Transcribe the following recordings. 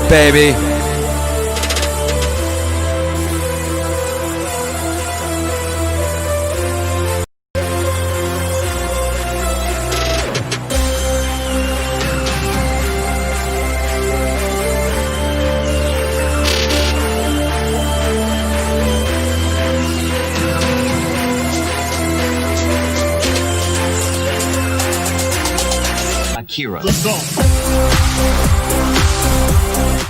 baby. Akira.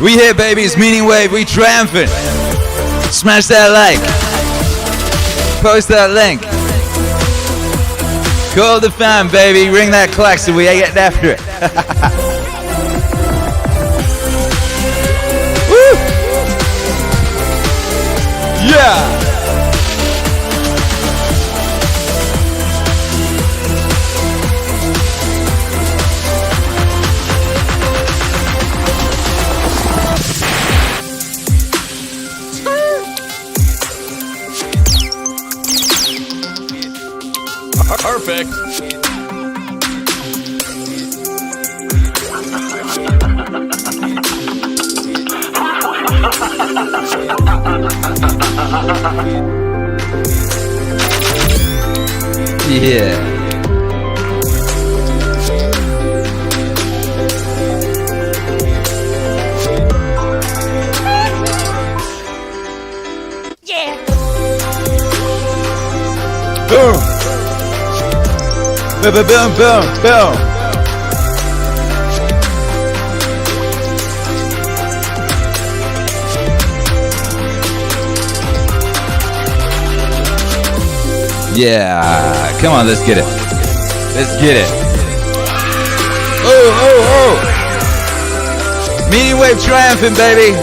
We here, baby. It's MEANINGWAVE. We triumphant. Smash that like. Post that link. Call the fam, baby. Ring that klaxon. We get after it. Woo! Yeah. Perfect. Yeah. Boom. Boom, boom, boom, boom, boom. Yeah, come on, let's get it. Let's get it. Oh, oh, oh. MEANINGWAVE triumphant, baby.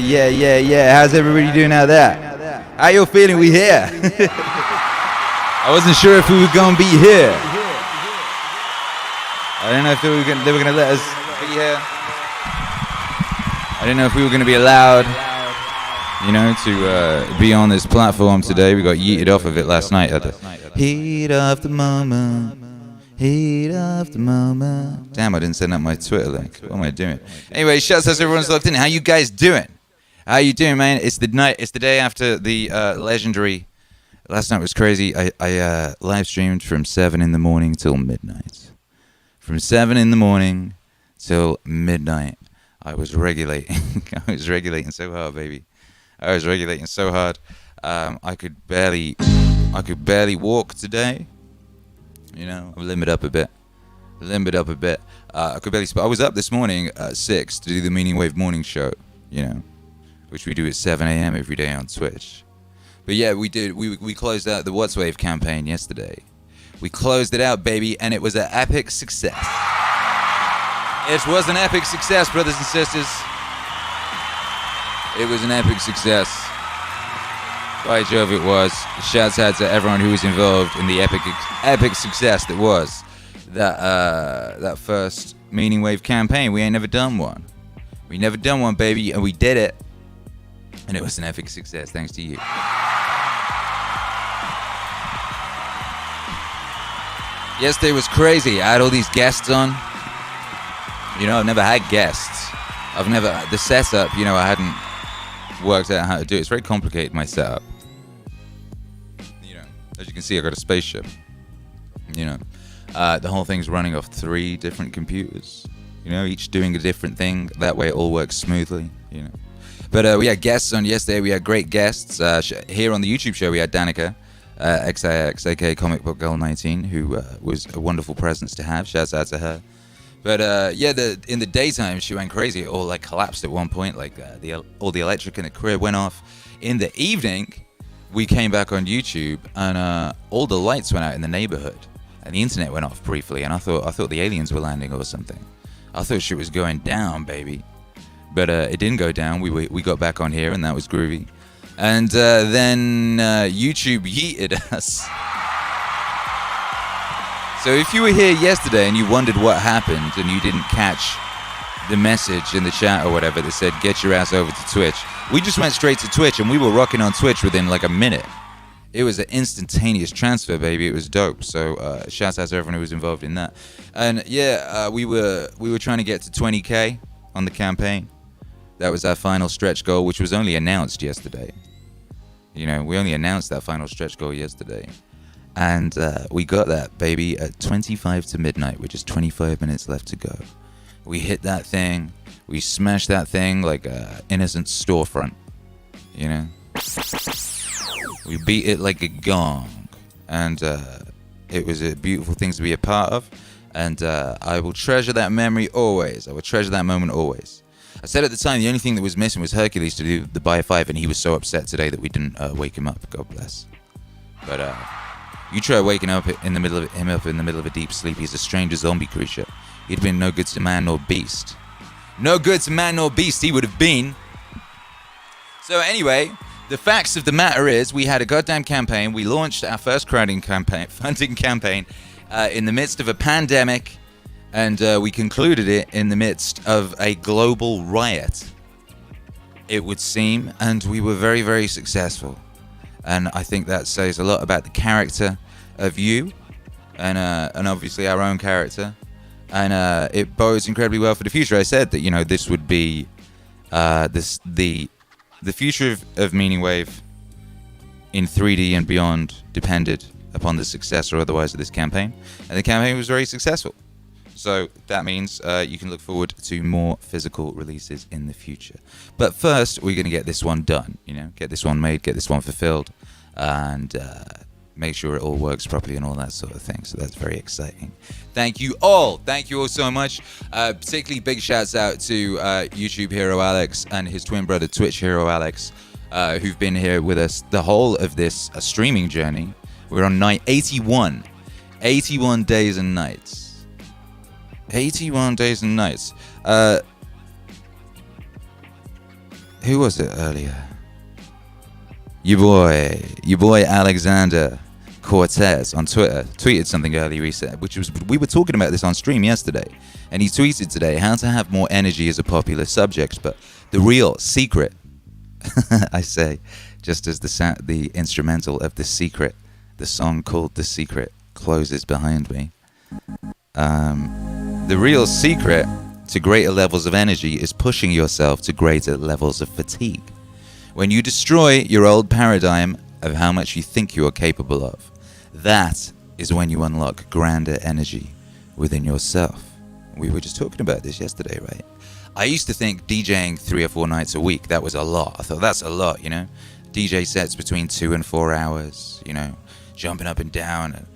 Yeah. Yeah. How's everybody doing out there? How you feeling? We here. I wasn't sure if we were gonna be here. I don't know if they were gonna let us be here. I didn't know if we were gonna be allowed, you know, to be on this platform today. We got yeeted off of it last night at the heat of the moment. Heat of the moment. Damn, I didn't send out my Twitter link. What am I doing? Anyway, shouts out to everyone's locked in. How you guys doing? How you doing, man? It's the night. It's the day after the legendary. Last night was crazy. I live streamed from 7 in the morning till midnight. From 7 in the morning till midnight, I was regulating. I was regulating so hard, baby. I was regulating so hard. I could barely walk today. You know, I limbered up a bit. I could barely. I was up this morning at 6 to do the MEANINGWAVE morning show. You know, which we do at 7 a.m. every day on Twitch. But yeah, we did. We closed out the What's Wave campaign yesterday. We closed it out, baby, and it was an epic success. It was an epic success, brothers and sisters. It was an epic success. By Jove, it was. Shouts out to everyone who was involved in the epic success that was that first MEANINGWAVE campaign. We ain't never done one. We never done one, baby, and we did it. And it was an epic success, thanks to you. Yesterday was crazy. I had all these guests on. You know, I've never had guests. The setup, you know, I hadn't worked out how to do it. It's very complicated, my setup. You know, as you can see, I got a spaceship. You know, the whole thing's running off 3 different computers. You know, each doing a different thing. That way it all works smoothly, you know. But we had guests on yesterday. We had great guests. Here on the YouTube show, we had Danica, XIX, aka Comic Book Girl 19, who was a wonderful presence to have. Shouts out to her. But yeah, in the daytime she went crazy. It all like collapsed at one point. Like all the electric in the crib went off. In the evening, we came back on YouTube and all the lights went out in the neighborhood, and the internet went off briefly. And I thought the aliens were landing or something. I thought shit was going down, baby. But it didn't go down. We got back on here, and that was groovy. And then YouTube yeeted us. So if you were here yesterday and you wondered what happened and you didn't catch the message in the chat or whatever that said get your ass over to Twitch, we just went straight to Twitch and we were rocking on Twitch within like a minute. It was an instantaneous transfer, baby. It was dope. So shout out to everyone who was involved in that. And yeah, we were trying to get to 20K on the campaign. That was our final stretch goal, which was only announced yesterday. You know, we only announced that final stretch goal yesterday. And we got that, baby, at 25 to midnight, with just 25 minutes left to go. We hit that thing. We smashed that thing like an innocent storefront, you know? We beat it like a gong. And it was a beautiful thing to be a part of. And I will treasure that memory always. I will treasure that moment always. I said at the time the only thing that was missing was Hercules to do the Buy 5, and he was so upset today that we didn't wake him up. God bless. But you try waking him up in the middle of a deep sleep. He's a stranger zombie creature. He'd been no good to man nor beast. No good to man nor beast he would have been. So anyway, the facts of the matter is we had a goddamn campaign. We launched our first funding campaign in the midst of a pandemic, and we concluded it in the midst of a global riot, it would seem, and we were very, very successful. And I think that says a lot about the character of you, and obviously our own character, and it bodes incredibly well for the future. I said that, you know, this would be the future of MEANINGWAVE in 3D and beyond depended upon the success or otherwise of this campaign, and the campaign was very successful. So that means you can look forward to more physical releases in the future. But first, we're going to get this one done, you know, get this one made, get this one fulfilled, and make sure it all works properly and all that sort of thing. So that's very exciting. Thank you all so much. Particularly big shouts out to YouTube hero Alex and his twin brother Twitch hero Alex, who've been here with us the whole of this streaming journey. We're on night 81 days and nights. 81 days and nights. Who was it earlier? Your boy Alexander Cortez on Twitter tweeted something earlier recently, which was, we were talking about this on stream yesterday, and he tweeted today how to have more energy is a popular subject, but the real secret, I say, just as the instrumental of The Secret, the song called The Secret, closes behind me. The real secret to greater levels of energy is pushing yourself to greater levels of fatigue. When you destroy your old paradigm of how much you think you are capable of, that is when you unlock grander energy within yourself. We were just talking about this yesterday, right? I used to think DJing 3 or 4 nights a week, that was a lot. I thought that's a lot, you know? DJ sets between 2 and 4 hours, you know, jumping up and down and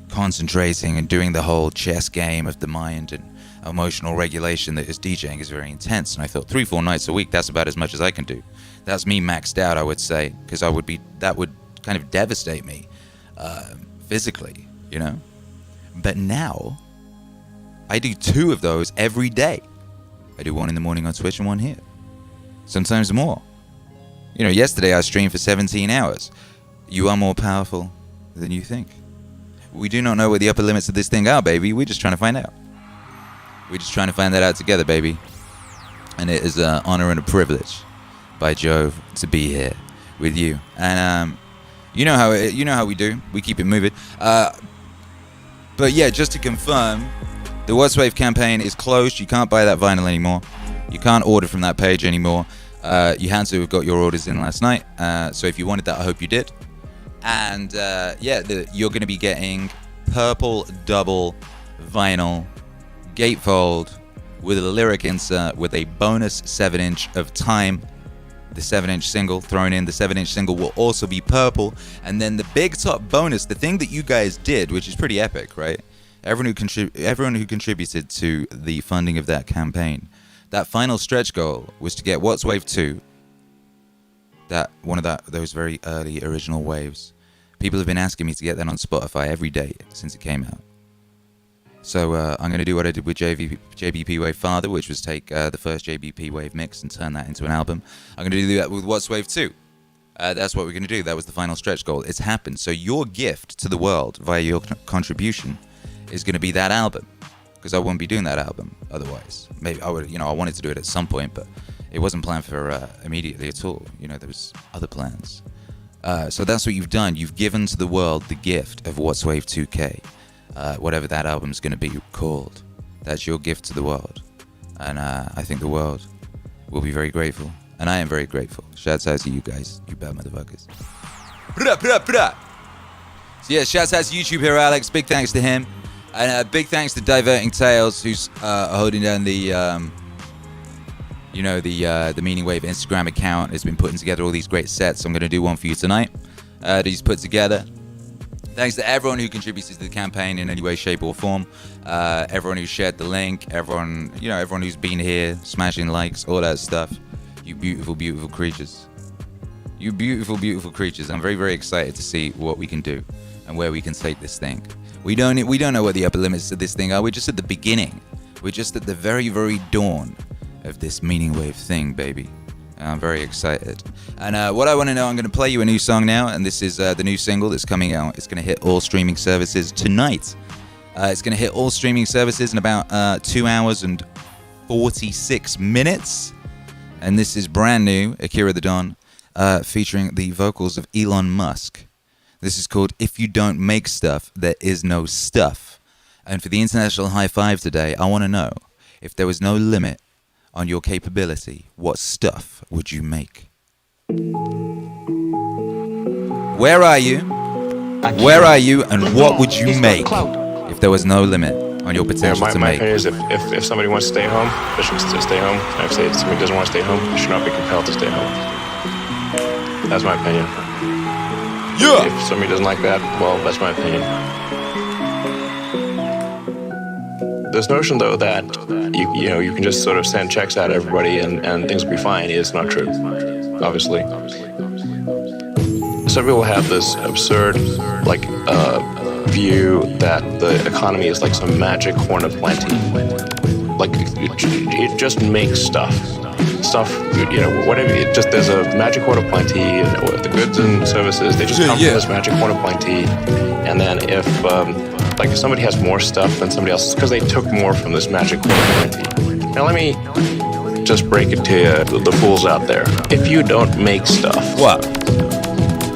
concentrating and doing the whole chess game of the mind and emotional regulation that is DJing is very intense. And I thought 3-4 nights a week, that's about as much as I can do. That's me maxed out, I would say, because that would kind of devastate me physically, you know. But now I do 2 of those every day. I do 1 in the morning on Twitch and 1 here, sometimes more. You know, yesterday I streamed for 17 hours. You are more powerful than you think. We do not know what the upper limits of this thing are, baby. We're just trying to find out. We're just trying to find that out together, baby. And it is an honor and a privilege, by Jove, to be here with you. And you know how we do. We keep it moving. But yeah, just to confirm, the What's Wave campaign is closed. You can't buy that vinyl anymore. You can't order from that page anymore. You had to have got your orders in last night. So if you wanted that, I hope you did. And yeah, you're going to be getting purple double vinyl gatefold with a lyric insert with a bonus 7-inch of Time, the 7-inch single thrown in. The 7-inch single will also be purple. And then the big top bonus, the thing that you guys did, which is pretty epic, right? everyone who contributed to the funding of that campaign. That final stretch goal was to get What's Wave 2, those very early original waves. People have been asking me to get that on Spotify every day since it came out. So I'm going to do what I did with JBP Wave Father, which was take the first JBP Wave mix and turn that into an album. I'm going to do that with What's Wave 2. That's what we're going to do. That was the final stretch goal. It's happened. So your gift to the world via your contribution is going to be that album, because I wouldn't be doing that album otherwise. Maybe I would, I wanted to do it at some point, but it wasn't planned for immediately at all. There was other plans. So that's what you've done. You've given to the world the gift of What's Wave 2K, whatever that album's going to be called. That's your gift to the world, and I think the world will be very grateful, and I am very grateful. Shouts out to you guys, you bad motherfuckers. So yeah, shouts out to YouTube Hero Alex. Big thanks to him. And big thanks to Diverting Tales, who's holding down the, the Meaning Wave Instagram account. Has been putting together all these great sets. I'm going to do one for you tonight that he's put together. Thanks to everyone who contributed to the campaign in any way, shape, or form. Everyone who shared the link. Everyone who's been here, smashing likes, all that stuff. You beautiful, beautiful creatures. You beautiful, beautiful creatures. I'm very, very excited to see what we can do and where we can take this thing. We don't know what the upper limits of this thing are. We're just at the beginning. We're just at the very, very dawn of this Meaning Wave thing, baby. And I'm very excited. And what I want to know, I'm going to play you a new song now, and this is the new single that's coming out. It's going to hit all streaming services tonight. It's going to hit all streaming services in about 2 hours and 46 minutes. And this is brand new, Akira the Don, featuring the vocals of Elon Musk. This is called If You Don't Make Stuff, There Is No Stuff. And for the International High Five today, I want to know, if there was no limit on your capability, what stuff would you make? Where are you? Where are you, and what would you make if there was no limit on your potential to my make? opinion is if somebody wants to stay home, they should stay home. And if somebody doesn't want to stay home, they should not be compelled to stay home. That's my opinion. Yeah. If somebody doesn't like that, well, that's my opinion. This notion, though, that you can just sort of send checks out to everybody and things will be fine is not true, obviously. Some people have this absurd, view that the economy is like some magic horn of plenty. Like, it just makes stuff, whatever. It just, there's a magic horn of plenty, and the goods and services, they just come from this magic horn of plenty. And then if somebody has more stuff than somebody else, it's because they took more from this magic horn of plenty. Now let me just break it to you, the fools out there. If you don't make stuff, What?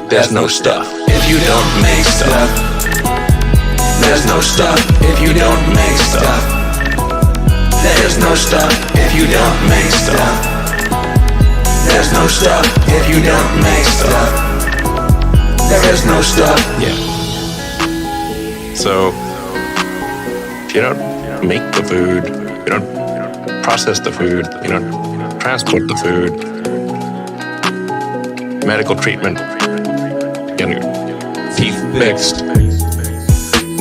there's no stuff. If you don't make stuff, there's no stuff. If you don't make stuff, there's no stuff. If you don't make stuff, there's no stuff. If you don't make stuff, there is no stuff. Yeah. So, if you don't make the food, you don't process the food, you don't transport the food, medical treatment, getting your teeth fixed,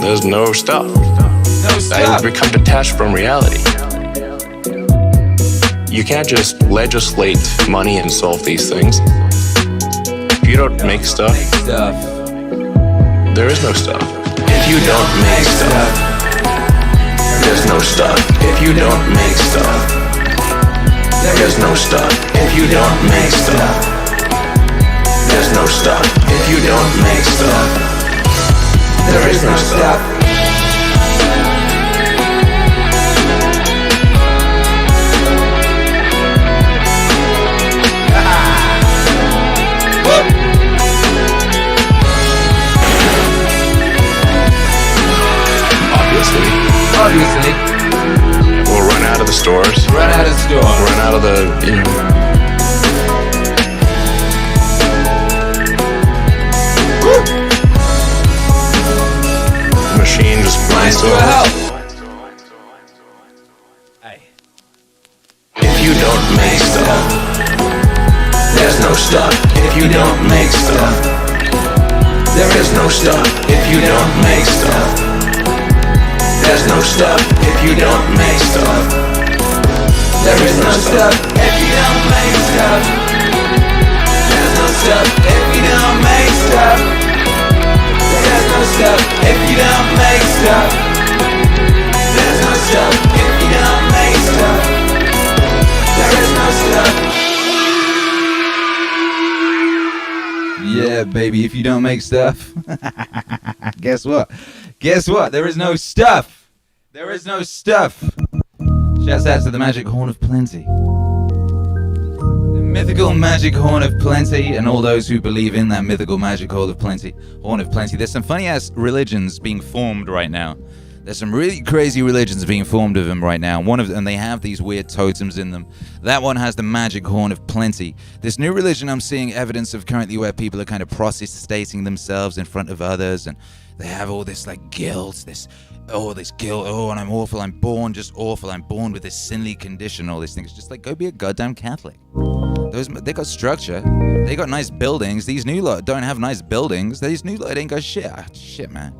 there's no stuff. I become detached from reality. You can't just legislate money and solve these things. If you don't make stuff, there is no stuff. If you don't make stuff, there's no stuff. If you don't make stuff, there is no stuff. If you don't make stuff, there's no stuff. If you don't make stuff, there is no stuff. Obviously. We'll run out of the stores. Run out of the, The machine just blinds us. Hey. If you don't make stuff, there's no stuff. If you don't make stuff, there is no stuff. If you don't make stuff, There's no stuff if you don't make stuff. There is no stuff if you don't make stuff. There's no stuff if you don't make stuff. There's no stuff if you don't make stuff. There's no stuff if you don't make stuff. There is no stuff. Yeah, baby, if you don't make stuff. Guess what? Guess what? There is no stuff. There is no stuff. Shouts out to the magic horn of plenty. The mythical magic horn of plenty, and all those who believe in that mythical magic horn of plenty. Horn of plenty. There's some funny ass religions being formed right now. There's some really crazy religions being formed of them right now. One of them, they have these weird totems in them. That one has the magic horn of plenty. This new religion I'm seeing evidence of currently where people are kind of prostrating themselves in front of others, and they have all this like guilt, this guilt, and I'm awful, I'm born just awful, I'm born with this sinly condition, all these things. Just like, go be a goddamn Catholic. They got structure, they got nice buildings. These new lot don't have nice buildings. These new lot ain't got shit. Shit, man.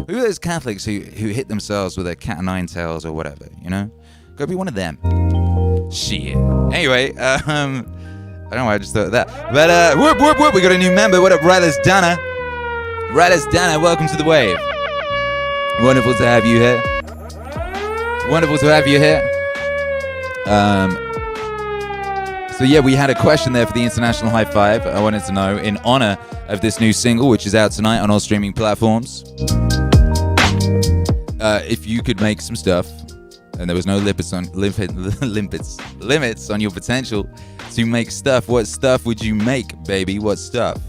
Who are those Catholics who hit themselves with a cat o' nine tails or whatever, you know? Go be one of them. Shit. Anyway, I don't know why I just thought of that. But, whoop, whoop, whoop, we got a new member. What up, Rylas Dana? Rylas Dana, welcome to the wave. Wonderful to have you here. Wonderful to have you here. So yeah, we had a question there for the International High Five. I wanted to know, in honor of this new single, which is out tonight on all streaming platforms, if you could make some stuff, and there was no limits on your potential to make stuff, what stuff would you make, baby? What stuff?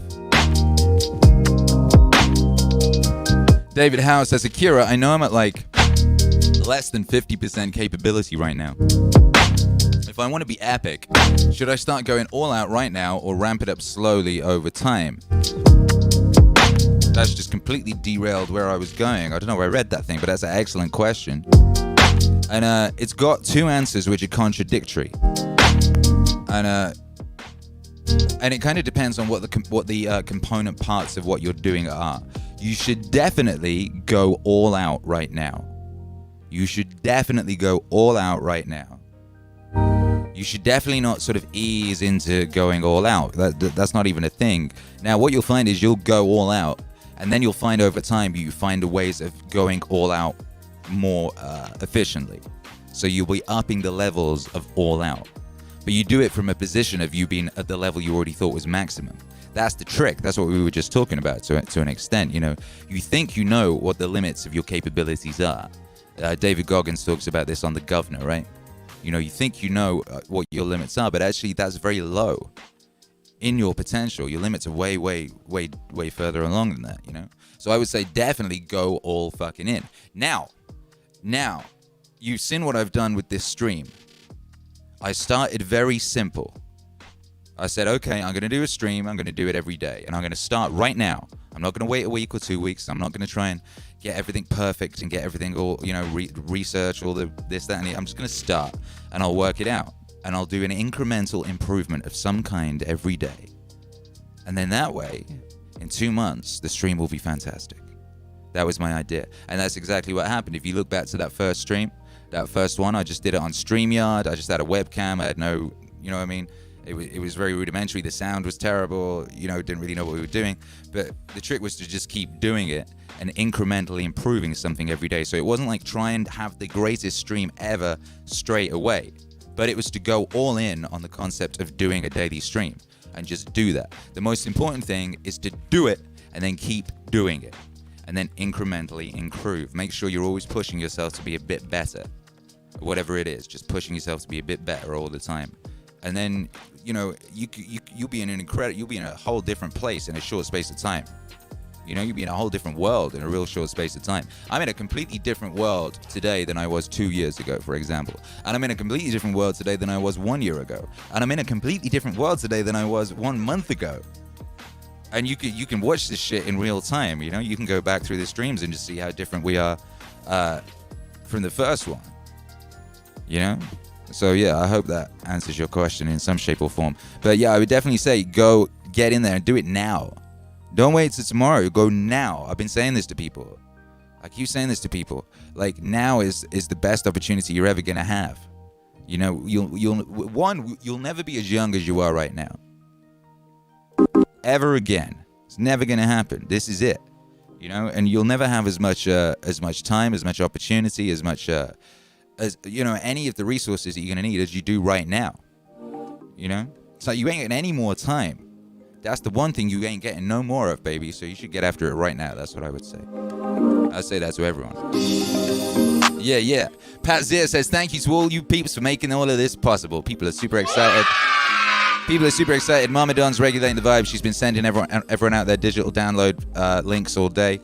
David Howe says, Akira, I know I'm at like less than 50% capability right now. If I want to be epic, should I start going all out right now or ramp it up slowly over time? That's just completely derailed where I was going. I don't know where I read that thing, but that's an excellent question. And it's got two answers which are contradictory. And it kind of depends on what the component parts of what you're doing are. You should definitely go all out right now. You should definitely go all out right now. You should definitely not sort of ease into going all out. That's not even a thing. Now, what you'll find is you'll go all out, and then you'll find over time you find ways of going all out more efficiently. So you'll be upping the levels of all out. But you do it from a position of you being at the level you already thought was maximum. That's the trick. That's what we were just talking about to an extent. You know, you think you know what the limits of your capabilities are. David Goggins talks about this on The Governor, right? You know, you think you know what your limits are, but actually that's very low in your potential. Your limits are way, way, way, way further along than that, you know? So I would say definitely go all fucking in. Now, you've seen what I've done with this stream. I started very simple. I said, okay, I'm going to do a stream. I'm going to do it every day. And I'm going to start right now. I'm not going to wait a week or 2 weeks. I'm not going to try and get everything perfect and get everything all, you know, research all the this, that, and the. I'm just going to start and I'll work it out. And I'll do an incremental improvement of some kind every day. And then that way, in 2 months, the stream will be fantastic. That was my idea. And that's exactly what happened. If you look back to that first stream, that first one, I just did it on StreamYard. I just had a webcam. I had no, you know what I mean? It was very rudimentary. The sound was terrible. You know, didn't really know what we were doing. But the trick was to just keep doing it and incrementally improving something every day. So it wasn't like try and have the greatest stream ever straight away. But it was to go all in on the concept of doing a daily stream and just do that. The most important thing is to do it and then keep doing it. And then incrementally improve. Make sure you're always pushing yourself to be a bit better. Whatever it is, just pushing yourself to be a bit better all the time. And then, you know, you'll be in you'll be in a whole different place in a short space of time. You know, you'll be in a whole different world in a real short space of time. I'm in a completely different world today than I was 2 years ago, for example. And I'm in a completely different world today than I was 1 year ago. And I'm in a completely different world today than I was 1 month ago. And you can watch this shit in real time, you know? You can go back through the streams and just see how different we are from the first one. You know? So yeah, I hope that answers your question in some shape or form. But yeah, I would definitely say go get in there and do it now. Don't wait till tomorrow. Go now. I've been saying this to people. I keep saying this to people. Like, now is the best opportunity you're ever gonna have. You know, you'll never be as young as you are right now. Ever again. It's never gonna happen. This is it. You know, and you'll never have as much time, as much opportunity, as much as, you know, any of the resources that you're gonna need as you do right now. You know, so you ain't getting any more time. That's the one thing you ain't getting no more of, baby. So you should get after it right now. That's what I would say. I say that to everyone. Yeah. Pat Zia says, thank you to all you peeps for making all of this possible. People are super excited. Mama Don's regulating the vibe. She's been sending everyone out their digital download links all day.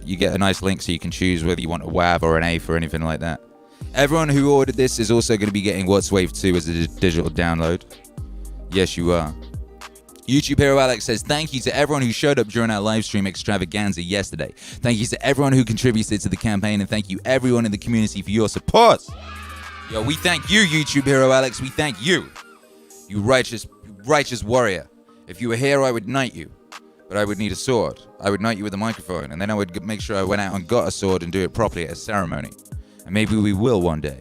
You get a nice link so you can choose whether you want a WAV or an AF or anything like that. Everyone who ordered this is also going to be getting What's Wave 2 as a digital download. Yes, you are. YouTube Hero Alex says, thank you to everyone who showed up during our live stream extravaganza yesterday. Thank you to everyone who contributed to the campaign, and thank you everyone in the community for your support. Yo, we thank you, YouTube Hero Alex. We thank you. You righteous warrior. If you were here, I would knight you. But I would need a sword. I would knight you with a microphone, and then I would make sure I went out and got a sword and do it properly at a ceremony. And maybe we will one day.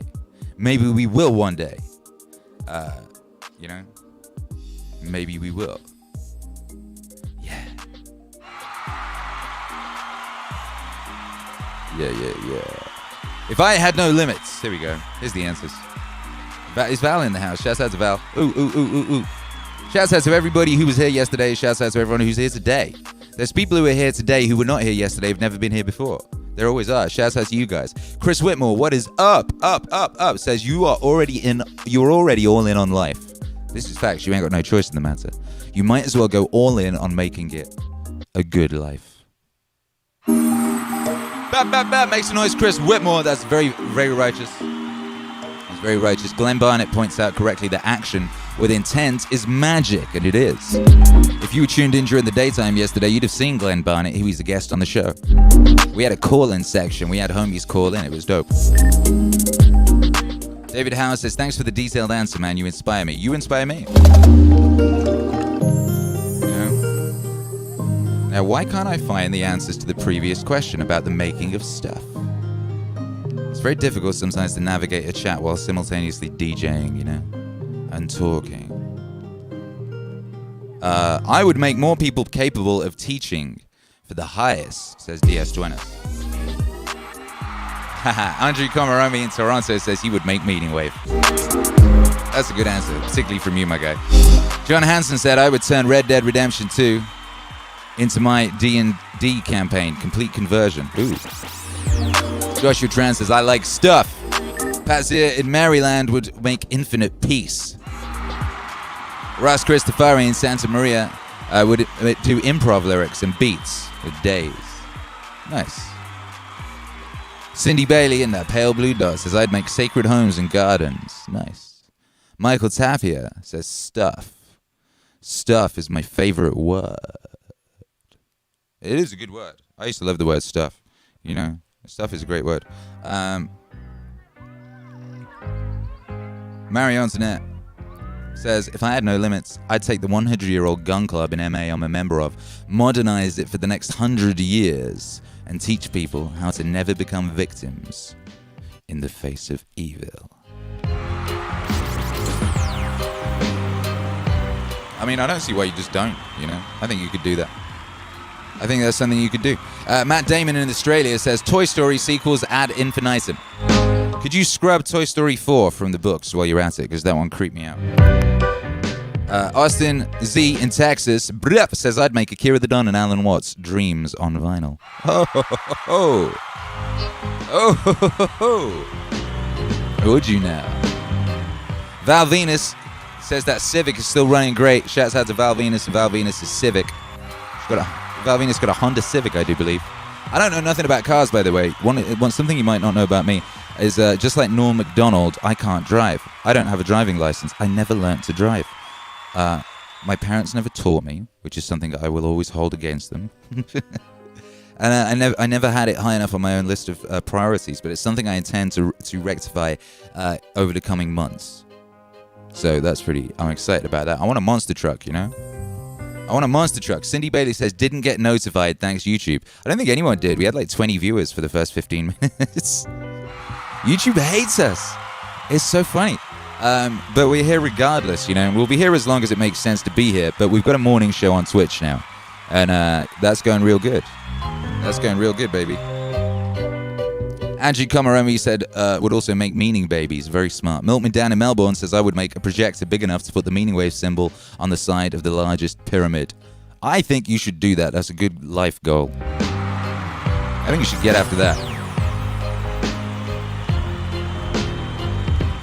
You know? Maybe we will. Yeah. If I had no limits, here we go. Here's the answers. Is Val in the house? Shouts out to Val. Ooh. Shouts out to everybody who was here yesterday. Shouts out to everyone who's here today. There's people who are here today who were not here yesterday, have never been here before. There always are. Shouts out to you guys. Chris Whitmore, what is up? Up. Says you're already all in on life. This is facts. You ain't got no choice in the matter. You might as well go all in on making it a good life. Bap, makes a noise, Chris Whitmore. That's very, very righteous. It's very righteous. Glenn Barnett points out correctly that action with intent is magic, and it is. If you were tuned in during the daytime yesterday, you'd have seen Glenn Barnett. He was a guest on the show. We had a call-in section. We had homies call in. It was dope. David Howard says, thanks for the detailed answer, man. You inspire me. You inspire me. Now, why can't I find the answers to the previous question about the making of stuff? It's very difficult sometimes to navigate a chat while simultaneously DJing, you know, and talking. I would make more people capable of teaching for the highest, says DS Duenas. Andrew Komaromi in Toronto says he would make MEANINGWAVE. That's a good answer, particularly from you, my guy. John Hansen said I would turn Red Dead Redemption 2 into my D&D campaign, complete conversion. Ooh. Joshua Tran says, I like stuff. Pazir in Maryland would make infinite peace. Ross Cristofari in Santa Maria would do improv lyrics and beats with days. Nice. Cindy Bailey in that pale blue dot says, I'd make sacred homes and gardens. Nice. Michael Tapia says, stuff. Stuff is my favorite word. It is a good word. I used to love the word stuff. You know, stuff is a great word. Marie Antoinette says, if I had no limits, I'd take the 100-year-old gun club in MA I'm a member of, modernize it for the next 100 years, and teach people how to never become victims in the face of evil. I mean, I don't see why you just don't, you know? I think you could do that. I think that's something you could do. Matt Damon in Australia says, Toy Story sequels ad infinitum. Could you scrub Toy Story 4 from the books while you're at it? Because that one creeped me out. Austin Z in Texas says, I'd make Akira the Don and Alan Watts Dreams on vinyl. Would you now? Val Venus says that Civic is still running great. Shouts out to Val Venus, and Val Venus is Civic. Val Venus got a Honda Civic, I do believe. I don't know nothing about cars, by the way. Something you might not know about me is just like Norm Macdonald, I can't drive. I don't have a driving license. I never learnt to drive. My parents never taught me, which is something that I will always hold against them. And I never had it high enough on my own list of priorities, but it's something I intend to rectify over the coming months. So I'm excited about that. I want a monster truck, you know? I want a monster truck. Cindy Bailey says, didn't get notified, thanks YouTube. I don't think anyone did. We had like 20 viewers for the first 15 minutes. YouTube hates us. It's so funny. But we're here regardless, you know. We'll be here as long as it makes sense to be here. But we've got a morning show on Twitch now. And that's going real good. That's going real good, baby. Angie Komaremi said, would also make meaning babies. Very smart. Milkman down in Melbourne says, I would make a projector big enough to put the meaning wave symbol on the side of the largest pyramid. I think you should do that. That's a good life goal. I think you should get after that.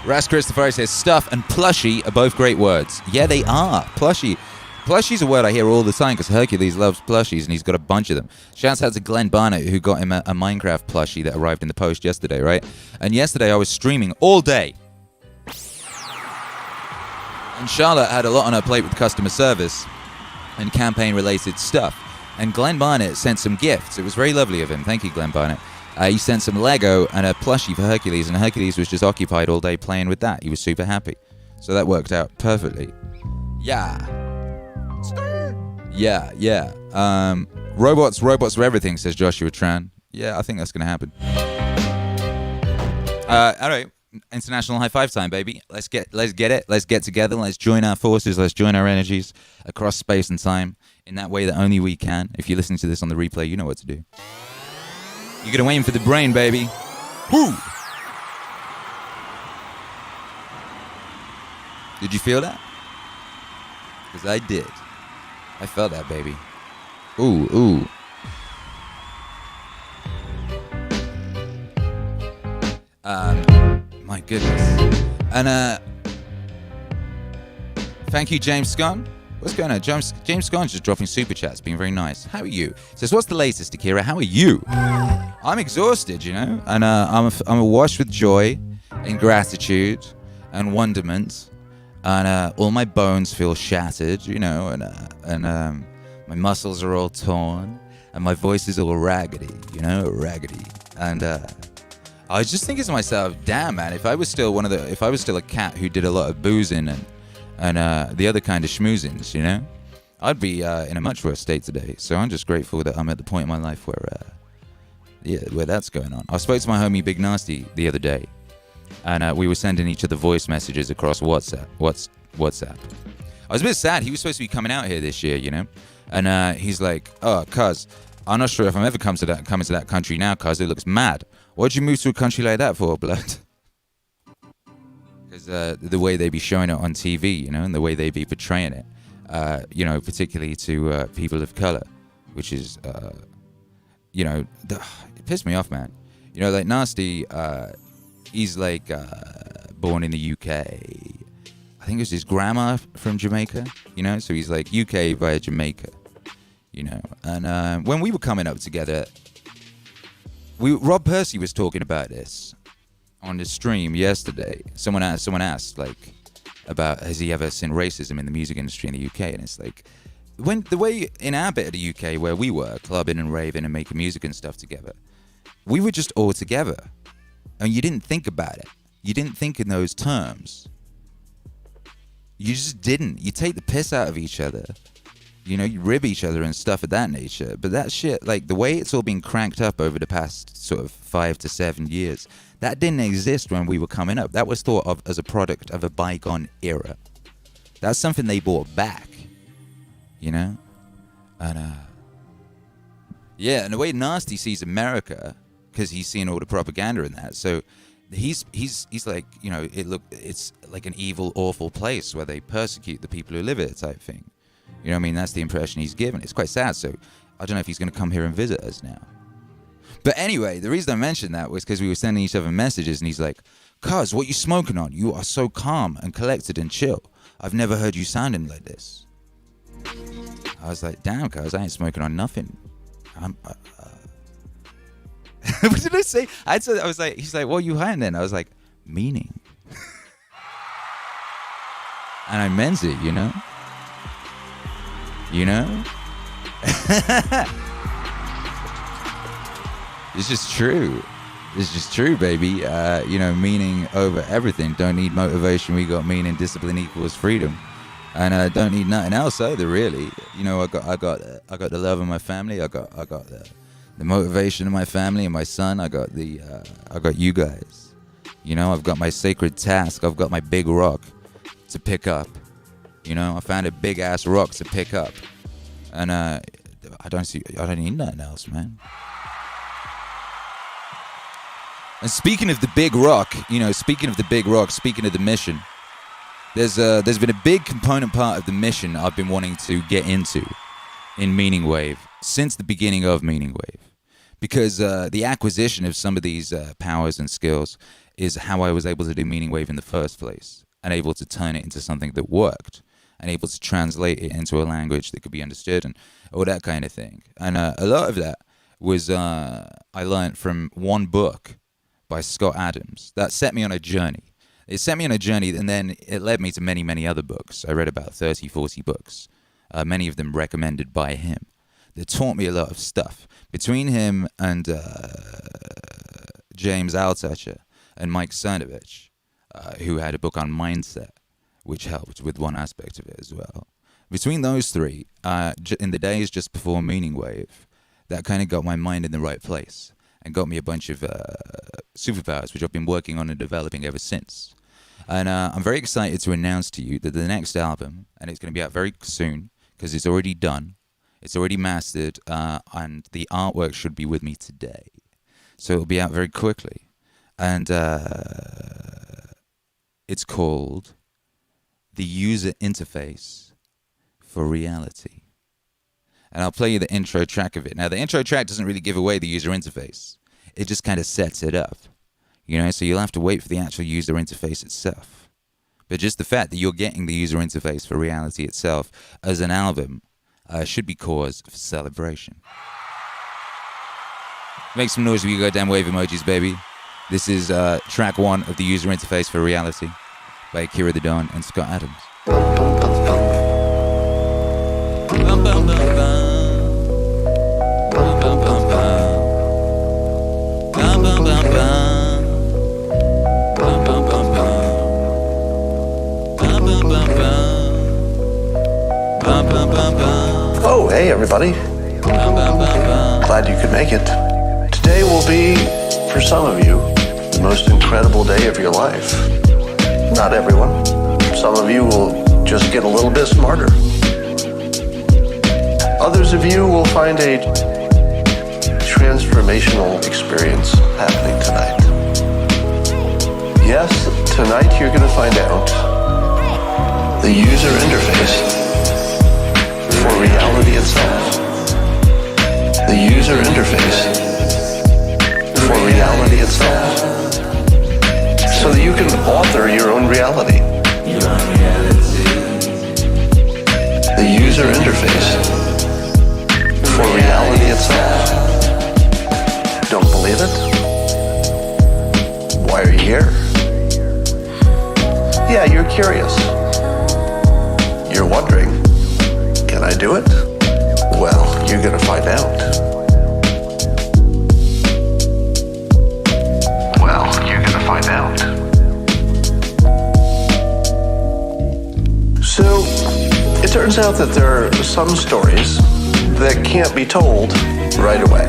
Ras Christopher says, stuff and plushie are both great words. Yeah, they are. Plushie. Plushie's a word I hear all the time because Hercules loves plushies and he's got a bunch of them. Shouts out to Glenn Barnett who got him a Minecraft plushie that arrived in the post yesterday, right? And yesterday I was streaming all day. And Charlotte had a lot on her plate with customer service and campaign-related stuff. And Glenn Barnett sent some gifts. It was very lovely of him. Thank you, Glenn Barnett. He sent some Lego and a plushie for Hercules, and Hercules was just occupied all day playing with that. He was super happy. So that worked out perfectly. Yeah. Robots for everything, says Joshua Tran. Yeah, I think that's going to happen. All right. International high five time, baby. Let's get it. Let's get together. Let's join our forces. Let's join our energies across space and time in that way that only we can. If you're listening to this on the replay, you know what to do. You're going to aim for the brain, baby. Woo! Did you feel that? Because I did. I felt that, baby. Ooh. My goodness. And thank you, James Scott. What's going on? James Scone's just dropping super chats, being very nice. How are you? Says, what's the latest, Akira? How are you? I'm exhausted, you know, and I'm awash with joy and gratitude and wonderment, and all my bones feel shattered, you know, and my muscles are all torn, and my voice is all raggedy, you know, raggedy. And I was just thinking to myself, damn, man, if I was still a cat who did a lot of boozing and the other kind of schmoozings, you know, I'd be in a much worse state today. So I'm just grateful that I'm at the point in my life where that's going on. I spoke to my homie Big Nasty the other day, and we were sending each other voice messages across WhatsApp. I was a bit sad. He was supposed to be coming out here this year, you know, and he's like, "Oh, cuz, I'm not sure if I'm ever coming to that country now, cuz it looks mad. Why'd you move to a country like that for, blood?" Because the way they be showing it on TV, you know, and the way they be portraying it, you know, particularly to people of color, which is, you know, it pissed me off, man. You know, like Nasty, he's like born in the UK. I think it was his grandma from Jamaica, you know, so he's like UK via Jamaica, you know. And when we were coming up together, Rob Percy was talking about this on the stream yesterday. Someone asked like about has he ever seen racism in the music industry in the UK, and it's like when the way in our bit of the UK where we were clubbing and raving and making music and stuff together, we were just all together, and you didn't think about it. You didn't think in those terms. You just didn't. You take the piss out of each other. You know, you rib each other and stuff of that nature. But that shit, like the way it's all been cranked up over the past sort of 5 to 7 years, that didn't exist when we were coming up. That was thought of as a product of a bygone era. That's something they brought back, you know? And, yeah, and the way Nasty sees America, because he's seen all the propaganda in that, so he's like, you know, it's like an evil, awful place where they persecute the people who live it type thing. You know what I mean? That's the impression he's given. It's quite sad, so I don't know if he's going to come here and visit us now. But anyway, the reason I mentioned that was because we were sending each other messages, and he's like, "Cuz, what you smoking on? You are so calm and collected and chill. I've never heard you sounding like this." I was like, "Damn, cuz, I ain't smoking on nothing." What did I say? I was like, he's like, "What are you hiding then?" I was like, "Meaning." And I meant it, you know? You know? It's just true. It's just true, baby. You know, meaning over everything. Don't need motivation. We got meaning. Discipline equals freedom. and I don't need nothing else either, really. You know, I got the love of my family. I got the motivation of my family and my son. I got you guys. You know, I've got my sacred task. I've got my big rock to pick up. You know, I found a big ass rock to pick up, and I don't need nothing else, man. And speaking of the big rock, speaking of the mission, there's been a big component part of the mission I've been wanting to get into in MEANINGWAVE since the beginning of MEANINGWAVE, because the acquisition of some of these powers and skills is how I was able to do MEANINGWAVE in the first place, and able to turn it into something that worked, and able to translate it into a language that could be understood and all that kind of thing. And a lot of that was I learned from one book by Scott Adams that set me on a journey. It set me on a journey, and then it led me to many, many other books. I read about 30, 40 books, many of them recommended by him, that taught me a lot of stuff. Between him and James Altucher and Mike Cernovich, who had a book on mindset, which helped with one aspect of it as well. Between those three, in the days just before MEANINGWAVE, that kind of got my mind in the right place and got me a bunch of superpowers, which I've been working on and developing ever since. And I'm very excited to announce to you that the next album, and it's going to be out very soon, because it's already done, it's already mastered, and the artwork should be with me today. So it'll be out very quickly. And it's called The User Interface for Reality. And I'll play you the intro track of it. Now, the intro track doesn't really give away the user interface. It just kind of sets it up. You know, so you'll have to wait for the actual user interface itself. But just the fact that you're getting the user interface for reality itself as an album should be cause for celebration. Make some noise with you goddamn wave emojis, baby. This is track 1 of the user interface for reality by Akira the Don and Scott Adams. Bum, bum, bum, bum. Bum, bum, bum, bum. Bum, bum, bum, bum. Bum, bum, bum, bum. Bum, bum, bum, bum. Bum, bum, bum, bum. Oh, hey everybody. Bum, bum, bum, bum. Glad you could make it. Today will be, for some of you, the most incredible day of your life. Not everyone. Some of you will just get a little bit smarter. Others of you will find a transformational experience happening tonight. Yes, tonight you're going to find out the user interface for reality itself. The user interface for reality itself. So that you can author your own reality. The user interface for reality itself. Don't believe it? Why are you here? Yeah, you're curious. You're wondering, can I do it? Well, you're gonna find out. Well, you're gonna find out. So, it turns out that there are some stories that can't be told right away.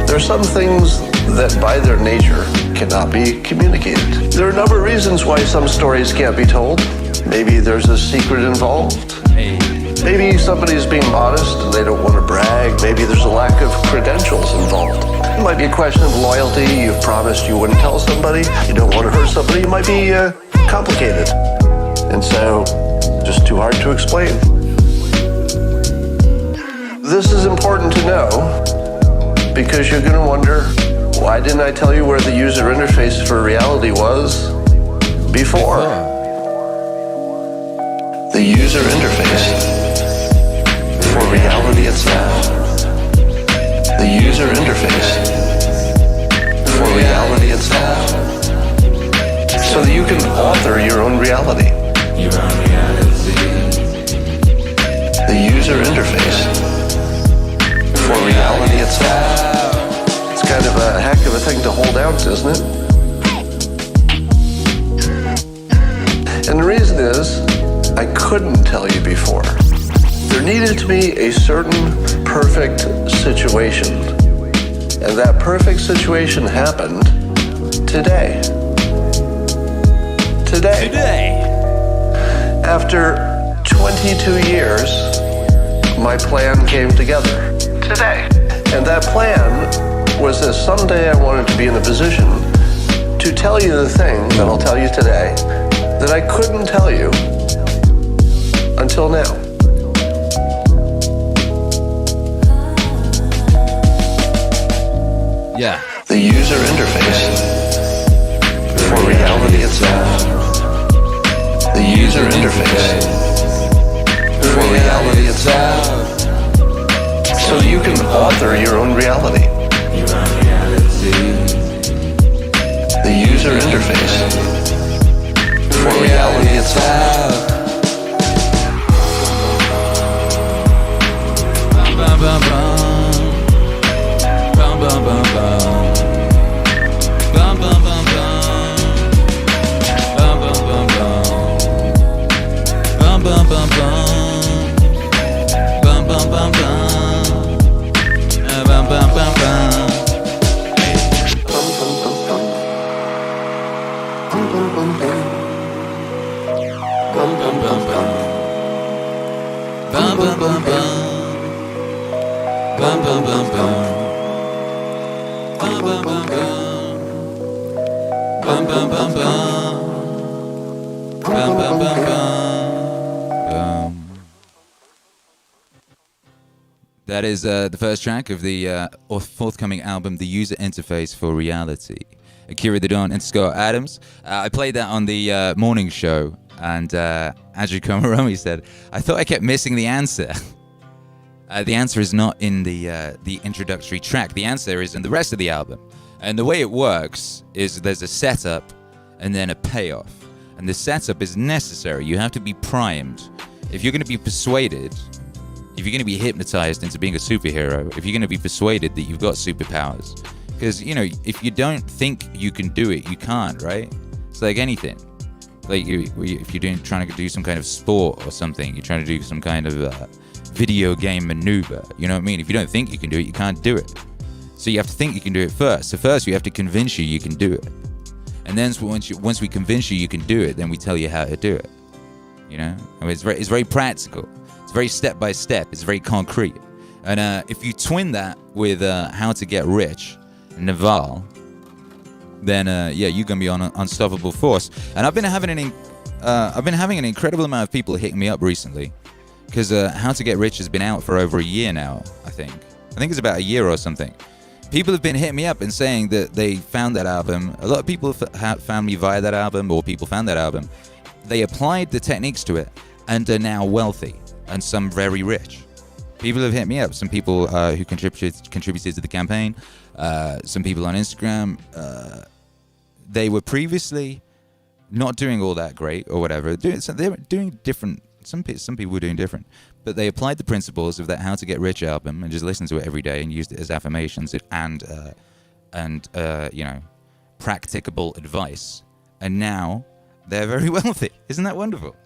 There are some things that by their nature cannot be communicated. There are a number of reasons why some stories can't be told. Maybe there's a secret involved. Maybe somebody's being modest and they don't want to brag. Maybe there's a lack of credentials involved. It might be a question of loyalty. You've promised you wouldn't tell somebody. You don't want to hurt somebody. It might be complicated. And so, just too hard to explain. This is important to know because you're going to wonder, why didn't I tell you where the user interface for reality was before? The user interface for reality itself. The user interface for reality itself. So that you can author your own reality. The user interface for reality itself. It's kind of a heck of a thing to hold out, isn't it? And the reason is I couldn't tell you before. There needed to be a certain perfect situation. And that perfect situation happened today. Today. After 22 years, my plan came together. Today. And that plan was that someday I wanted to be in a position to tell you the things that I'll tell you today that I couldn't tell you until now. Yeah. The user interface for reality itself. The user interface for reality itself. So you can author your own reality. The user interface for reality itself. Bum, bum, bum. Bum, bum, bum, bum. Bum, bum, bum, bum. Bum, bum, bum, bum. Bum, bum, bum, bum. Bum, bum, bum, bum. Bum, bum, bum, bum. Bum, bum, bum, bum. Bum, bum, bum, bum. Bum, bum, bum, bum. Bum, bum, bum, bum. Bum, bum, bum, bum. Bum, bum, bum, bum. That is the first track of the forthcoming album, The User Interface for Reality. Akira the Don and Scott Adams. I played that on the morning show, and Andrew Komaromi said, I thought I kept missing the answer. The answer is not in the introductory track. The answer is in the rest of the album. And the way it works is there's a setup and then a payoff. And the setup is necessary. You have to be primed. If you're going to be persuaded, if you're going to be hypnotized into being a superhero, if you're going to be persuaded that you've got superpowers, because, you know, if you don't think you can do it, you can't, right? It's like anything. Like if you're trying to do some kind of sport or something, you're trying to do some kind of video game maneuver, you know what I mean? If you don't think you can do it, you can't do it. So you have to think you can do it first. So first we have to convince you can do it. And then once we convince you can do it, then we tell you how to do it. You know? I mean, it's very practical. It's very step by step. It's very concrete. And if you twin that with How to Get Rich, Naval, then you're gonna be on an unstoppable force. And I've been having an incredible amount of people hitting me up recently, because How to Get Rich has been out for over a year now. I think it's about a year or something. People have been hitting me up and saying that they found that album. A lot of people found me via that album, or people found that album. They applied the techniques to it and are now wealthy, and some very rich. People have hit me up. Some people who contributed to the campaign. Some people on Instagram. They were previously not doing all that great or whatever. They were doing different. Some people were doing different, but they applied the principles of that How to Get Rich album and just listened to it every day and used it as affirmations and practicable advice. And now they're very wealthy. Isn't that wonderful?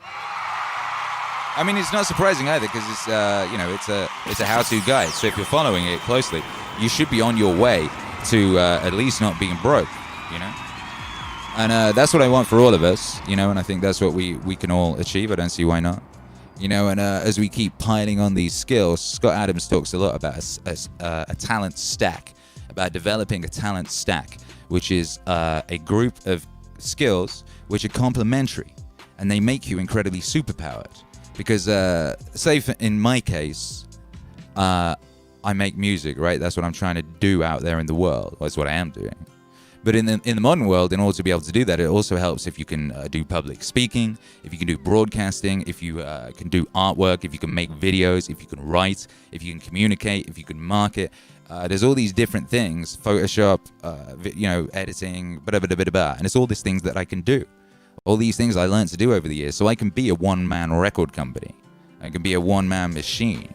I mean, it's not surprising either, because it's a how-to guide. So if you're following it closely, you should be on your way to at least not being broke, you know. And that's what I want for all of us, you know, and I think that's what we can all achieve. I don't see why not. You know, and as we keep piling on these skills, Scott Adams talks a lot about a talent stack, about developing a talent stack, which is a group of skills which are complementary, and they make you incredibly superpowered. Because, say in my case, I make music, right? That's what I'm trying to do out there in the world. That's what I am doing. But in the modern world, in order to be able to do that, it also helps if you can do public speaking, if you can do broadcasting, if you can do artwork, if you can make videos, if you can write, if you can communicate, if you can market. There's all these different things, Photoshop, editing, and it's all these things that I can do. All these things I learned to do over the years, so I can be a one-man record company. I can be a one-man machine,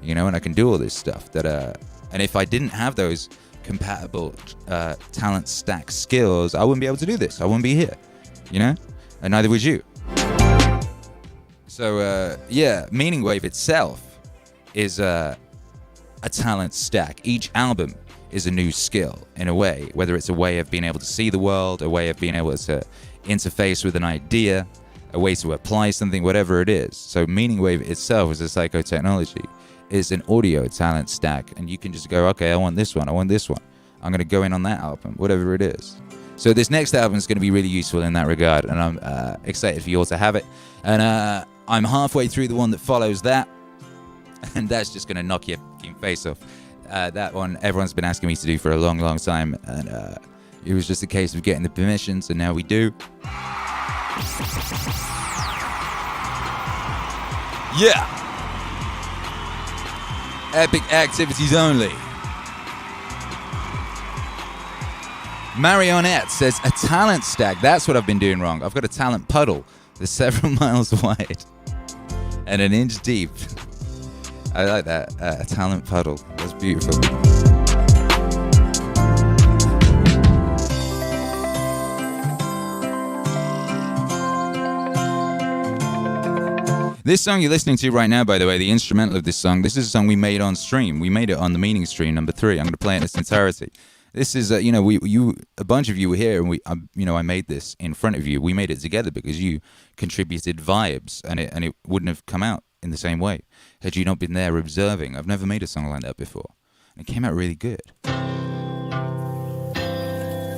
you know, and I can do all this stuff. And if I didn't have those compatible talent stack skills, I wouldn't be able to do this. I wouldn't be here, you know, and neither would you. So, yeah, MEANINGWAVE itself is a talent stack. Each album is a new skill, in a way, whether it's a way of being able to see the world, a way of being able to interface with an idea, a way to apply something, whatever it is. So MEANINGWAVE itself as a psychotechnology is an audio talent stack, and you can just go, okay, I want this one, I want this one. I'm going to go in on that album, whatever it is. So this next album is going to be really useful in that regard, and I'm excited for you all to have it. And I'm halfway through the one that follows that, and that's just going to knock your fucking face off. That one everyone's been asking me to do for a long, long time, and it was just a case of getting the permissions, and now we do. Yeah! Epic activities only. Marionette says a talent stack. That's what I've been doing wrong. I've got a talent puddle that's several miles wide and an inch deep. I like that. A talent puddle. That's beautiful. This song you're listening to right now, by the way, the instrumental of this song, this is a song we made on stream. We made it on the Meaning stream, number 3. I'm going to play it in its entirety. This is, a bunch of you were here, and I made this in front of you. We made it together because you contributed vibes, and it wouldn't have come out in the same way had you not been there observing. I've never made a song like that before, and it came out really good.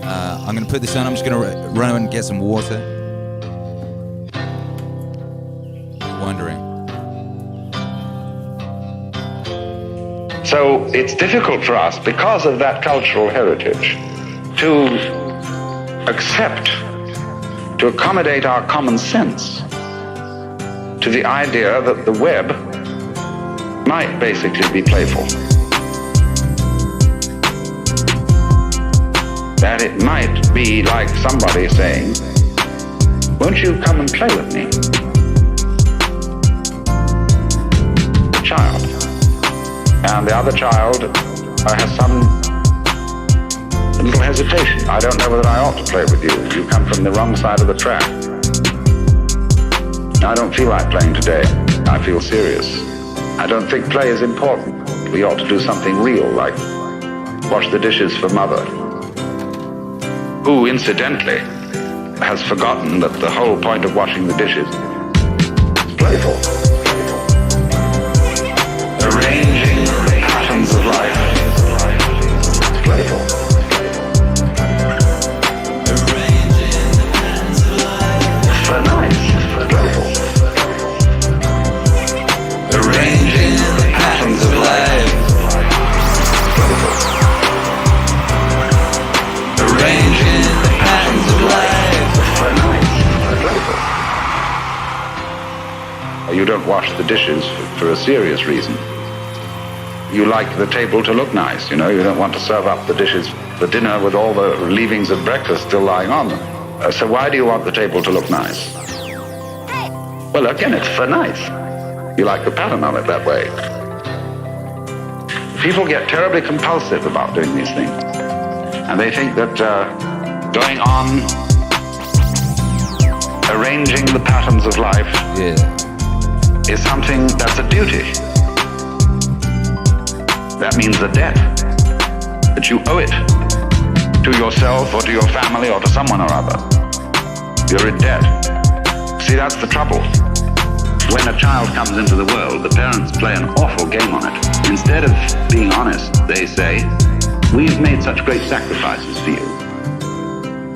I'm going to put this on. I'm just going to run and get some water. Wondering. So it's difficult for us, because of that cultural heritage, to accept, to accommodate our common sense to the idea that the web might basically be playful. That it might be like somebody saying, "Won't you come and play with me?" The child. And the other child has some little hesitation. I don't know whether I ought to play with you. You come from the wrong side of the track. I don't feel like playing today. I feel serious. I don't think play is important. We ought to do something real, like wash the dishes for mother, who, incidentally, has forgotten that the whole point of washing the dishes is playful. Arranging patterns of life. It's playful. Arranging the patterns of life. For nice. It's playful. Arranging the patterns of life. It's playful. Arranging the patterns of life. For nice. It's playful. You don't wash the dishes for a serious reason. You like the table to look nice, you don't want to serve up the dishes for dinner with all the leavings of breakfast still lying on them. So why do you want the table to look nice? Well, again, it's for nice. You like the pattern of it that way. People get terribly compulsive about doing these things. And they think that going on arranging the patterns of life is something that's a duty. That means a debt, that you owe it to yourself or to your family or to someone or other. You're in debt. See, that's the trouble. When a child comes into the world, the parents play an awful game on it. Instead of being honest, they say, "We've made such great sacrifices for you.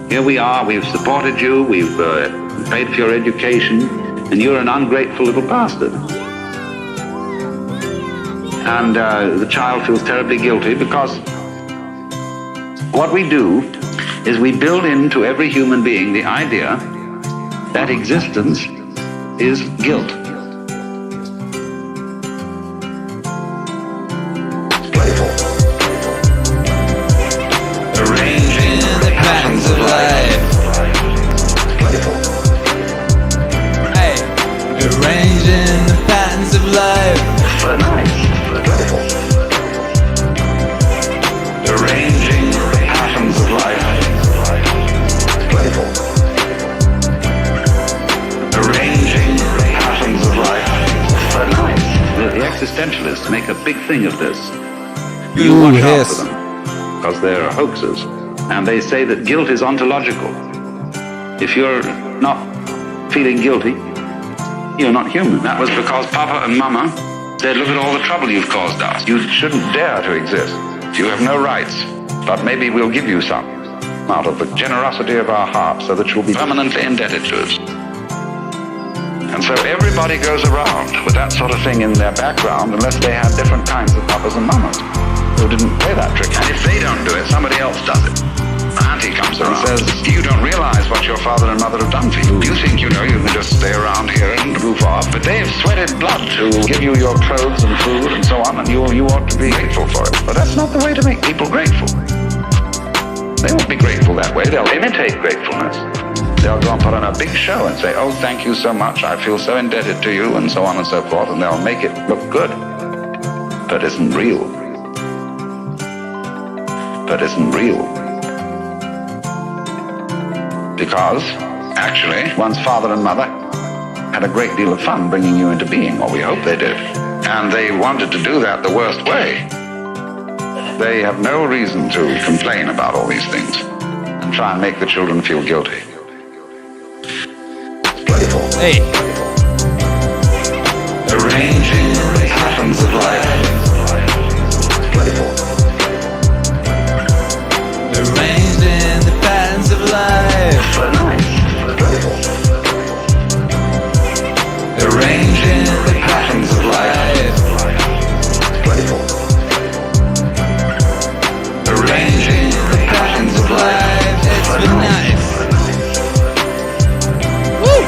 Here we are, we've supported you, we've paid for your education, and you're an ungrateful little bastard." And the child feels terribly guilty, because what we do is we build into every human being the idea that existence is guilt. It's playful. Arranging the patterns of life. It's playful. Hey, arranging the patterns of life. For nice. Playful. Arranging the patterns of life. Playful. Arranging the patterns of make a big thing of this. You Ooh, watch yes. out for them, because they're hoaxes. And they say that guilt is ontological. If you're not feeling guilty, you're not human. That was because Papa and Mama said, look at all the trouble you've caused us. You shouldn't dare to exist. You have no rights, but maybe we'll give you some out of the generosity of our hearts so that you'll be permanently indebted to us. And so everybody goes around with that sort of thing in their background unless they have different kinds of papas and mamas who didn't play that trick. And if they don't do it, somebody else does it. My auntie comes around and says, you don't realize what your father and mother have done for you. You think, you can just stay around here and goof off, but they have sweated blood to give you your clothes and food and so on, and you ought to be grateful for it. But that's not the way to make people grateful. They won't be grateful that way. They'll imitate gratefulness. They'll go and put on a big show and say, oh, thank you so much, I feel so indebted to you, and so on and so forth, and they'll make it look good. But it isn't real. But it isn't real. Because, actually, one's father and mother had a great deal of fun bringing you into being, or we hope they did. And they wanted to do that the worst way. They have no reason to complain about all these things and try and make the children feel guilty. Playful. Hey. Arranging the patterns of life. Playful. Arranging the patterns of life. But nice. Playful. Arranging the patterns of life. Playful. Arranging the patterns of life. It's been nice. Woo!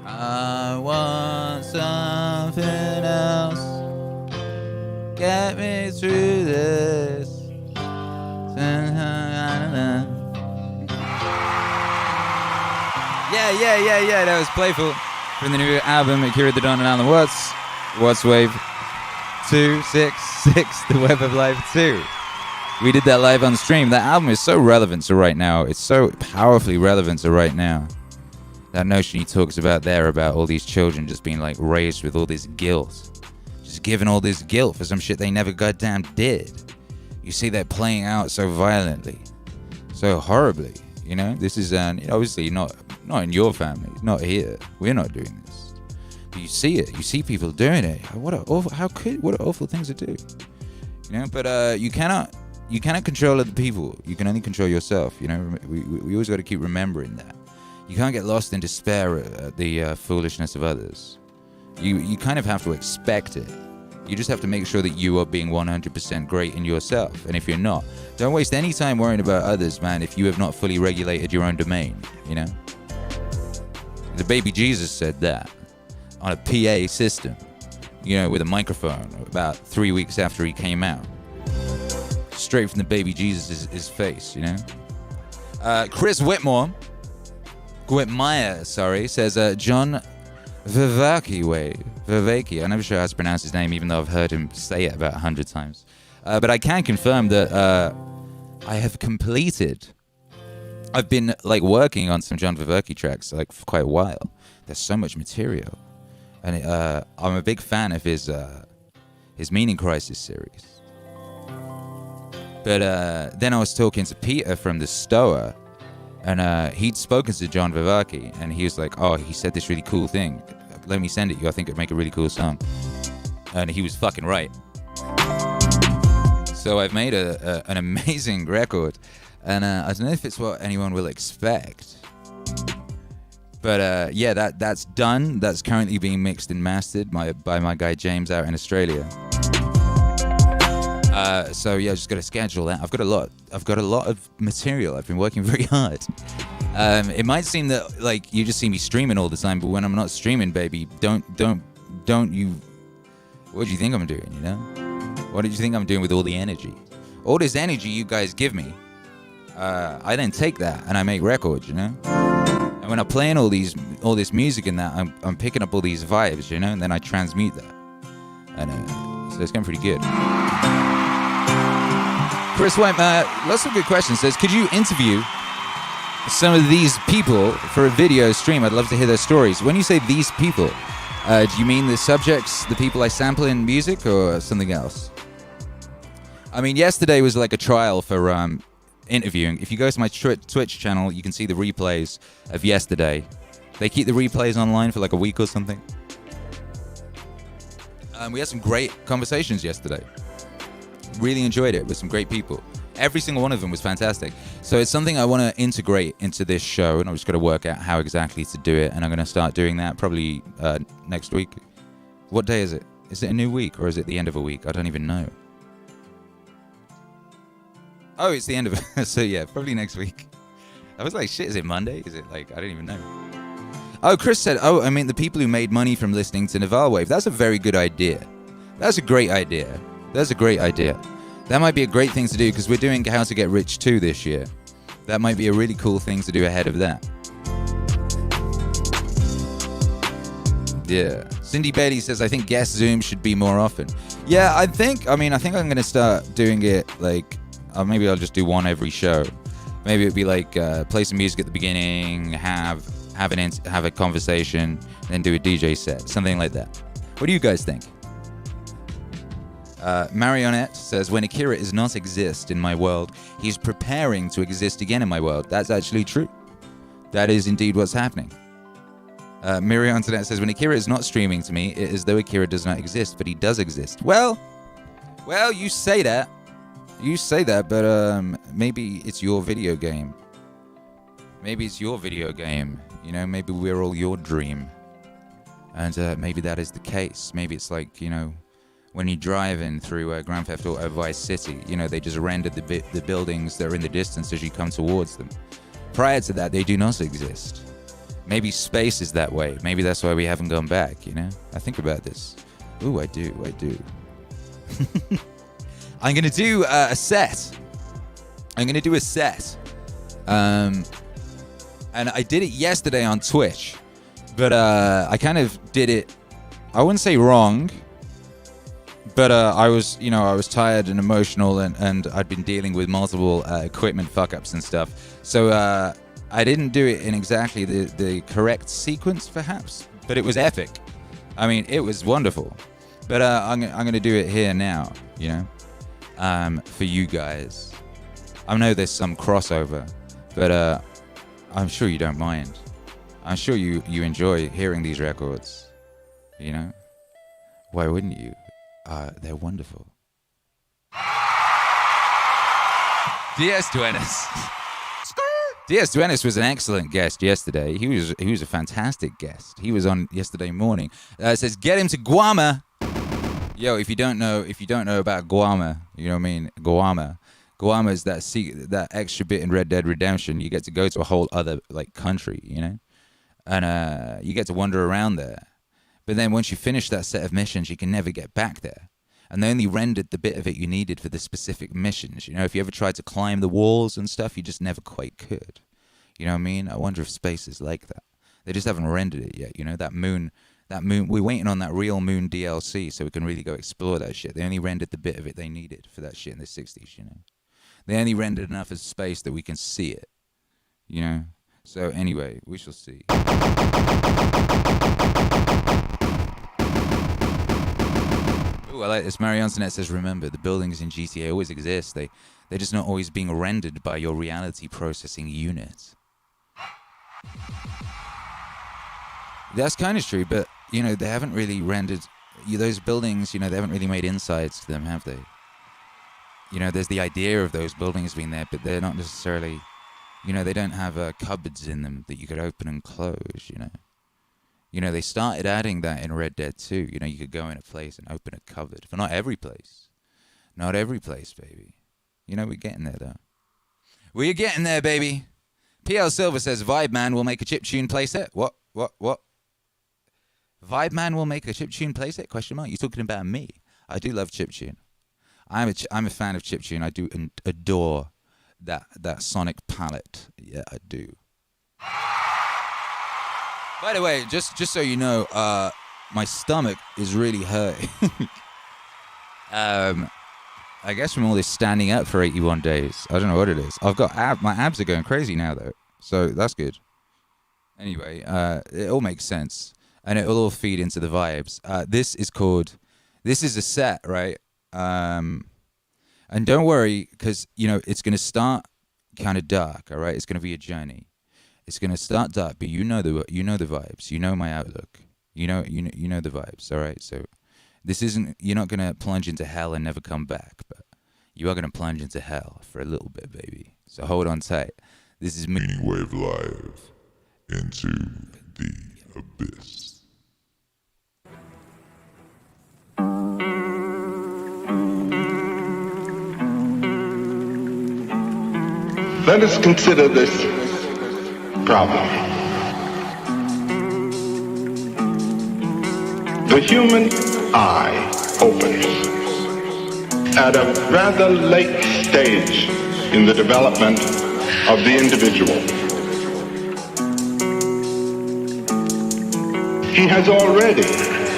I want something else. Get me through this. Yeah. That was Playful from the new album Akira, the Don and Alan Watts Wave 266, The Web of Life 2. We did that live on stream. That album is so relevant to right now. It's so powerfully relevant to right now. That notion he talks about there about all these children just being like raised with all this guilt. Just given all this guilt for some shit they never goddamn did. You see that playing out so violently, so horribly. This is obviously not in your family, not here. We're not doing this. But you see it. You see people doing it. What an awful thing to do. But you cannot control other people. You can only control yourself. We always got to keep remembering that. You can't get lost in despair at the foolishness of others. You kind of have to expect it. You just have to make sure that you are being 100% great in yourself. And if you're not, don't waste any time worrying about others, man, if you have not fully regulated your own domain, The baby Jesus said that on a PA system, with a microphone about 3 weeks after he came out. Straight from the baby Jesus' face, Chris Whitmeyer, says John Viveki. I'm never sure how to pronounce his name, even though I've heard him say it about 100 times. But I can confirm that I have completed. I've been working on some John Viveki tracks for quite a while. There's so much material, and I'm a big fan of his Meaning Crisis series. But then I was talking to Peter from the Stoa. And he'd spoken to John Viveki, and he was like, oh, he said this really cool thing. Let me send it you. I think it'd make a really cool song. And he was fucking right. So I've made an amazing record. And I don't know if it's what anyone will expect. But that's done. That's currently being mixed and mastered by my guy James out in Australia. Just got to schedule that. I've got a lot of material. I've been working very hard. It might seem that you just see me streaming all the time, but when I'm not streaming, baby, don't you What do you think I'm doing, you know? What did you think I'm doing with all the energy? All this energy you guys give me, I then take that and I make records, you know? And when I'm playing all this music and that, I'm picking up all these vibes, you know? And then I transmute that. And so it's going pretty good. Chris White, lots of good questions. Says, could you interview some of these people for a video stream? I'd love to hear their stories. When you say these people, do you mean the subjects, the people I sample in music, or something else? I mean, yesterday was like a trial for interviewing. If you go to my Twitch channel, you can see the replays of yesterday. They keep the replays online for like a week or something. We had some great conversations yesterday. Really enjoyed it with some great people. Every single one of them was fantastic. So it's something I want to integrate into this show, and I'm just going to work out how exactly to do it, and I'm going to start doing that probably next week. What day is it? Is it a new week, or is it the end of a week? I don't even know. Oh, it's the end of it. So yeah, probably next week. I was like, shit, is it Monday? Is it like, I don't even know. Oh, Chris said, I mean the people who made money from listening to MEANINGWAVE. That's a very good idea. That's a great idea. That's a great idea. That might be a great thing to do, because we're doing How to Get Rich 2 this year. That might be a really cool thing to do ahead of that. Yeah. Cindy Bailey says, I think guest Zoom should be more often. Yeah, I think I'm going to start doing it like, maybe I'll just do one every show. Maybe it'd be like play some music at the beginning, have a conversation, then do a DJ set, something like that. What do you guys think? Marionette says, when Akira does not exist in my world, he's preparing to exist again in my world. That's actually true. That is indeed what's happening. Miriam Antoinette says, when Akira is not streaming to me, it is as though Akira does not exist, but he does exist. Well, you say that. You say that, but maybe it's your video game. Maybe it's your video game. You know, maybe we're all your dream. And maybe that is the case. Maybe it's like, you know, when you're driving through Grand Theft Auto Vice City, you know, they just rendered the buildings that are in the distance as you come towards them. Prior to that, they do not exist. Maybe space is that way. Maybe that's why we haven't gone back, you know? I think about this. Ooh, I do. I'm going to do a set. And I did it yesterday on Twitch. But I kind of did it, I wouldn't say wrong, but I was tired and emotional, and I'd been dealing with multiple equipment fuck-ups and stuff. So I didn't do it in exactly the correct sequence, perhaps, but it was epic. I mean, it was wonderful. But I'm going to do it here now, you know, for you guys. I know there's some crossover, but I'm sure you don't mind. I'm sure you enjoy hearing these records, you know? Why wouldn't you? They're wonderful. DS Duenas. DS Duenas was an excellent guest yesterday. He was a fantastic guest. He was on yesterday morning. It says, get him to Guama. Yo, if you don't know about Guama, you know what I mean? Guama is that extra bit in Red Dead Redemption. You get to go to a whole other like country, you know? And you get to wander around there. But then once you finish that set of missions, you can never get back there. And they only rendered the bit of it you needed for the specific missions. You know, if you ever tried to climb the walls and stuff, you just never quite could. You know what I mean? I wonder if space is like that. They just haven't rendered it yet. You know, that moon, we're waiting on that real moon DLC so we can really go explore that shit. They only rendered the bit of it they needed for that shit in the 60s, you know. They only rendered enough of space that we can see it, you know. So anyway, we shall see. Ooh, I like this. Marie Antoinette says, remember, the buildings in GTA always exist. They're just not always being rendered by your reality processing unit. That's kind of true, but, you know, they haven't really rendered those buildings, you know, they haven't really made insides to them, have they? You know, there's the idea of those buildings being there, but they're not necessarily... You know, they don't have cupboards in them that you could open and close, you know. You know, they started adding that in Red Dead 2. You know, you could go in a place and open a cupboard. But not every place. Not every place, baby. You know, we're getting there, though. We're getting there, baby. PL Silver says, Vibe Man will make a chiptune playset. What? Vibe Man will make a chiptune playset? Question mark. You're talking about me. I do love chiptune. I'm a fan of chiptune. I do adore that sonic palette. Yeah, I do. By the way, just so you know, my stomach is really hurting. I guess from all this standing up for 81 days. I don't know what it is. I've got my abs are going crazy now though, so that's good. Anyway, it all makes sense, and it will all feed into the vibes. This is a set, right? And don't worry, because it's gonna start kind of dark. All right, it's gonna be a journey. It's gonna start dark, but you know the vibes. You know my outlook. You know the vibes. All right, so this isn't. You're not gonna plunge into hell and never come back, but you are gonna plunge into hell for a little bit, baby. So hold on tight. This is MEANINGWAVE Live into the abyss. Let us consider this problem. The human eye opens at a rather late stage in the development of the individual. He has already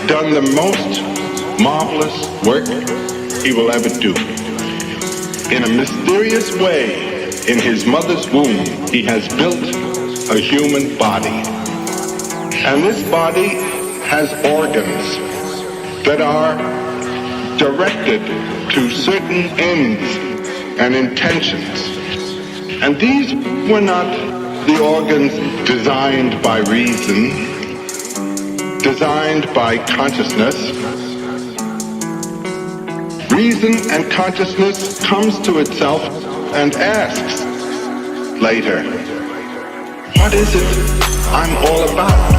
done the most marvelous work he will ever do. In a mysterious way, in his mother's womb, he has built a human body. And this body has organs that are directed to certain ends and intentions. And these were not the organs designed by reason, designed by consciousness. Reason and consciousness comes to itself and asks later, what is it I'm all about?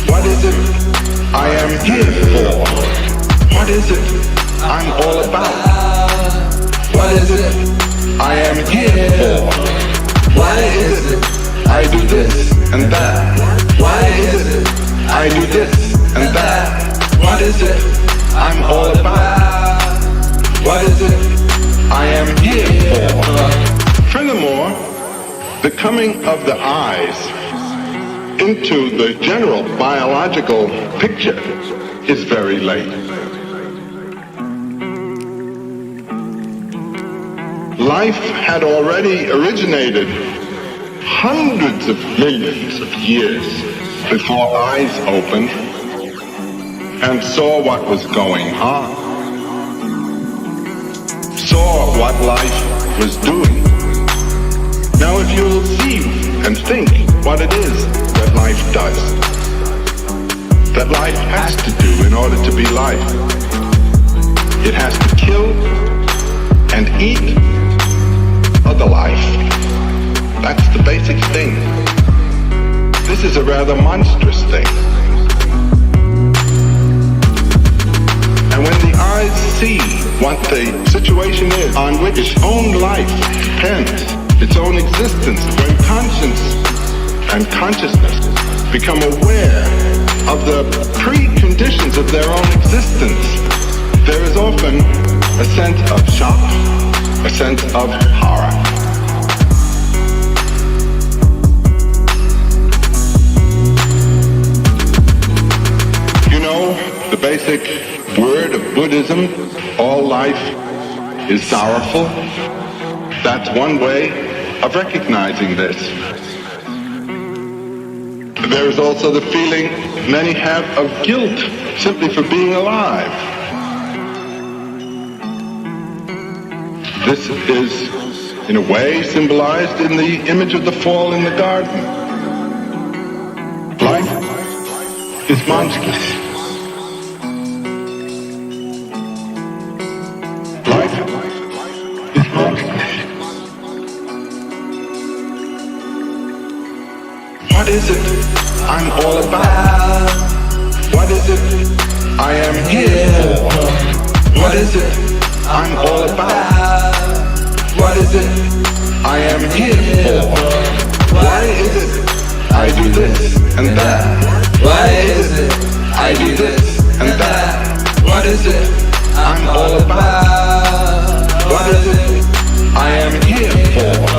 What is it I am here for? What is it I'm all about? What is it I am here for? Why is it I do this and that? Why is it I do this and that? What is it I'm all about? What is it I am here for? Furthermore, the coming of the eyes into the general biological picture is very late. Life had already originated hundreds of millions of years before eyes opened and saw what was going on. Saw what life was doing. Now if you'll see and think what it is that life does, that life has to do in order to be life. It has to kill and eat other life. That's the basic thing. This is a rather monstrous thing. And when the eyes see what the situation is on which its own life depends, its own existence, when conscience and consciousness become aware of the preconditions of their own existence, there is often a sense of shock, a sense of horror. You know, the basic word of Buddhism, all life is sorrowful. That's one way of recognizing this. There is also the feeling many have of guilt simply for being alive. This is, in a way, symbolized in the image of the fall in the garden. Life is monstrous. What is it I'm all about? What is it I am here for? What is it I'm all about? What is it I am here for? Why is it I do this and that? Why is it I do this and that? What is it I'm all about? What is it I am here for?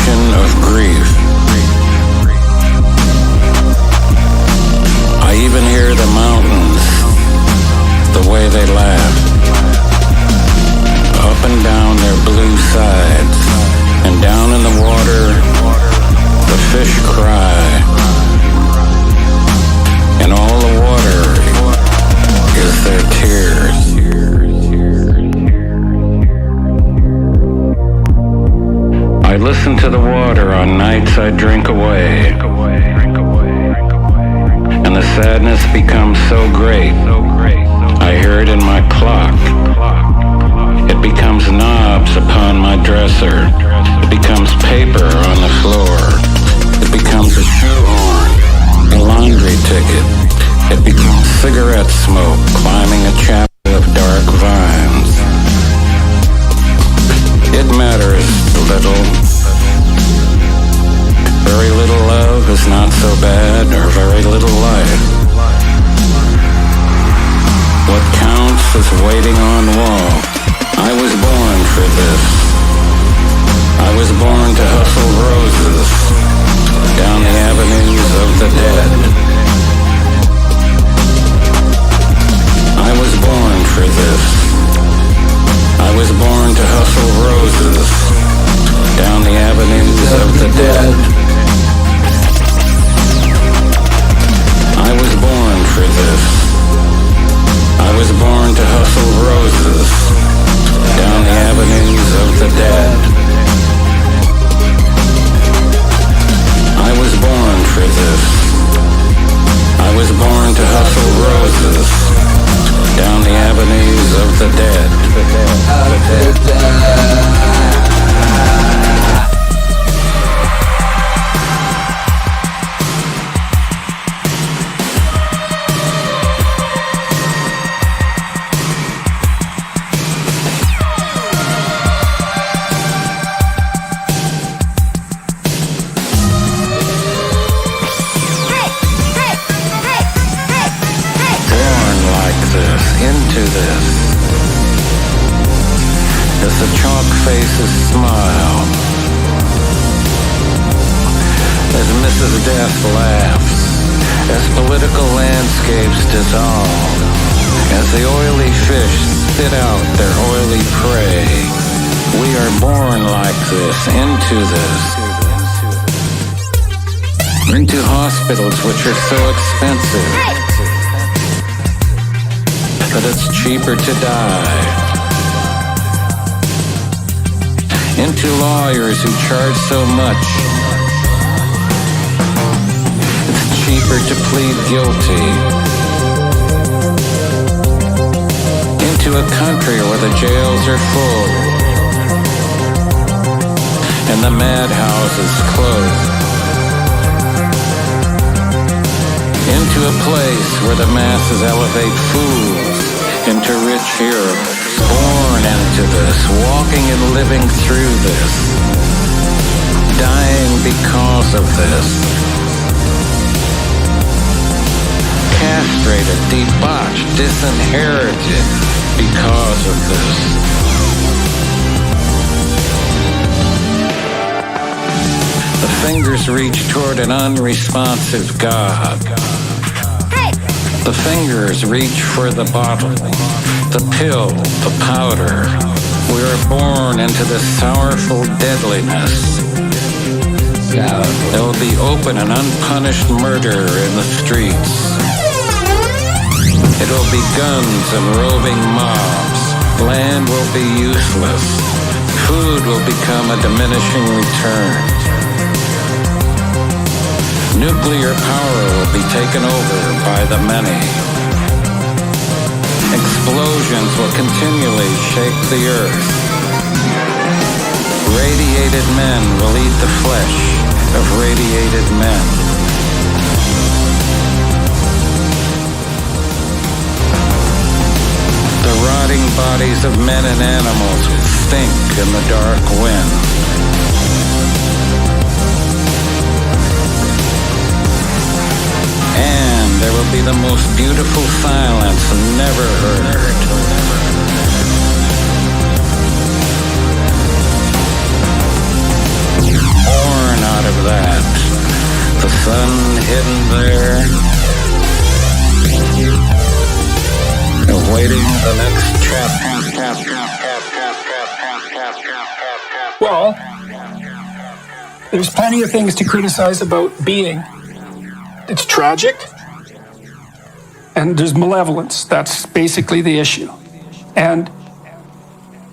Of grief. I even hear the mountains, the way they laugh, up and down their blue sides, and down in the water, the fish cry, and all the water is their tears. I listen to the water on nights I drink away, and the sadness becomes so great. I hear it in my clock. It becomes knobs upon my dresser. It becomes paper on the floor. It becomes a shoehorn, a laundry ticket. It becomes cigarette smoke climbing a chapel of dark vines. It matters little. Very little love is not so bad, or very little life. What counts is waiting on wall. I was born for this. I was born to hustle roses down the avenues of the dead. I was born for this. I was born to hustle roses down the avenues of the dead. I was born for this. I was born to hustle roses down the avenues of the dead. I was born for this. I was born to hustle roses down the avenues of the dead. Into this, as the chalk faces smile, as Mrs. Death laughs, as political landscapes dissolve, as the oily fish spit out their oily prey. We are born like this, into hospitals which are so expensive that it's cheaper to die. Into lawyers who charge so much, it's cheaper to plead guilty. Into a country where the jails are full and the madhouses closed. Into a place where the masses elevate fools into rich heroes. Born into this, walking and living through this. dying because of this. Castrated, debauched, disinherited because of this. The fingers reach toward an unresponsive God. The fingers reach for the bottle, the pill, the powder. We are born into this sorrowful deadliness. There will be open and unpunished murder in the streets. It will be guns and roving mobs. Land will be useless. Food will become a diminishing return. Nuclear power will be taken over by the many. Explosions will continually shake the earth. Radiated men will eat the flesh of radiated men. The rotting bodies of men and animals will stink in the dark wind. And there will be the most beautiful silence never heard. Born out of that, the sun hidden there, awaiting the next chapter. Well, there's plenty of things to criticize about being. It's tragic, and there's malevolence. That's basically the issue. And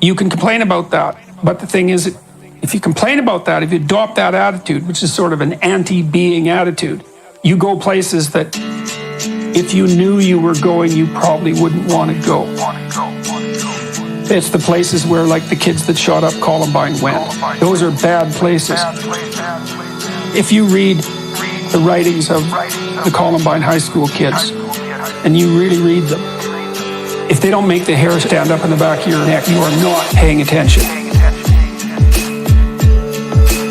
you can complain about that, but the thing is, if you complain about that, if you adopt that attitude, which is sort of an anti-being attitude, you go places that if you knew you were going, you probably wouldn't want to go. It's the places where, like, the kids that shot up Columbine went. Those are bad places. If you read the writings of the Columbine High School kids, and you really read them, if they don't make the hair stand up in the back of your neck, you are not paying attention.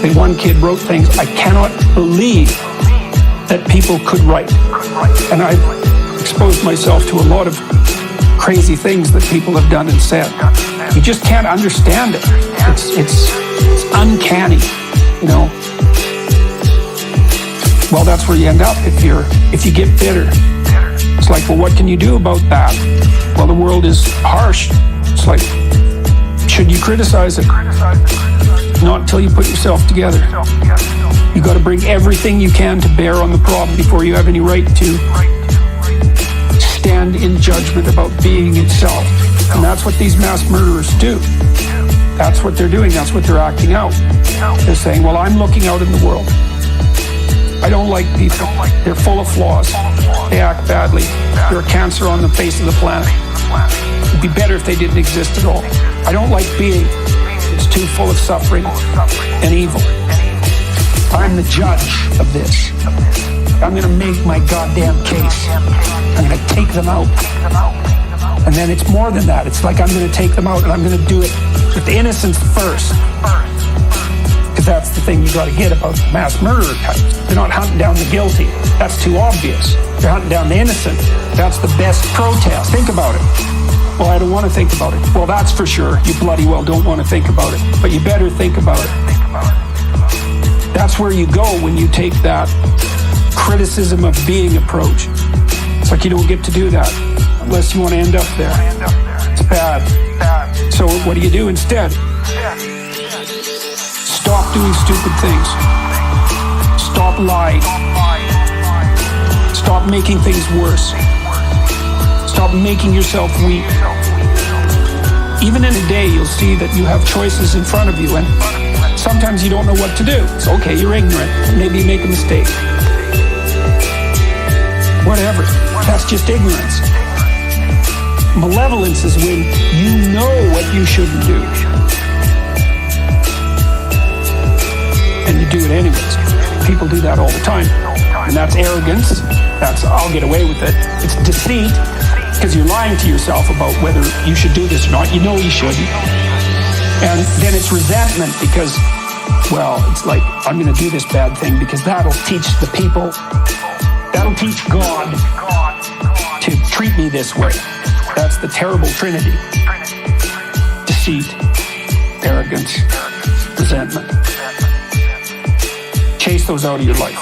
And one kid wrote things, I cannot believe that people could write. And I exposed myself to a lot of crazy things that people have done and said. You just can't understand it. It's uncanny, you know. Well, that's where you end up if you get bitter. It's like, well, what can you do about that? Well, the world is harsh. It's like, should you criticize it? Not until you put yourself together. You got to bring everything you can to bear on the problem before you have any right to stand in judgment about being itself. And that's what these mass murderers do. That's what they're doing. That's what they're acting out. They're saying, well, I'm looking out in the world. I don't like people. They're full of flaws. They act badly. They're a cancer on the face of the planet. It'd be better if they didn't exist at all. I don't like being. It's too full of suffering and evil. I'm the judge of this. I'm going to make my goddamn case. I'm going to take them out. And then it's more than that. It's like I'm going to take them out, and I'm going to do it with the innocents first. Because that's the thing you got to get about mass murderer types. They're not hunting down the guilty. That's too obvious. They're hunting down the innocent. That's the best protest. Think about it. Well, I don't want to think about it. Well, that's for sure. You bloody well don't want to think about it. But you better think about it. That's where you go when you take that criticism of being approach. It's like you don't get to do that unless you want to end up there. It's bad. So what do you do instead? Stop doing stupid things. Stop lying. Stop making things worse. Stop making yourself weak. Even in a day, you'll see that you have choices in front of you, and sometimes you don't know what to do. It's okay, you're ignorant. Maybe you make a mistake. Whatever. That's just ignorance. Malevolence is when you know what you shouldn't do, and you do it anyways. People do that all the time. And that's arrogance. That's, I'll get away with it. It's deceit, because you're lying to yourself about whether you should do this or not. You know you shouldn't. And then it's resentment, because well, it's like, I'm going to do this bad thing because that'll teach the people, that'll teach God to treat me this way. That's the terrible trinity. Deceit, arrogance, resentment. Chase those out of your life.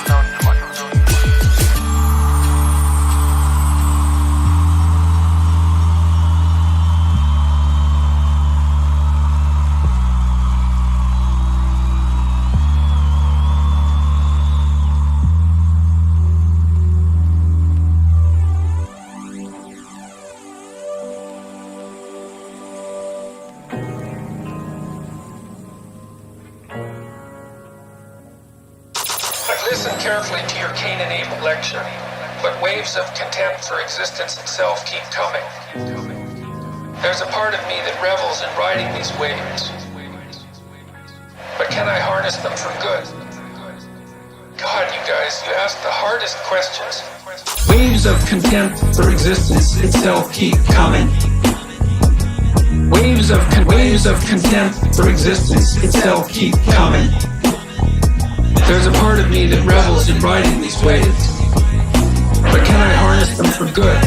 Listen carefully to your Cain-enabled lecture, but waves of contempt for existence itself keep coming. There's a part of me that revels in riding these waves. But can I harness them for good? God, you guys, you ask the hardest questions. Waves of contempt for existence itself keep coming. Waves of contempt for existence itself keep coming. There's a part of me that revels in riding these waves. But can I harness them for good?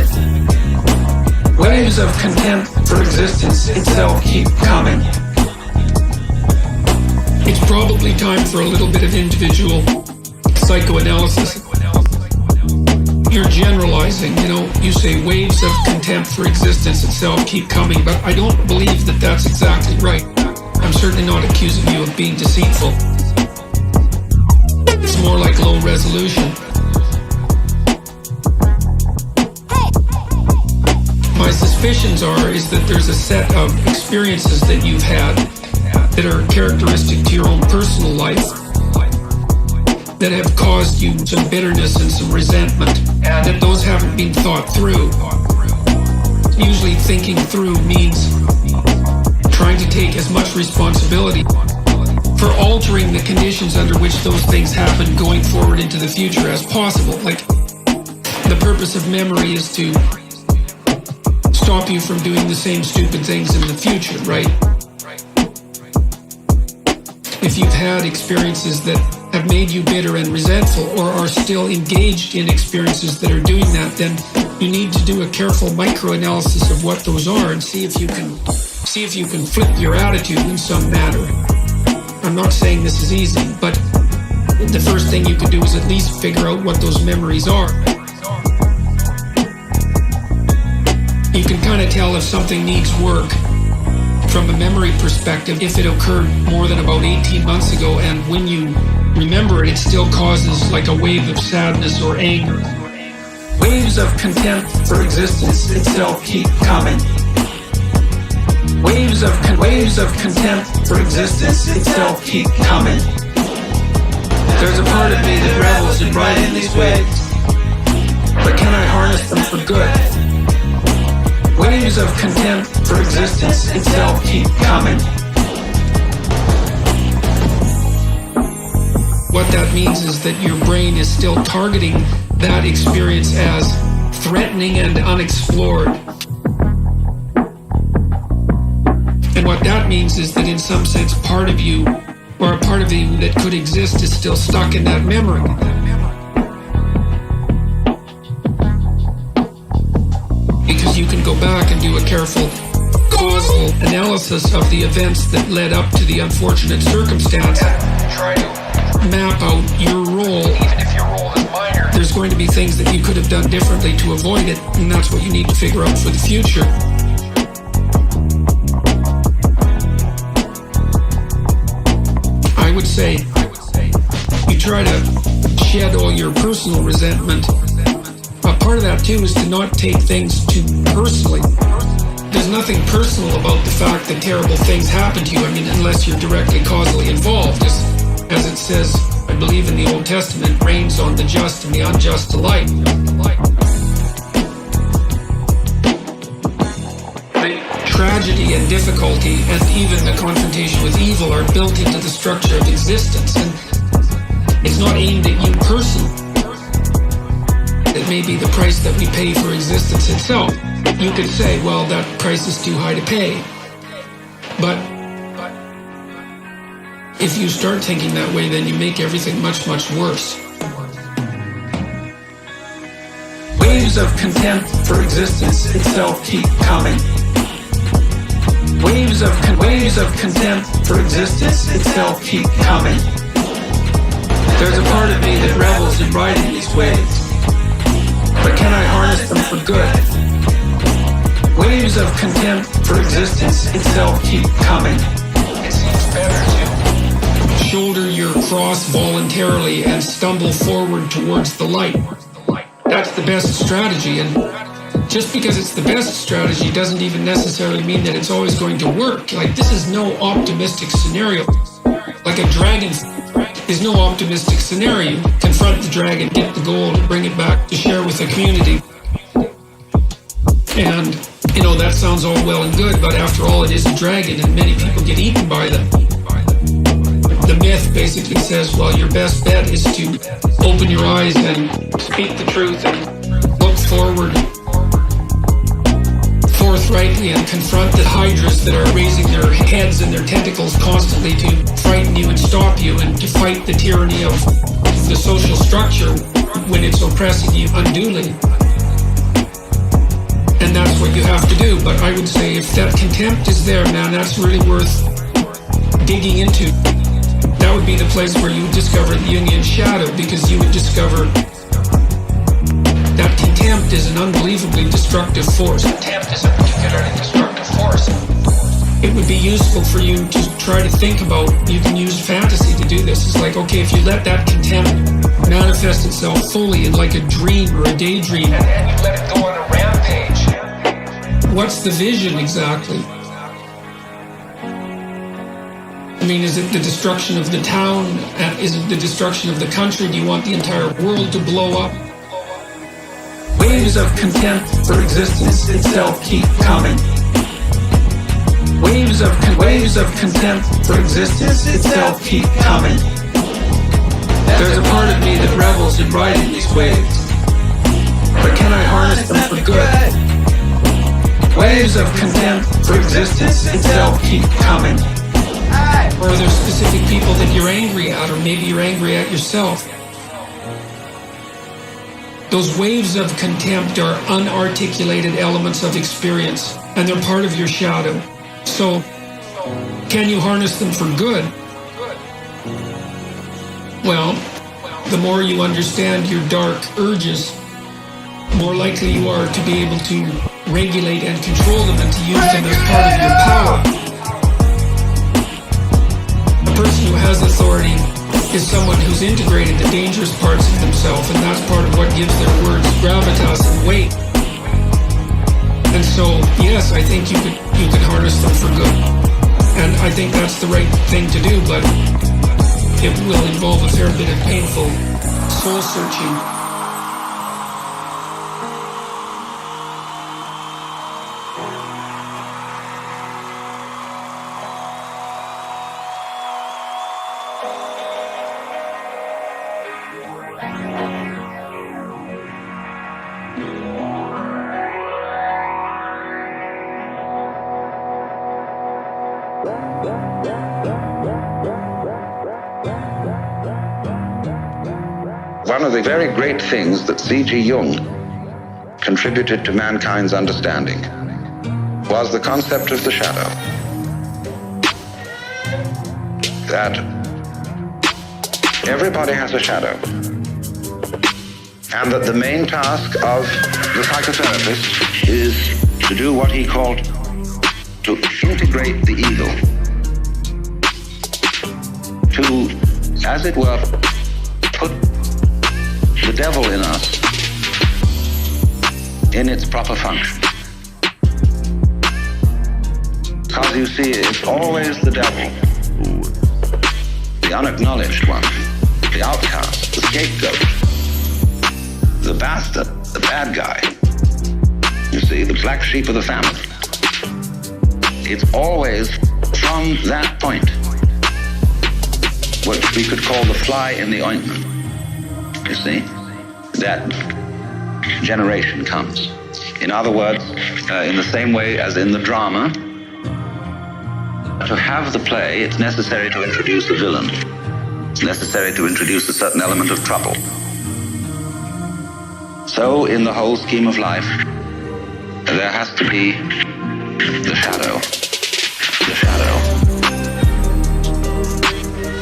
Waves of contempt for existence itself keep coming. It's probably time for a little bit of individual psychoanalysis. You're generalizing, you say waves of contempt for existence itself keep coming, but I don't believe that that's exactly right. I'm certainly not accusing you of being deceitful. It's more like low resolution. My suspicions is that there's a set of experiences that you've had that are characteristic to your own personal life that have caused you some bitterness and some resentment, and that those haven't been thought through. Usually thinking through means trying to take as much responsibility for altering the conditions under which those things happen going forward into the future as possible. Like, the purpose of memory is to stop you from doing the same stupid things in the future, right? If you've had experiences that have made you bitter and resentful, or are still engaged in experiences that are doing that, then you need to do a careful microanalysis of what those are and see if you can flip your attitude in some manner. I'm not saying this is easy, but the first thing you could do is at least figure out what those memories are. You can kind of tell if something needs work from a memory perspective if it occurred more than about 18 months ago, and when you remember it, it still causes like a wave of sadness or anger. Waves of contempt for existence itself keep coming. Waves of contempt for existence itself keep coming. There's a part of me that revels in riding these waves, but can I harness them for good? Waves of contempt for existence itself keep coming. What that means is that your brain is still targeting that experience as threatening and unexplored. And what that means is that in some sense part of you, or a part of you that could exist, is still stuck in that memory. Because you can go back and do a careful causal analysis of the events that led up to the unfortunate circumstance. Try to map out your role. even if your role is minor. There's going to be things that you could have done differently to avoid it, and that's what you need to figure out for the future. I would say you try to shed all your personal resentment. A part of that too is to not take things too personally. There's nothing personal about the fact that terrible things happen to you, unless you're directly causally involved. As it says, I believe in the Old Testament, rains on the just and the unjust alike. The tragedy and difficulty and even the confrontation with evil are built into the structure of existence, and it's not aimed at you personally. It may be the price that we pay for existence itself. You could say, well, that price is too high to pay. But If you start thinking that way, then you make everything much, much worse. Waves of contempt for existence itself keep coming. Waves of contempt for existence itself keep coming. There's a part of me that revels in riding these waves. But can I harness them for good? Waves of contempt for existence itself keep coming. It seems better to shoulder your cross voluntarily and stumble forward towards the light. That's the best strategy, and just because it's the best strategy doesn't even necessarily mean that it's always going to work. Like, this is no optimistic scenario. Like a dragon is no optimistic scenario. Confront the dragon, get the gold, bring it back to share with the community. And, you know, that sounds all well and good, but after all, it is a dragon, and many people get eaten by them. The myth basically says, well, your best bet is to open your eyes and speak the truth and look forward forthrightly and confront the hydras that are raising their heads and their tentacles constantly to frighten you and stop you, and to fight the tyranny of the social structure when it's oppressing you unduly. And that's what you have to do. But I would say if that contempt is there, man, that's really worth digging into. That would be the place where you would discover the Jungian shadow, because you would discover that contempt is an unbelievably destructive force. Contempt is a particularly destructive force. It would be useful for you to try to think about, you can use fantasy to do this. It's like, okay, if you let that contempt manifest itself fully in like a dream or a daydream, and you let it go on a rampage, what's the vision exactly? I mean, is it the destruction of the town? Is it the destruction of the country? Do you want the entire world to blow up? Waves of contempt for existence itself keep coming. Waves of contempt for existence itself keep coming. There's a part of me that revels in riding these waves. But can I harness them for good? Waves of contempt for existence itself keep coming. Or are there specific people that you're angry at, or maybe you're angry at yourself? Those waves of contempt are unarticulated elements of experience, and they're part of your shadow. So, can you harness them for good? Well, the more you understand your dark urges, more likely you are to be able to regulate and control them and to use them as part of your power. A person who has authority is someone who's integrated the dangerous parts of themselves, and that's part of what gives their words gravitas and weight. And so, yes, I think you could harness them for good. And I think that's the right thing to do, but it will involve a fair bit of painful soul searching. One of the very great things that C.G. Jung contributed to mankind's understanding was the concept of the shadow. That everybody has a shadow, and that the main task of the psychotherapist is to do what he called to integrate the evil, to, as it were, put the devil in us in its proper function. Because you see, it's always the devil, the unacknowledged one, the outcast, the scapegoat, the bastard, the bad guy. You see, the black sheep of the family. It's always from that point, what we could call the fly in the ointment. You see, that generation comes. In other words, in the same way as in the drama, To have the play, it's necessary to introduce a villain. It's necessary to introduce a certain element of trouble. So, in the whole scheme of life, there has to be the shadow. The shadow.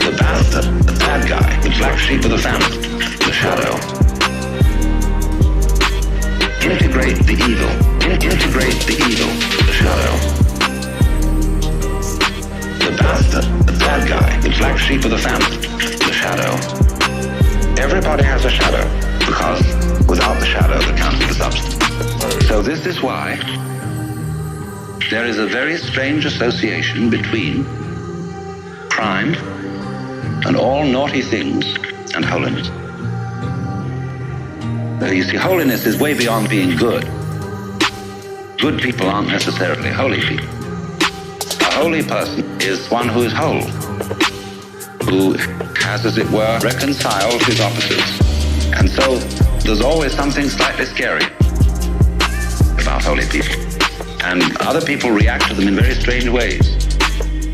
The bastard, the bad guy, the black sheep of the family. The shadow. Integrate the evil. Integrate the evil. The shadow. The bastard, the bad guy, the black sheep of the family. The shadow. Everybody has a shadow, because without the shadow there can't be the substance. So this is why there is a very strange association between crime and all naughty things and holiness. You see, holiness is way beyond being good. Good people aren't necessarily holy people. A holy person is one who is whole, who has, as it were, reconciled his opposites. And so there's always something slightly scary about holy people. And other people react to them in very strange ways.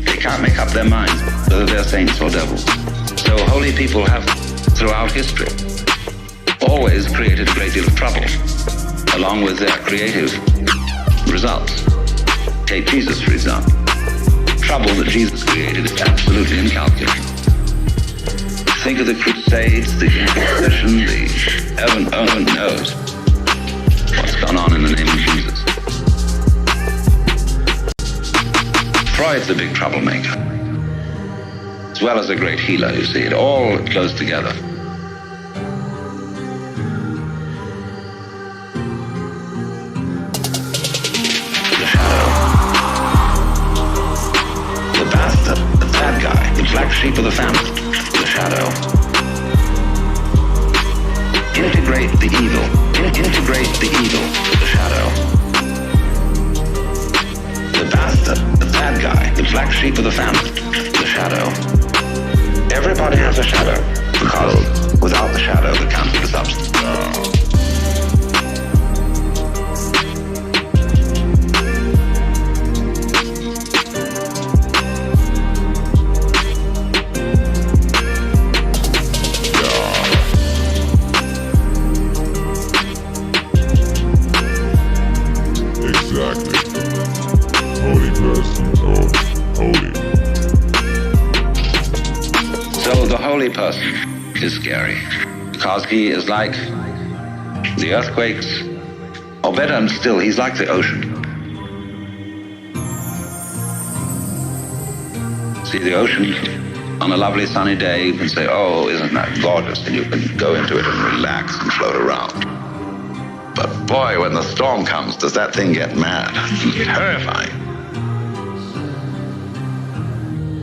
They can't make up their minds whether they're saints or devils. So holy people have, throughout history, always created a great deal of trouble, along with their creative results. Take Jesus, for example. Trouble that Jesus created is absolutely incalculable. Think of the Crusades, the Inquisition, heaven knows what's gone on in the name of Jesus. Freud's a big troublemaker, as well as a great healer, you see. It all goes together. The shadow. The bastard, the bad guy, the black sheep of the family. The shadow. Integrate the evil. Integrate the evil. The shadow. The bastard, the bad guy, the black sheep of the family. The shadow. Everybody has a shadow, because without the shadow there can't be the substance. Holy person is scary because he is like the earthquakes, or better still, he's like the ocean. See, the ocean, on a lovely sunny day, you can say, oh, isn't that gorgeous? And you can go into it and relax and float around. But boy, when the storm comes, does that thing get mad? Terrifying.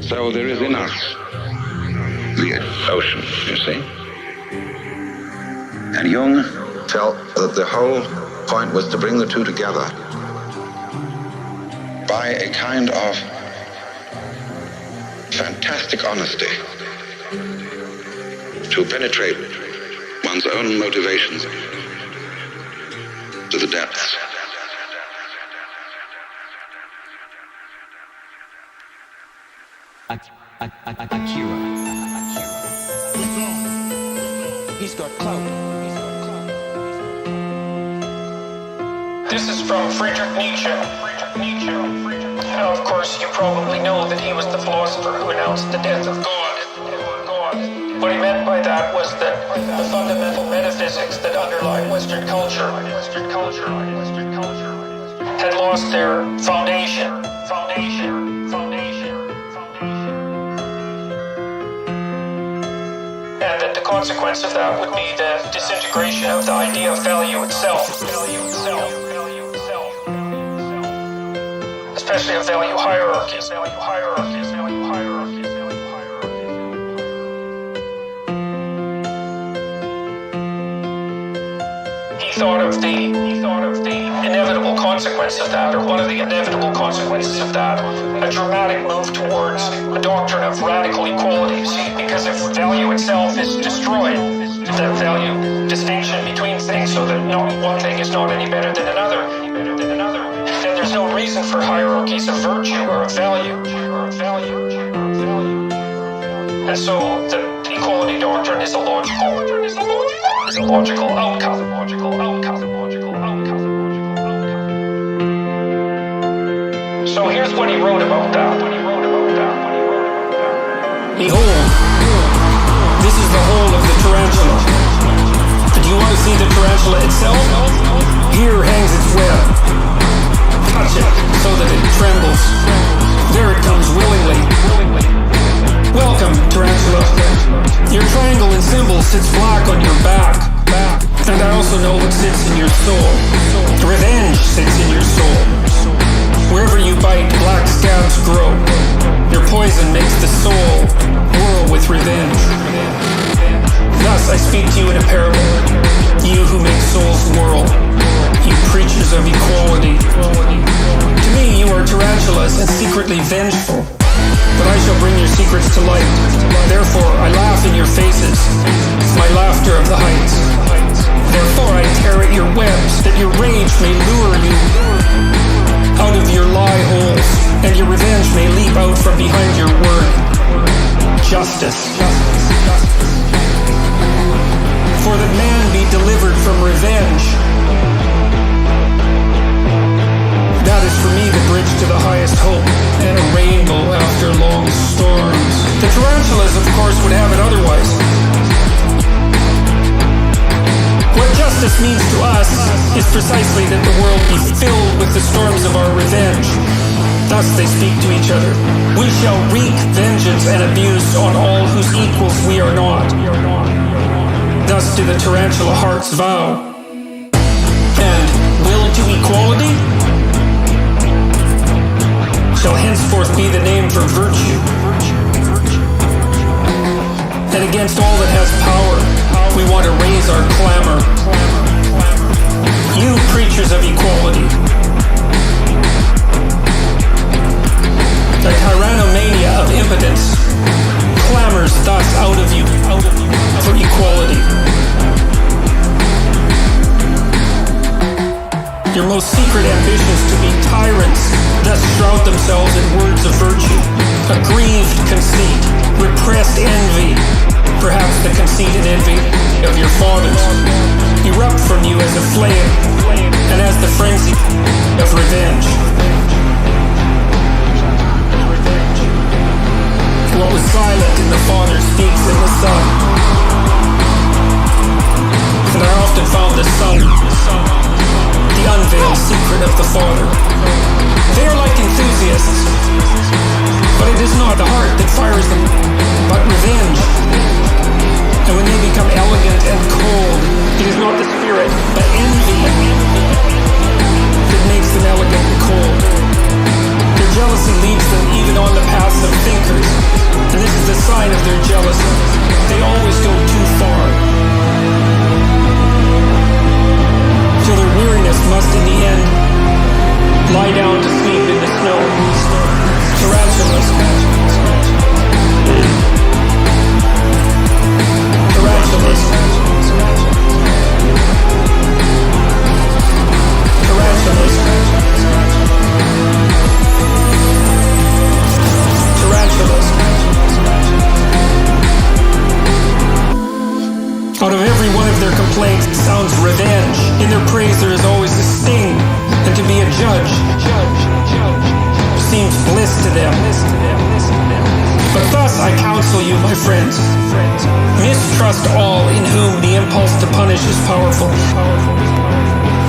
So there is in us the ocean, you see. And Jung felt that the whole point was to bring the two together by a kind of fantastic honesty, to penetrate one's own motivations to the depths. Akira. He's got clout. This is from Friedrich Nietzsche. Now, of course, you probably know that he was the philosopher who announced the death of God. What he meant by that was that the fundamental metaphysics that underlie Western culture had lost their foundation. And that the consequence of that would be the disintegration of the idea of value itself. Especially of value hierarchies. He thought of the inevitable consequence of that, or one of the inevitable consequences of that, a dramatic move towards a doctrine of radical equality. See, because if value itself is destroyed, the value distinction between things, so that one thing is not any better than another, then there's is no reason for hierarchies of virtue or of value. And so the equality doctrine is a logical outcome. So here's what he wrote about that. Behold, this is the hole of the tarantula. Do you want to see the tarantula itself? Here hangs its web. Touch it so that it trembles. There it comes willingly. Welcome, tarantula. Your triangle and symbol sits black on your back. And I also know what sits in your soul. Revenge sits in your soul. Wherever you bite, black scabs grow. Your poison makes the soul whirl with revenge. Thus I speak to you in a parable. You who make souls whirl. You preachers of equality. To me you are tarantulas and secretly vengeful. But I shall bring your secrets to light. Therefore I laugh in your faces. My laughter of the heights. Therefore I tear at your webs, that your rage may lure you out of your lie holes, and your revenge may leap out from behind your word. Justice. For that man be delivered from revenge. That is for me the bridge to the highest hope, and a rainbow after long storms. The tarantulas, of course, would have it otherwise. What justice means to us is precisely that the world be filled with the storms of our revenge. Thus they speak to each other. We shall wreak vengeance and abuse on all whose equals we are not. Thus do the tarantula hearts vow. And will to equality shall henceforth be the name for virtue. And against all that has power, we want to raise our clamor. You preachers of equality. The tyrannomania of impotence clamors thus out of you for equality. Your most secret ambitions to be tyrants thus shroud themselves in words of virtue. Aggrieved conceit, repressed envy, perhaps the conceit and envy of your fathers, erupt from you as a flame and as the frenzy of revenge. What was silent in the Father speaks in the Son. And I often found the Son the unveiled secret of the Father. They are like enthusiasts, but it is not the heart that fires them, but revenge. And when they become elegant and cold, it is not the spirit, but envy that makes them elegant and cold. Their jealousy leads them even on the paths of thinkers, and this is the sign of their jealousy. They always go too far, till their weariness must in the end lie down to sleep in the snow. Tarantulas. Tarantulas. Tarantulas. Tarantulas. Out of every one of their complaints sounds revenge. In their praise there is always a sting, and to be a judge seems bliss to them. But thus I counsel you, my friends, mistrust all in whom the impulse to punish is powerful.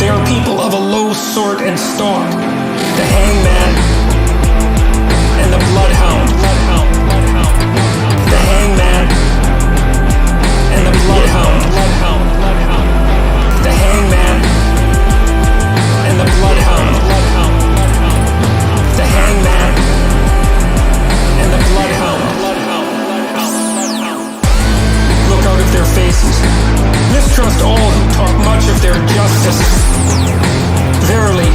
They are people of a low sort and stock, the hangman and the bloodhound. The hangman and the bloodhound. The hangman and the bloodhound. The hangman and the bloodhound. Look out of their faces. Mistrust all who talk much of their justice. Verily,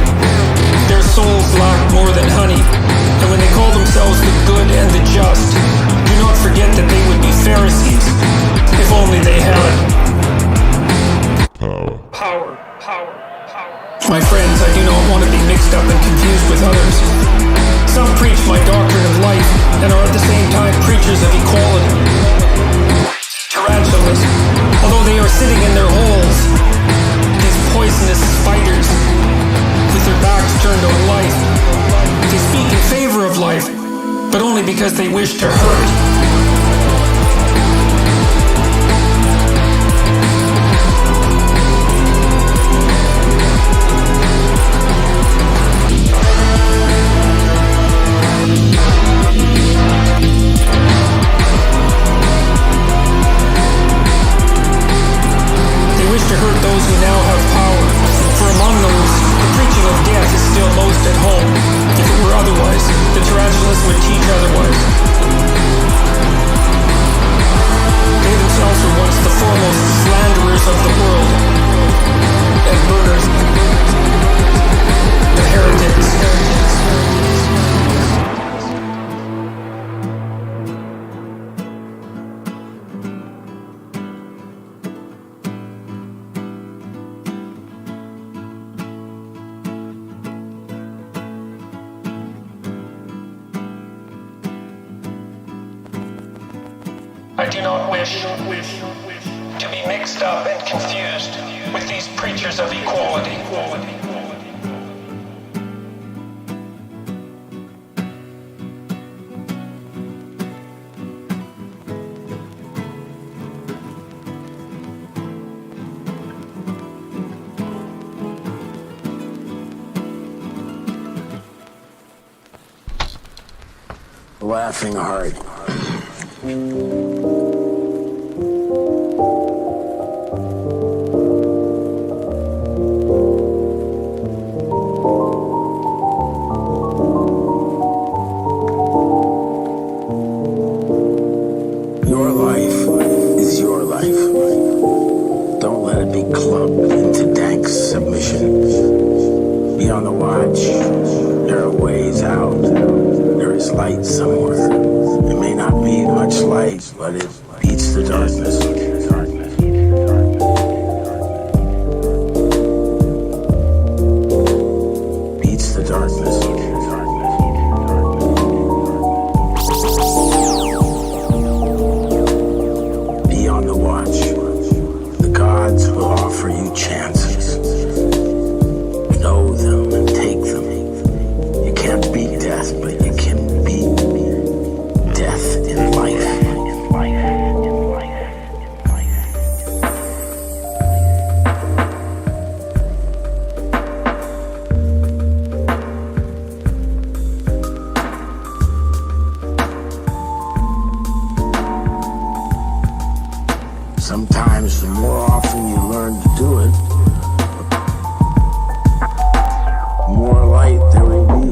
their souls lack more than honey, and when they call themselves the good and the My friends, I do not want to be mixed up and confused with others. Some preach my doctrine of life and are at the same time preachers of equality. Tarantulas, although they are sitting in their holes, these poisonous spiders, with their backs turned on life, they speak in favor of life, but only because they wish to hurt. To hurt those who now have power. For among those, the preaching of death is still most at home. If it were otherwise, the tarantulas would teach otherwise. They themselves were once the foremost slanderers of the world, and burners, the heretics. I do not wish to be mixed up and confused with these preachers of equality. Laughing heart. Your life is your life. Don't let it be clubbed into dank submission. Be on the watch. There are ways out. There is light somewhere. It may not be much light, but it beats the darkness. Beats the darkness. Be on the watch. The gods will offer you chances. Know them and take them. You can't beat death, but you can beat death in life. Sometimes the more often you learn to do it, more light there will be.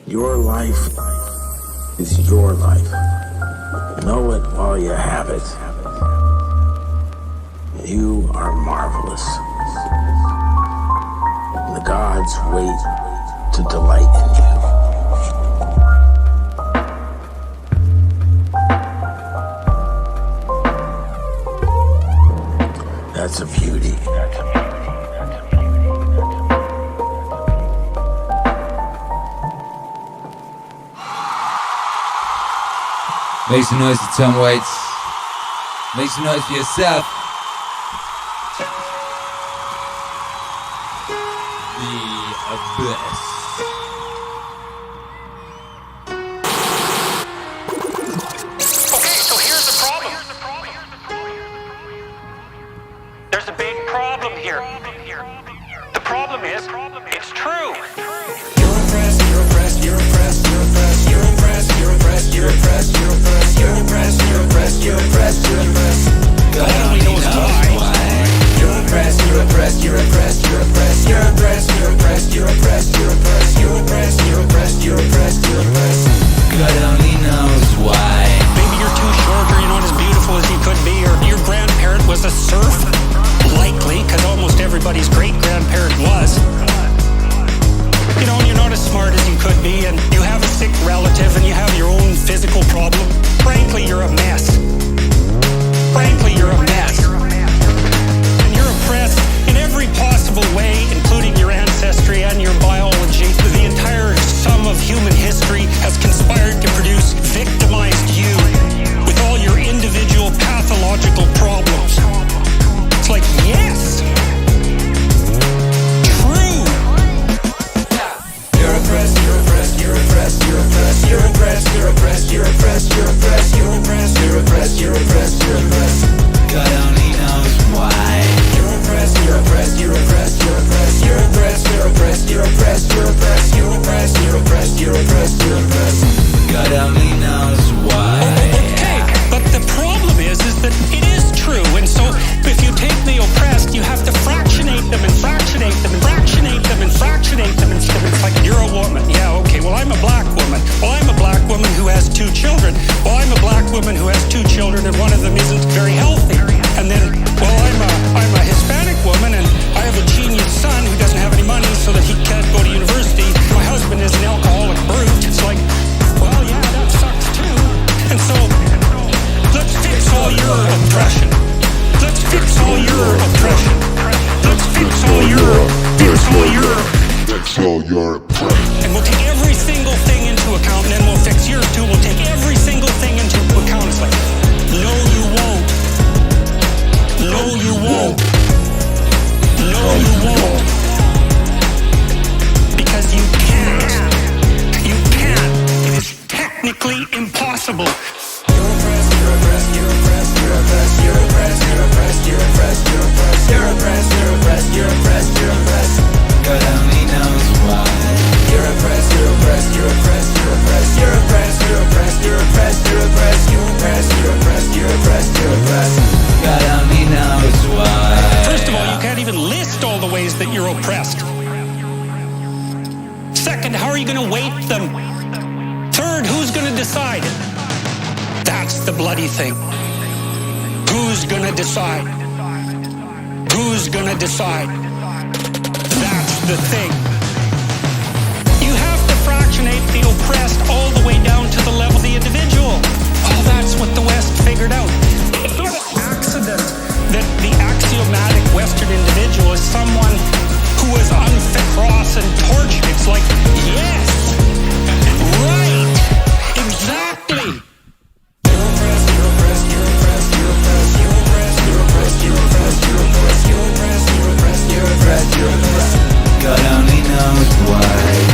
Your life is your life. Know it while you have it. You are marvelous. The gods wait to delight in you. That's a beauty. Make some noise for Tom Waits. Make some noise for yourself. The Abyss. Okay, so here's the problem. There's a big problem here. The problem is, it's true. You're impressed, you're impressed, you're impressed, you're impressed, you're impressed, you're impressed, you're impressed, you're impressed, you're impressed, you're impressed, you're impressed, you're impressed. God only knows why. You're impressed, you're impressed, you're impressed, you're impressed, you're impressed, you're impressed, you're impressed, you're impressed. until you're oppressed. And we'll take every single thing into account, and then we'll fix yours too. We'll take every single thing into account. It's like, no, you won't. No, you won't. No, you won't. Because you can't. You can't. It is technically impossible. You're oppressed, you're oppressed, you're oppressed, you're oppressed, you're oppressed, you're oppressed, you're oppressed, you're oppressed, you're oppressed, you're oppressed, you're oppressed, you're oppressed. God only knows why. You're oppressed, you're oppressed, you're oppressed, you're oppressed, you're oppressed, you're oppressed, you're oppressed, you're oppressed, you're oppressed, you're oppressed, you're oppressed, you're oppressed. God only knows why. First of all, you can't even list all the ways that you're oppressed. Second, how are you going to weight them? Third, who's going to decide? That's the bloody thing. Who's going to decide? Who's going to decide? That's the thing. You have to fractionate the oppressed all the way down to the level of the individual. Oh, that's what the West figured out. It's not an accident that the axiomatic Western individual is someone who was unfit, cross, and tortured. It's like, yes, right, exactly. You're oppressed, you're oppressed, you're oppressed, you're oppressed, you're oppressed, you're oppressed, you're oppressed, you're oppressed, you're oppressed, you're oppressed, you're oppressed, you're oppressed. God only knows why.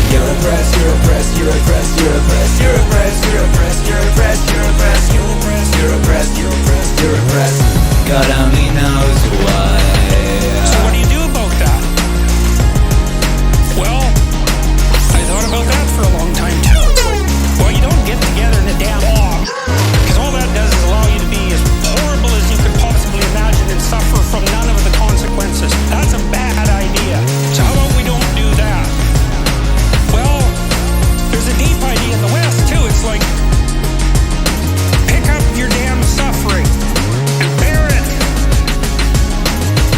You're oppressed, you're oppressed, you're oppressed, you're oppressed, you're oppressed, you're oppressed, you're oppressed, you're oppressed, you're oppressed, you're oppressed, you're oppressed, you're oppressed. God only knows why. So what do you do about that? Well, I thought about that for a long time too. It's like, well, you don't get together in a damn mob, because all that does is allow you to be as horrible as you could possibly imagine and suffer from none of the consequences. That's a bad idea. So how about we don't do that? Well, there's a deep idea in the West too. It's like, pick up your damn suffering and bear it.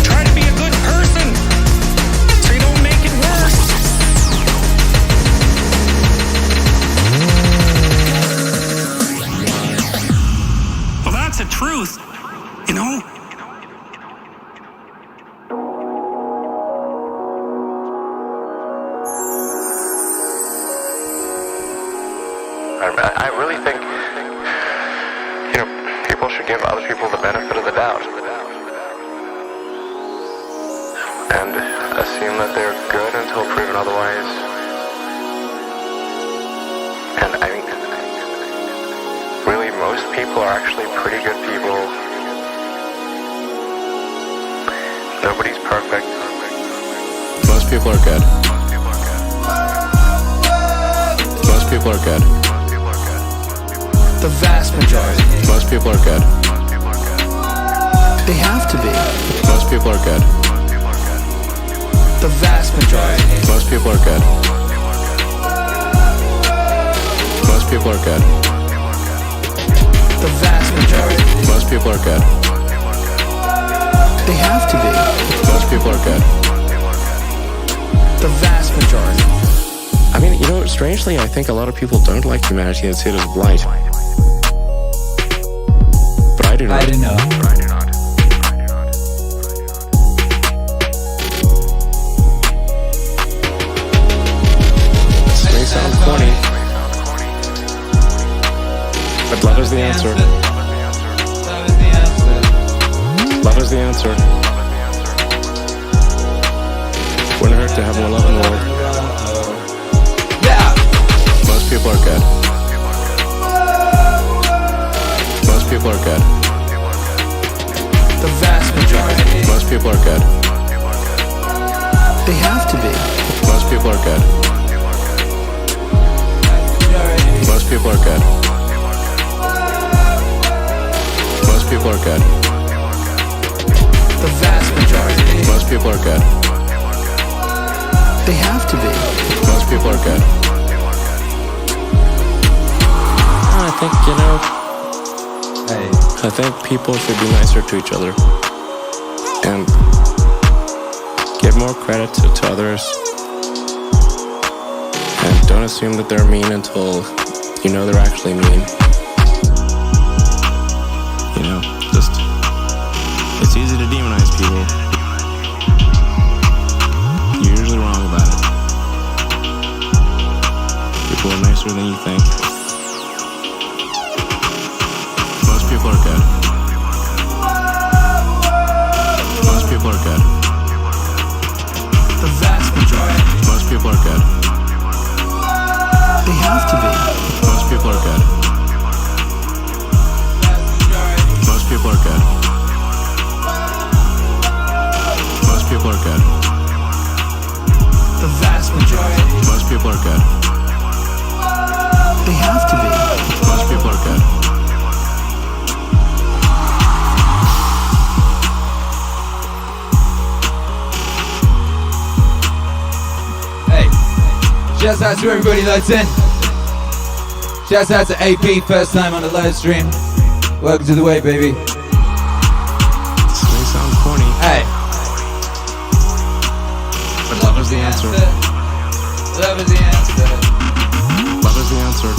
Try to be a good person so you don't make it worse. Well, that's the truth, you know? I really think, people should give other people the benefit of the doubt and assume that they're good until proven otherwise. And I think really most people are actually pretty good people. Nobody's perfect. Most people are good. Most people are good. The vast majority. Most people are good. They have to be. Most people are good. The vast majority. Most people are good. Most people are good. The vast majority. Most people are good. They have to be. Most people are good. The vast majority. I mean, strangely, I think a lot of people don't like humanity and see it as blight. But I do not. I do not. This may sound corny, but love is the answer. Love is the answer. Wouldn't hurt to have more love in the world. Yeah. Most people are good. Most people are good. The vast majority. Most people are good. They have to be. Most people are good. Most people are good. Most people are good. The vast majority. Most people are good. They have to be. Most people are good. I think, I think people should be nicer to each other and give more credit to others, and don't assume that they're mean until you know they're actually mean. It's easy to demonize people. You're usually wrong about it. nicer than you think. Most people are good. Most people are good. The vast majority. Most people are good. They have to be. Most people are good. Most people are good. Most people are good. The vast majority. Most people are good. They have to be. Most people are good. Hey, shouts out to everybody that's in. Shouts out to AP, first time on the live stream. Welcome to the way, baby. This may sound corny. Hey. But love is the answer. Love is the answer. Love is the answer.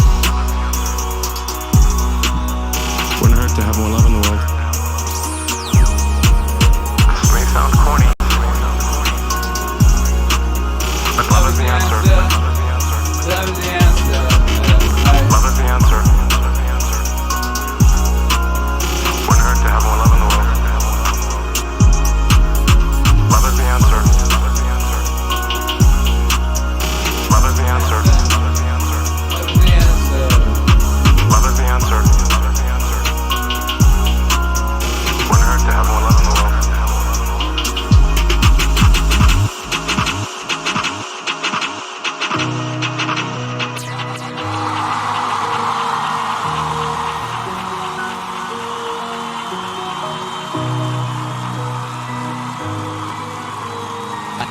Wouldn't hurt to have more love in the world. This may sound corny, but love is the answer. Love is the answer. Love is the answer. Wouldn't hurt to have more love in the world. Love is the answer. Love is the answer. Love is the answer. Wouldn't hurt to have more love in the world.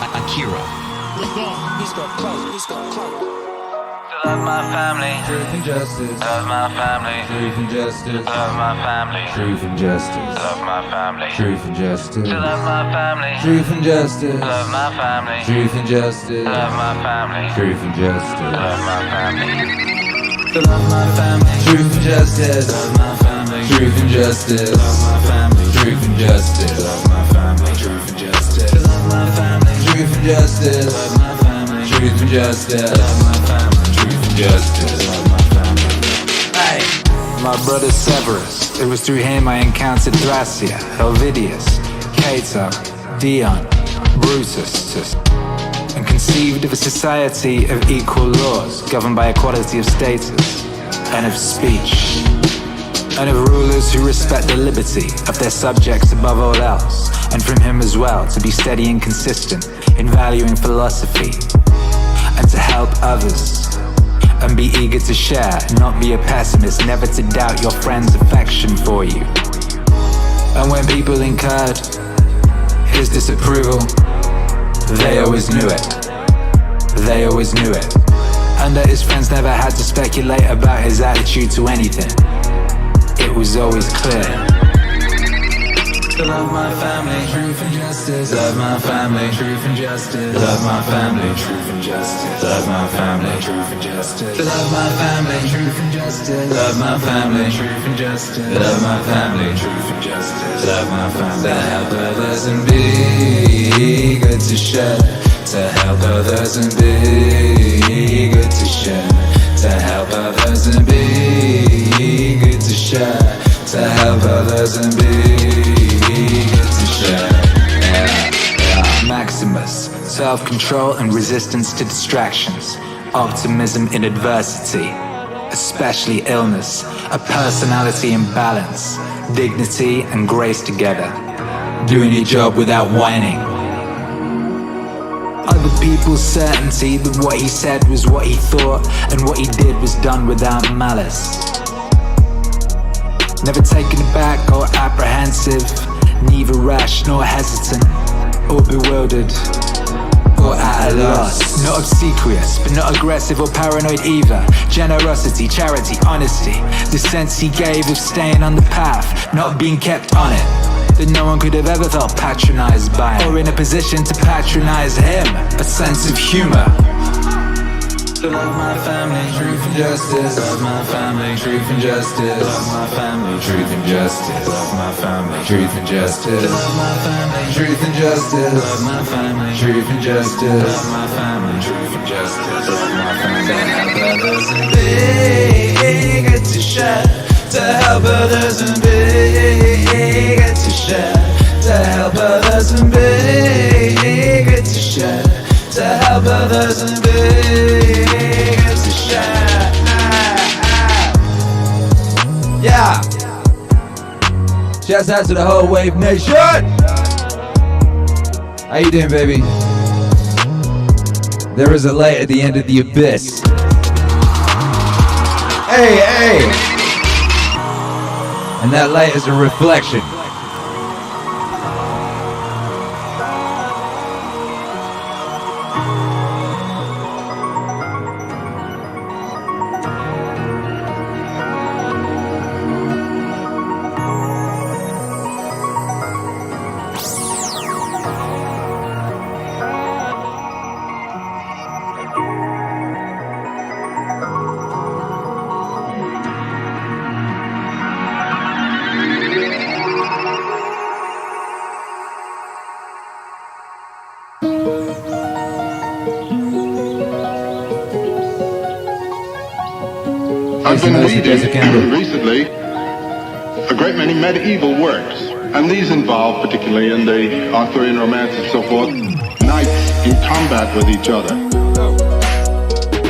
Akira. He's got clout. He's got clout. Love my family. Truth and justice. Love my family. Truth and justice. Love my family. Truth and justice. Love my family. Truth and justice. Love my family. Truth and justice. Love my family. Truth and justice. Love my family. Truth and justice. Love my family. Love my family. Truth and justice. Love my family. Truth and justice. Love my family. Truth and justice. Love my family. Truth and justice. Love my family. Truth and justice. Love my family. Truth and justice. Love my family. Truth and justice. Love my family. Hey. My brother Severus. It was through him I encountered Thracia, Helvidius, Cato, Dion, Brutus, and conceived of a society of equal laws governed by equality of status and of speech, and of rulers who respect the liberty of their subjects above all else, and from him as well to be steady and consistent in valuing philosophy and to help others and be eager to share, not be a pessimist, never to doubt your friend's affection for you. And when people incurred his disapproval, they always knew it. They always knew it. And that his friends never had to speculate about his attitude to anything. It was always clear. Love my family, truth and justice. Love my family, truth and justice. Love my family, truth and justice. Love my family, truth and justice. Love my family, truth and justice. Love my family, truth and justice. Love my family, truth and justice. Love my family. To help others and be good to share. To help others and be good to share. To help others and be good to share. To help others and be good to share. Maximus, self-control and resistance to distractions, optimism in adversity, especially illness, a personality in balance, dignity and grace together, doing your job without whining. Other people's certainty that what he said was what he thought and what he did was done without malice. Never taken aback or apprehensive, neither rash nor hesitant, or bewildered, or at a loss. Not obsequious, but not aggressive or paranoid either. Generosity, charity, honesty, the sense he gave of staying on the path, not being kept on it. That no one could have ever felt patronized by, or in a position to patronize him. A sense of humor, To love my family, truth and justice. Love my family, truth and justice. Love my family, truth and justice. Love my family, truth and justice. Love my family, truth and justice. Love my family, truth and justice. Love my family, truth and justice. Love my family. To help others and be good to share. To help others and be good to share. To help others and be good to share. To help others and be good to share. Yeah. Shouts out to the whole Wave Nation. How you doing, baby? There is a light at the end of the abyss. Hey, hey. And that light is a reflection. I've been reading recently a great many medieval works, and these involve, particularly in the Arthurian romance and so forth, knights in combat with each other,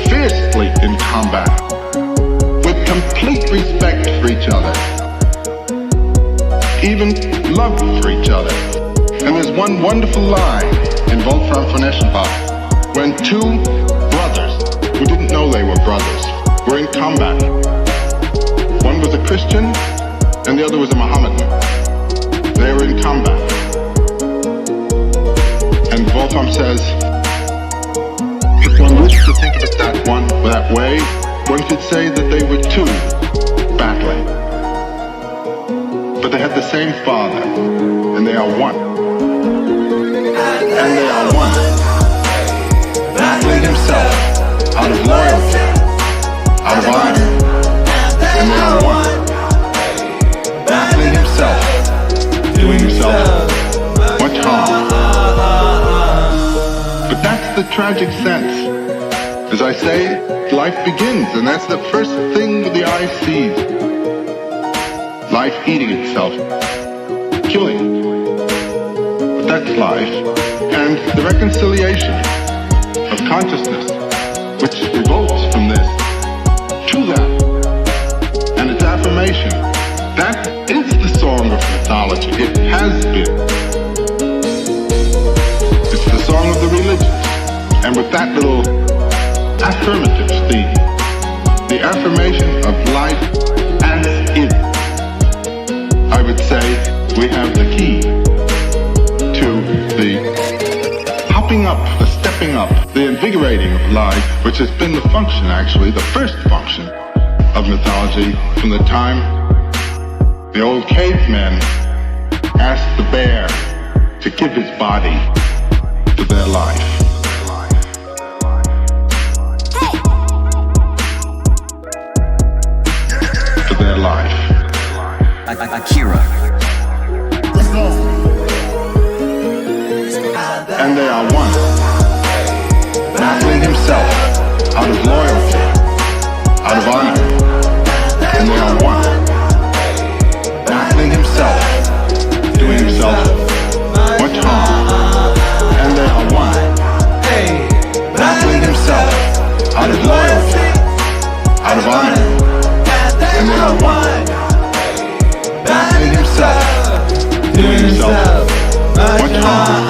fiercely in combat, with complete respect for each other, even love for each other. And there's one wonderful line in Confronting when two brothers who didn't know they were brothers were in combat. One was a Christian and the other was a Mohammedan. They were in combat. And Voltaire says, if one wished to think of it that way, one could say that they were two battling. But they had the same father, and they are one. And they are one. Battling himself out of loyalty, out of honor, and they are one. Battling himself, doing himself much harm. But that's the tragic sense. As I say, life begins, and that's the first thing the eye sees. Life eating itself, killing. But that's life. And the reconciliation of consciousness, which revolts from this, to that, and its affirmation, that is the song of mythology. It has been. It's the song of the religions. And with that little affirmative theme, the affirmation of life as it, I would say we have the key to the hopping up, the stepping up, the invigorating of life, which has been the function, actually, the first function of mythology from the time the old cavemen asked the bear to give his body to their life. To their life. Akira. And they are one. Battling himself out of loyalty, out of honor. And they are one. Battling himself, doing himself much harm. And they are one. Battling himself out of loyalty, out of honor. And they are one. Battling himself, doing himself much harm.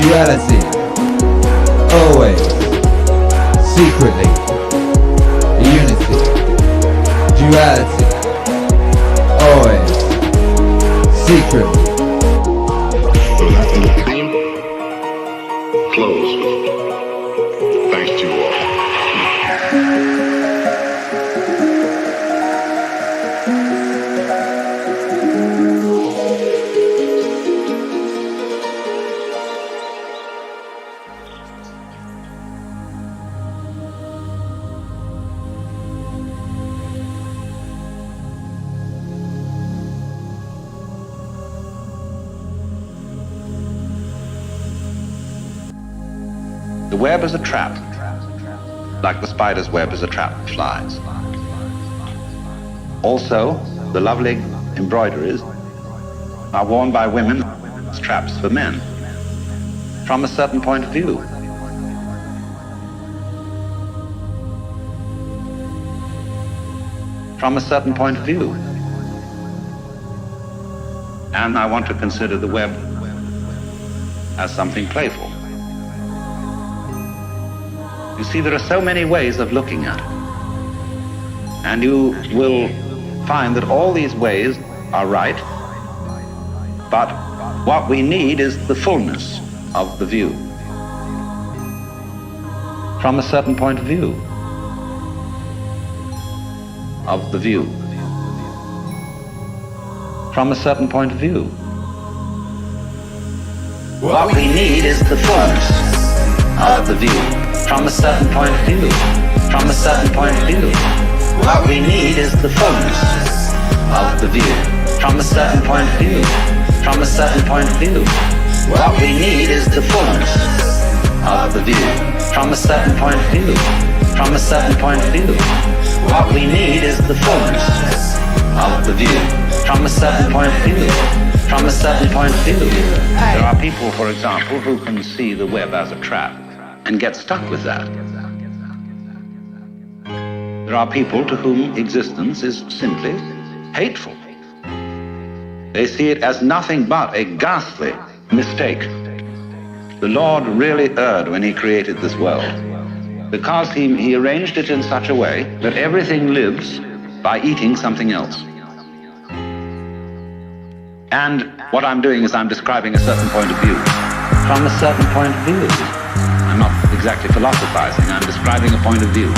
Duality, always, secretly, unity, duality, always, secretly. So that little theme closed with The web is a trap, like the spider's web is a trap for flies. Also, the lovely embroideries are worn by women as traps for men, from a certain point of view. From a certain point of view. And I want to consider the web as something playful. You see, there are so many ways of looking at it. And you will find that all these ways are right, but what we need is the fullness of the view. From a certain point of view. Of the view. From a certain point of view. What we need is the fullness of the view. From a certain point of view. From a certain point of view. What we need is the fullness of the view. From a certain point of view. From a certain point of view. What we need is the fullness of the view. From a certain point of view. From a certain point of view. What we need is the fullness of the view. From a certain point of view. From a certain point of view. There are people, for example, who can see the web as a trap and get stuck with that. There are people to whom existence is simply hateful. They see it as nothing but a ghastly mistake. The Lord really erred when he created this world, because he arranged it in such a way that everything lives by eating something else. And what I'm doing is I'm describing a certain point of view. From a certain point of view. I'm not exactly philosophizing, I'm describing a point of view.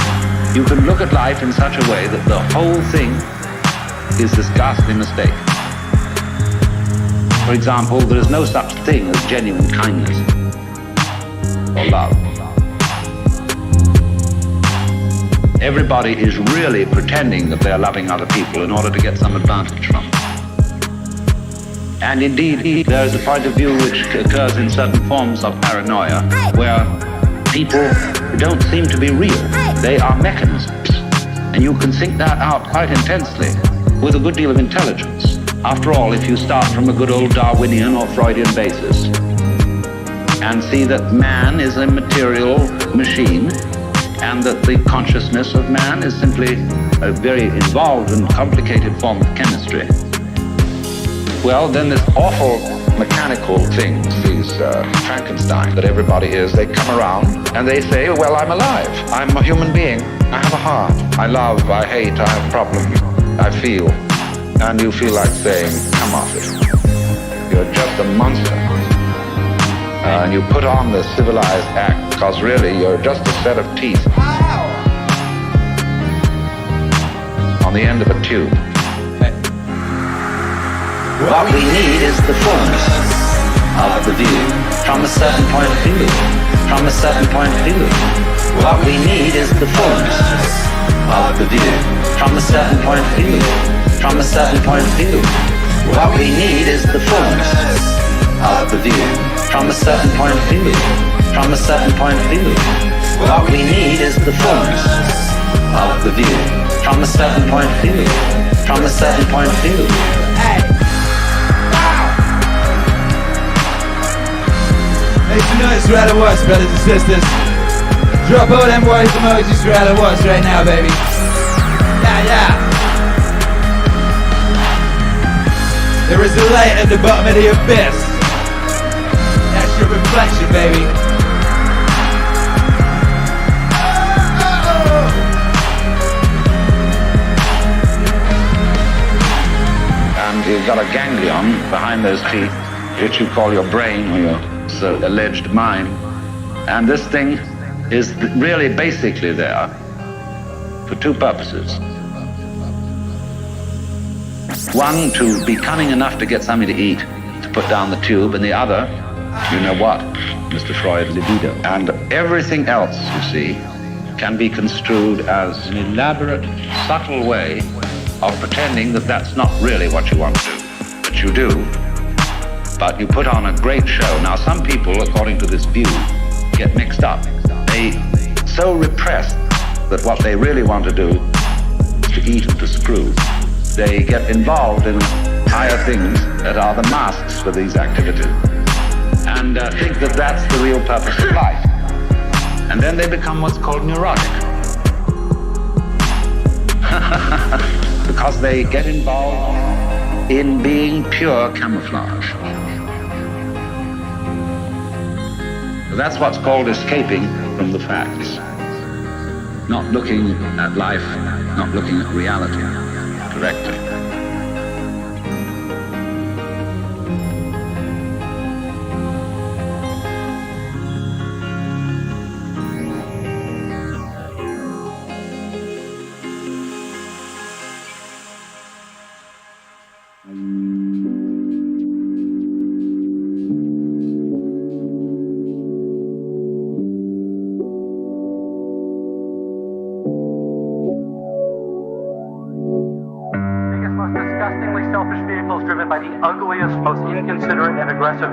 You can look at life in such a way that the whole thing is this ghastly mistake. For example, there is no such thing as genuine kindness or love. Everybody is really pretending that they're loving other people in order to get some advantage from them. And indeed, there is a point of view which occurs in certain forms of paranoia, where people don't seem to be real. They are mechanisms. And you can think that out quite intensely with a good deal of intelligence. After all, if you start from a good old Darwinian or Freudian basis and see that man is a material machine and that the consciousness of man is simply a very involved and complicated form of chemistry, well, then this awful mechanical things, these Frankenstein that everybody is, they come around and they say, well, I'm alive. I'm a human being. I have a heart. I love, I hate, I have problems. I feel. And you feel like saying, come off it. You're just a monster. And you put on the civilized act, because really you're just a set of teeth on the end of a tube. What we need is the fullness of the view. From a certain point of view. From a certain point of view. What we need is the fullness of the view. From a certain point of view. From a certain point of view. What we need is the fullness of the view. From a certain point of view. From a certain point of view. What we need is the fullness of the view. From a certain point of view. From a certain point of view. Make some noise for Adam Watts, brothers and sisters. Drop all them words emojis for Adam Watts right now, baby. Yeah, yeah. There is a light at the bottom of the abyss. That's your reflection, baby. And you've got a ganglion behind those teeth, which you call your brain or your alleged mind. And this thing is really basically there for two purposes. One, to be cunning enough to get something to eat, to put down the tube, and the other, you know what, Mr. Freud, libido. And everything else, you see, can be construed as an elaborate, subtle way of pretending that that's not really what you want to do, but you do. But you put on a great show. Now, some people, according to this view, get mixed up they so repressed that what they really want to do is to eat and to screw. They get involved in higher things that are the masks for these activities and think that that's the real purpose of life. And then they become what's called neurotic. Because they get involved in being pure camouflage. That's what's called escaping from the facts. Not looking at life, not looking at reality correctly.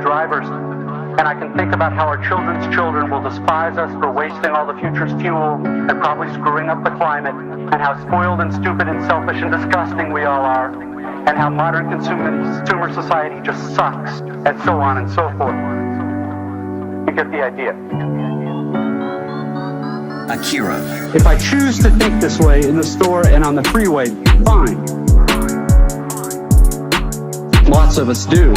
Drivers, and I can think about how our children's children will despise us for wasting all the future's fuel and probably screwing up the climate, and how spoiled and stupid and selfish and disgusting we all are, and how modern consumer society just sucks, and so on and so forth. You get the idea. Akira. If I choose to think this way in the store and on the freeway, fine. Lots of us do.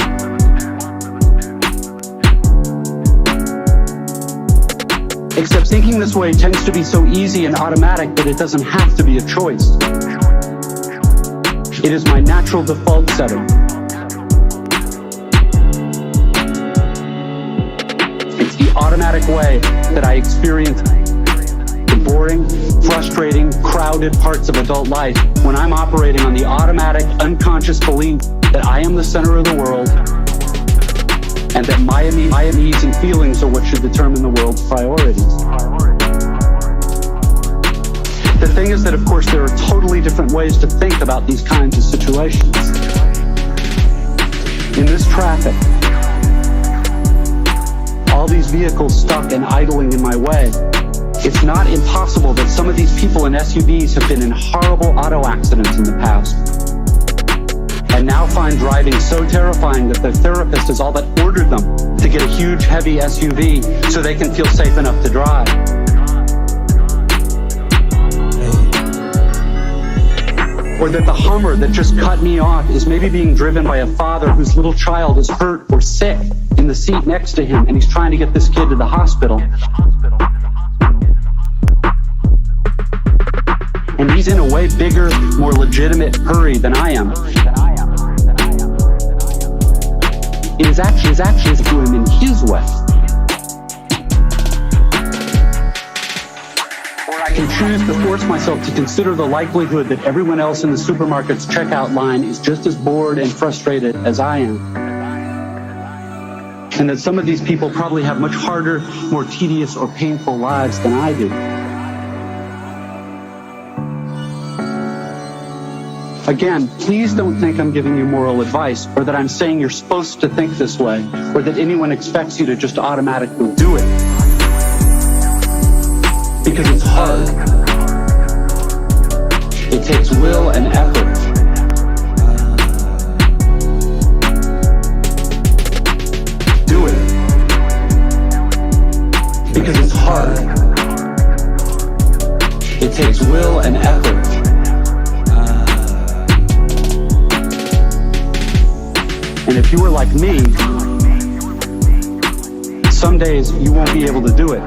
Except thinking this way tends to be so easy and automatic that it doesn't have to be a choice. It is my natural default setting. It's the automatic way that I experience the boring, frustrating, crowded parts of adult life when I'm operating on the automatic, unconscious belief that I am the center of the world and that my needs and feelings are what should determine the world's priorities. The thing is that, of course, there are totally different ways to think about these kinds of situations. In this traffic, all these vehicles stuck and idling in my way, it's not impossible that some of these people in SUVs have been in horrible auto accidents in the past, and now find driving so terrifying that their therapist has all but ordered them to get a huge, heavy SUV so they can feel safe enough to drive. Or that the Hummer that just cut me off is maybe being driven by a father whose little child is hurt or sick in the seat next to him, and he's trying to get this kid to the hospital. And he's in a way bigger, more legitimate hurry than I am. It is actually to him in his way. Or I can choose to force myself to consider the likelihood that everyone else in the supermarket's checkout line is just as bored and frustrated as I am. And that some of these people probably have much harder, more tedious or painful lives than I do. Again, please don't think I'm giving you moral advice, or that I'm saying you're supposed to think this way, or that anyone expects you to just automatically do it. Because it's hard. It takes will and effort. Do it. Because it's hard. It takes will and effort. And if you were like me, some days you won't be able to do it,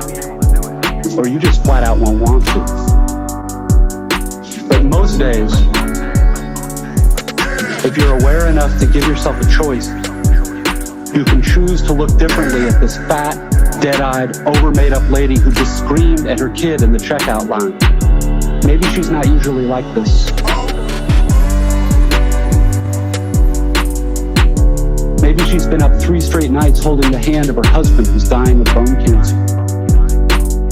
or you just flat out won't want to. But most days, if you're aware enough to give yourself a choice, you can choose to look differently at this fat, dead-eyed, over-made-up lady who just screamed at her kid in the checkout line. Maybe she's not usually like this. Maybe she's been up 3 straight nights holding the hand of her husband who's dying of bone cancer.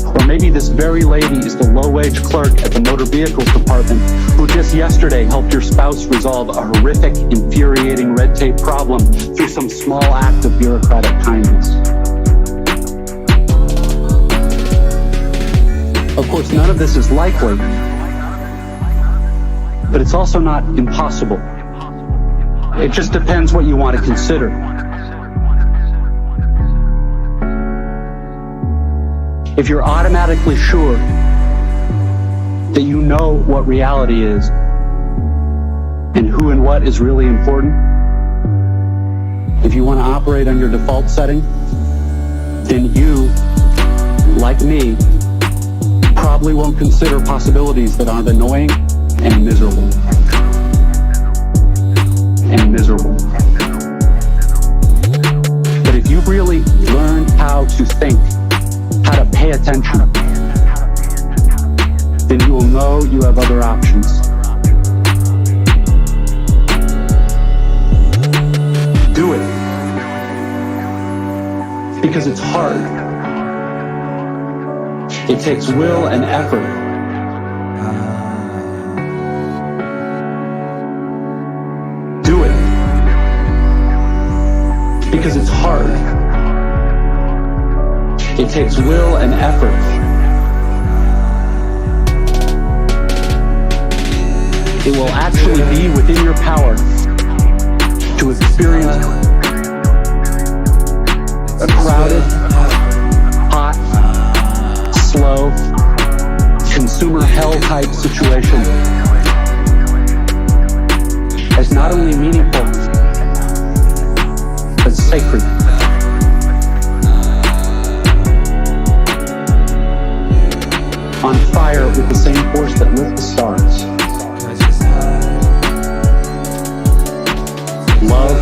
Or maybe this very lady is the low-wage clerk at the motor vehicles department who just yesterday helped your spouse resolve a horrific, infuriating red tape problem through some small act of bureaucratic kindness. Of course, none of this is likely, but it's also not impossible. It just depends what you want to consider. If you're automatically sure that you know what reality is and who and what is really important, if you want to operate on your default setting, then you, like me, probably won't consider possibilities that aren't annoying and miserable. But if you really learn how to think, how to pay attention, then you will know you have other options. Do it. Because it's hard. It takes will and effort. Do it. Because it's hard. It takes will and effort. It will actually be within your power to experience a crowded, hot, slow, consumer hell type situation as not only meaningful, but sacred. On fire with the same force that lit the stars. Love,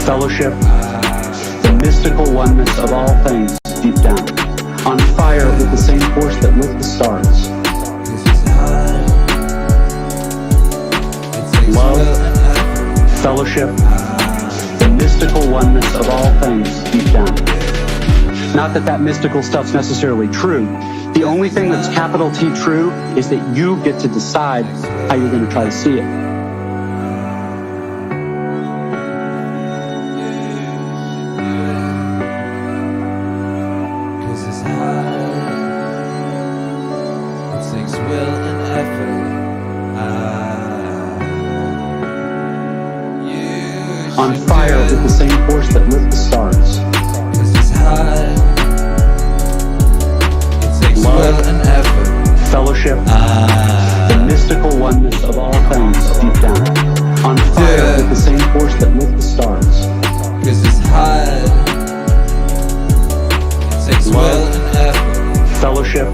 fellowship, the mystical oneness of all things deep down. On fire with the same force that lit the stars. Love, fellowship, the mystical oneness of all things deep down. Not that mystical stuff's necessarily true. The only thing that's capital T true is that you get to decide how you're going to try to see it. On fire with the same force that lit the stars. Love and effort, fellowship, the mystical oneness of all things deep down. On fire with the same force that lit the stars. Love, fellowship,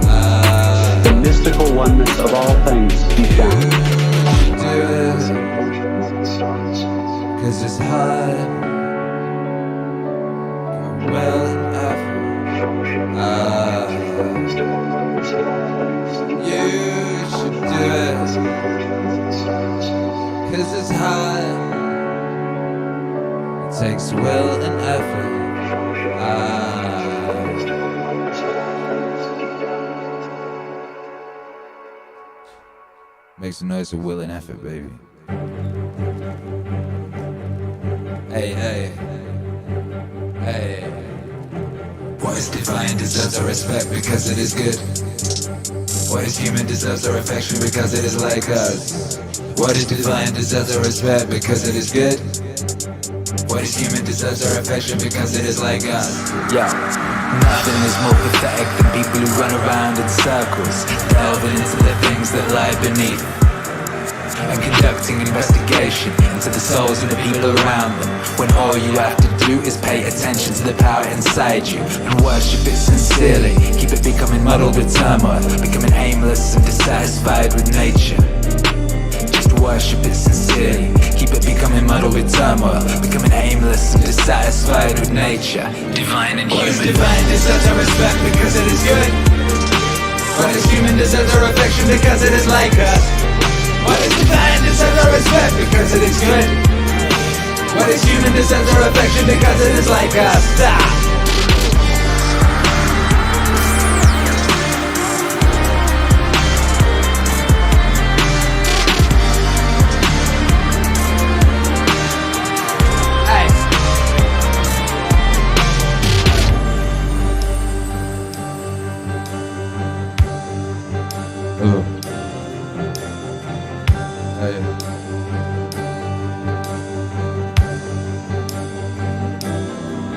the mystical oneness of all things deep down. Cause it's hard. Well and effort. You should do it. Cause it's hard. It takes will and effort. Make some noise of will and effort, baby. Hey, hey, hey. What is divine deserves our respect because it is good. What is human deserves our affection because it is like us. What is divine deserves our respect because it is good. What is human deserves our affection because it is like us. Yeah. Nothing is more pathetic than people who run around in circles, delving into the things that lie beneath, and conducting investigation into the souls of the people around them, when all you have to do is pay attention to the power inside you and worship it sincerely. Keep it becoming muddled with turmoil, becoming aimless and dissatisfied with nature. Just worship it sincerely. Keep it becoming muddled with turmoil, becoming aimless and dissatisfied with nature. Divine and human. What is divine deserves our respect because it is good. What is human deserves our affection because it is like us. What is divine deserves our respect because it is good. What is human deserves our affection because it is like us.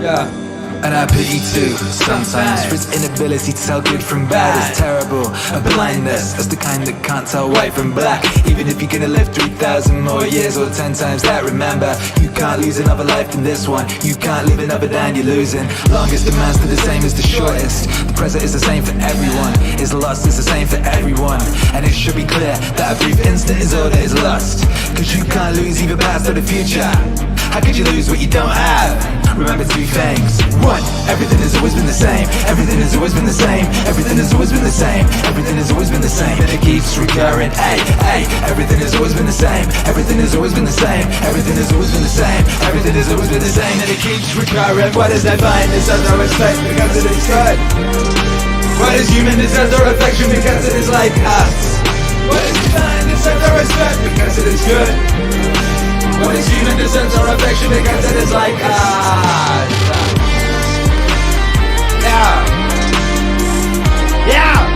And I pity too, sometimes, for its inability to tell good from bad. It's terrible, a blindness, that's the kind that can't tell white from black. Even if you're gonna live 3,000 more years or 10 times that, remember, you can't lose another life than this one. You can't leave another down, you're losing. Longest demands are the same as the shortest. The present is the same for everyone. It's lost, it's the same for everyone. And it should be clear that a brief instant is all that is lost. Cause you can't lose either past or the future. How could you lose what you don't have? Remember two things. One, everything has always been the same. Everything has always been the same. Everything has always been the same. Everything has always been the same. And it keeps recurring. Hey, everything has always been the same. Everything has always been the same. Everything has always been the same. Everything has always been the same. And it keeps recurring. What is divine? It has no respect because it is good. What is human? It has no affection because it is like us. What is divine? It has no respect because it is good. What is human deserves our affection because it is like us. Yeah.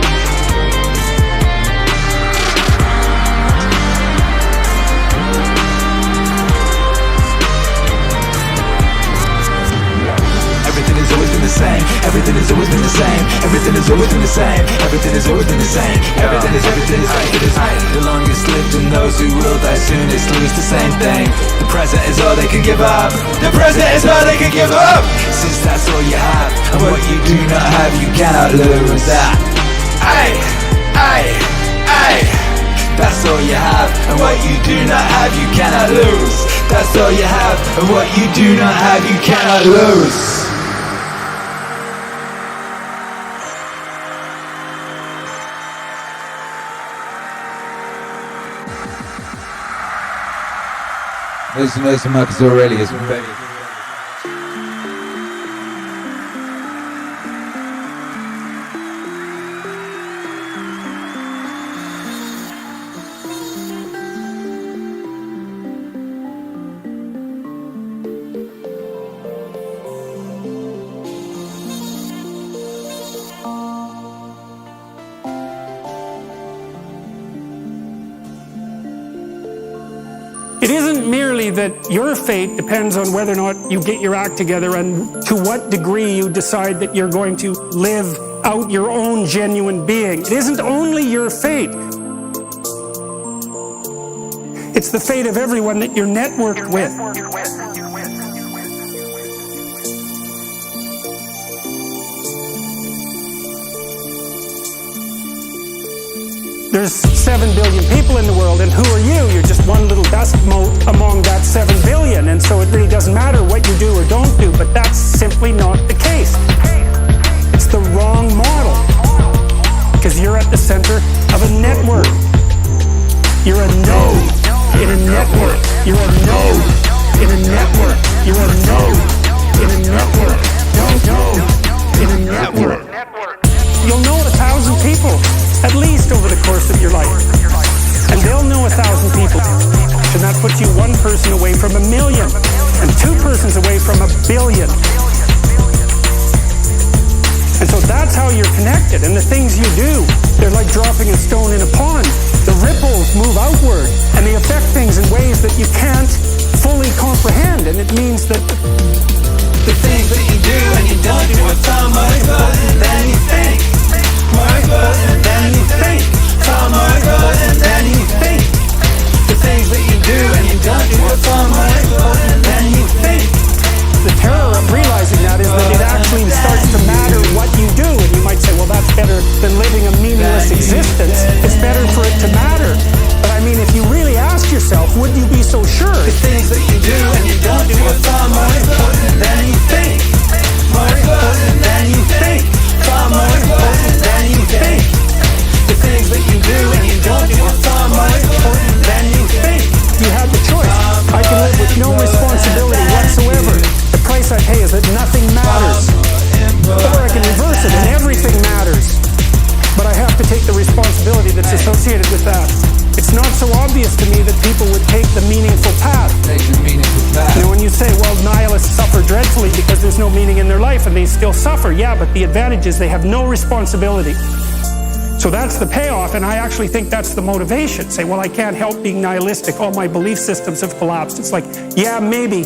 Everything has always been the same. Everything has always been the same. Everything has always been the same. Everything has always been the same. Everything is. The longest lived and those who will die soonest lose the same thing. The present is all they can give up. The present is all they can give up. Since that's all you have, and what you do not have, you cannot lose that. Aye. That's all you have, and what you do not have, you cannot lose. That's all you have, and what you do not have, you cannot lose. Listen, Marcus Aurelius, baby. It isn't merely that your fate depends on whether or not you get your act together and to what degree you decide that you're going to live out your own genuine being. It isn't only your fate. It's the fate of everyone that you're networked with. There's 7 billion people in the world, and who are you? You're just one little dust mote among that 7 billion, and so it really doesn't matter what you do or don't do, but that's simply not the case. It's the wrong model, because you're at the center of a network. You're a node in a network. You're a node in a network. You're a node in a network. Node in a network. You'll know 1,000 people, at least over the course of your life. And they'll know 1,000 people. And that puts you one person away from 1 million, and 2 persons away from 1 billion. And so that's how you're connected. And the things you do, they're like dropping a stone in a pond. The ripples move outward, and they affect things in ways that you can't fully comprehend. And it means that the things that you do and you don't do are far more important than you think. More important than you think. Far more important than you think. The things that you do and you don't do are far more important than you think. The terror of realizing that is that it actually starts to matter what you do. And you might say, well, that's better than living a meaningless existence. It's better for it to matter. But I mean, if you really ask yourself, would you be so sure? The things that you do and you don't do are far more important than you think. More important than you think. Far more important than you think. The things that you do and you don't do are far more important than you think. You have the choice. I can live with no responsibility whatsoever. The price I pay is that nothing matters. Or I can reverse it and everything matters. But I have to take the responsibility that's associated with that. It's not so obvious to me that people would take the meaningful path. You know, when you say, well, nihilists suffer dreadfully because there's no meaning in their life and they still suffer. Yeah, but the advantage is they have no responsibility. So that's the payoff, and I actually think that's the motivation. Say, well, I can't help being nihilistic. All my belief systems have collapsed. It's like, yeah, maybe.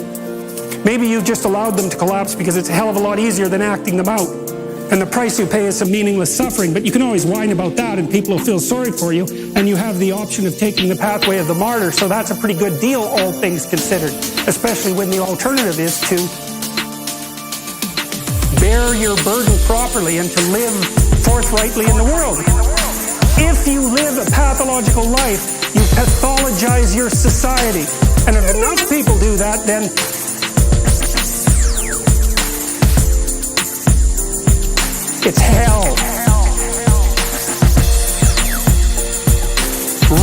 Maybe you've just allowed them to collapse because it's a hell of a lot easier than acting them out. And the price you pay is some meaningless suffering, but you can always whine about that and people will feel sorry for you, and you have the option of taking the pathway of the martyr, so that's a pretty good deal, all things considered, especially when the alternative is to bear your burden properly and to live forthrightly in the world. If you live a pathological life, you pathologize your society. And if enough people do that, then it's hell.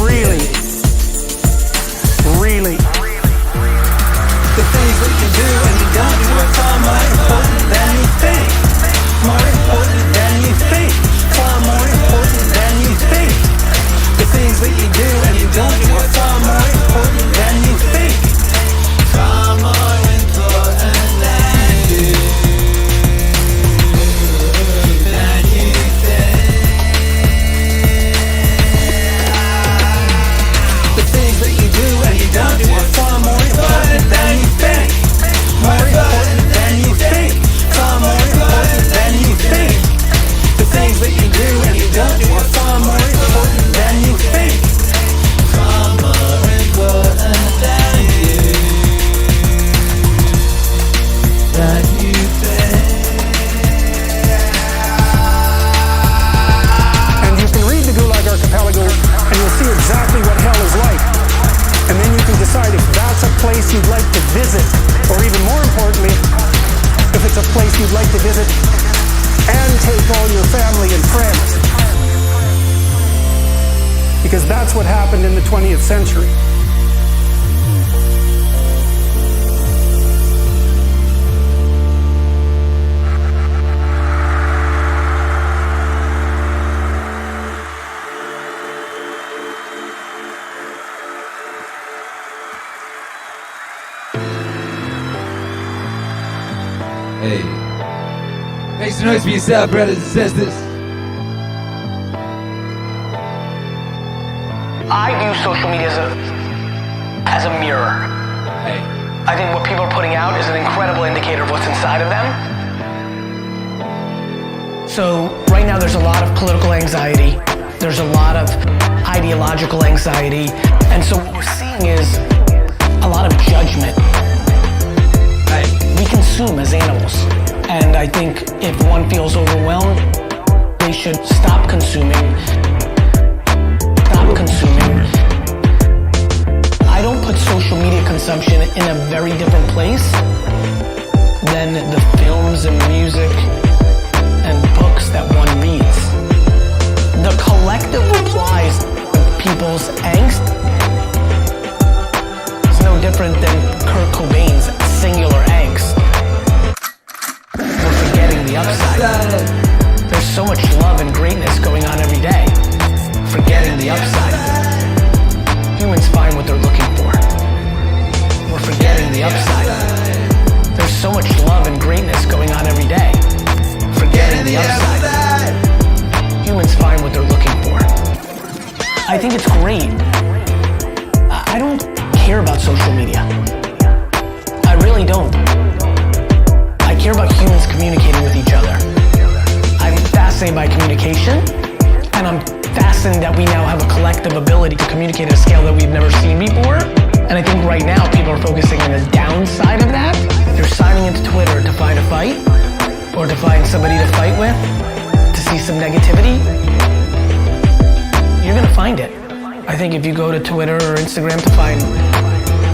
Really. Really. The things that you do and you don't do are far more important than you think. More important than you think. Far more important than you think. The things that you do and you don't do are far more important than you think. Far more important than you think. The things that you do and you don't do are far more important than you think. More important than you think. Far more important than you think. The things that you do and you don't do are far more important than you think. Far more important than you think. And you can read the Gulag Archipelago and you'll see exactly what hell is like. And then you can decide if that's a place you'd like to visit, or even more importantly, if it's a place you'd like to visit and take all your family and friends. Because that's what happened in the 20th century. Hey. Make some noise for yourself, brothers and sisters. I view social media as a mirror. Hey. I think what people are putting out is an incredible indicator of what's inside of them. So right now there's a lot of political anxiety. There's a lot of ideological anxiety. And so what we're seeing is a lot of judgment. We consume as animals. And I think if one feels overwhelmed, they should stop consuming. Stop consuming. I don't put social media consumption in a very different place than the films and music and books that one reads. The collective replies to people's angst is no different than Kurt Cobain's singular angst. We're forgetting the upside. There's so much love and greatness going on every day. Forgetting the upside. Humans find what they're looking for. We're forgetting the upside. There's so much love and greatness going on every day. Forgetting the upside. Humans find what they're looking for. I think it's great. I don't care about social media. I really don't. I care about humans communicating with each other. I'm fascinated by communication, and I'm fascinated that we now have a collective ability to communicate at a scale that we've never seen before. And I think right now people are focusing on the downside of that. They're signing into Twitter to find a fight, or to find somebody to fight with, to see some negativity. You're gonna find it. I think if you go to Twitter or Instagram to find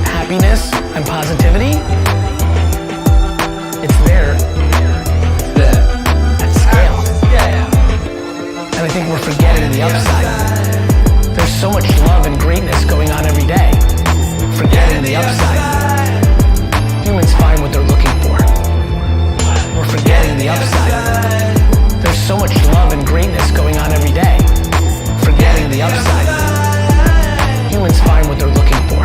happiness and positivity, it's there. It's there. At scale. And I think we're forgetting the upside. There's so much love and greatness going on every day. Forgetting the upside. Humans find what they're looking for. We're forgetting the upside. There's so much love and greatness going on every day. Forgetting the upside. Humans find what they're looking for.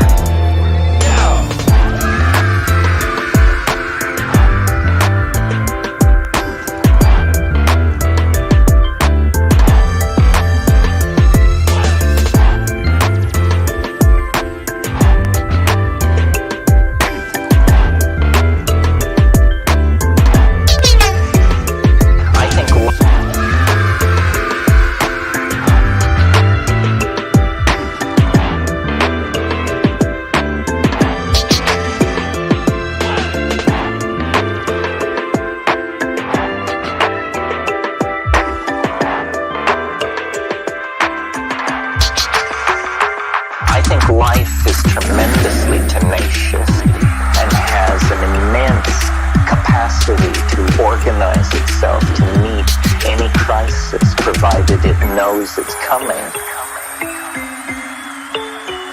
knows it's coming.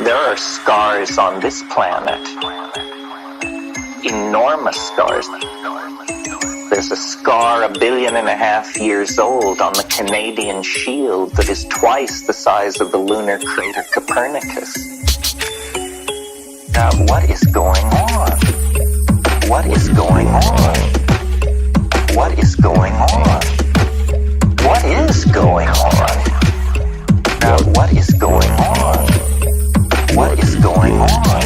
There are scars on this planet. Enormous scars. There's a scar 1.5 billion years old on the Canadian shield that is twice the size of the lunar crater Copernicus. Now, what is going on? What is going on? What is going on? What is going on? Now, what is going on? What is going on?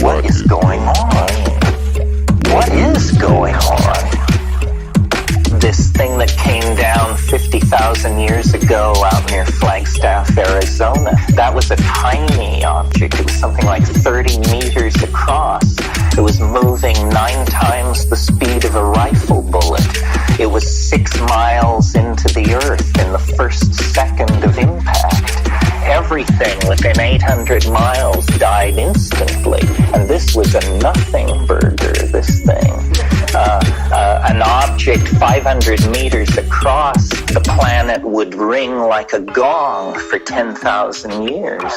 What is going on? What is going on? This thing that came down 50,000 years ago out near Flagstaff, Arizona, that was a tiny object. It was something like 30 meters across. It was moving 9 times the speed of a rifle bullet. It was 6 miles into the earth in the first second of impact. Everything within 800 miles died instantly, and this was a nothing burger, this thing. An object 500 meters across the planet would ring like a gong for 10,000 years.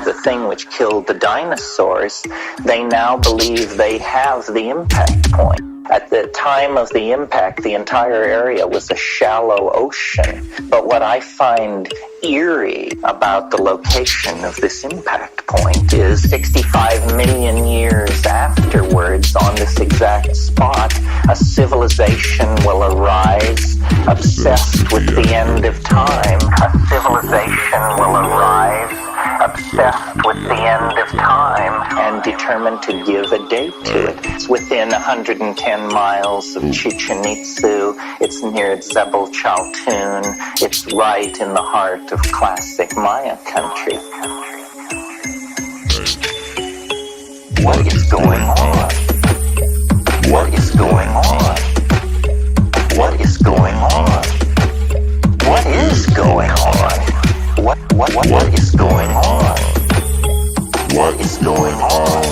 The thing which killed the dinosaurs, they now believe they have the impact point. At the time of the impact, the entire area was a shallow ocean. But what I find eerie about the location of this impact point is 65 million years afterwards, on this exact spot, a civilization will arise, obsessed with the end of time. A civilization will arise, obsessed with the end of time, and determined to give a date to it. It's within 110 miles of Chichen Itza. It's near Zebel Chaltun. It's right in the heart of classic Maya country. What is going on? What is going on? What is going on? What is going on? What is going on? What is going on?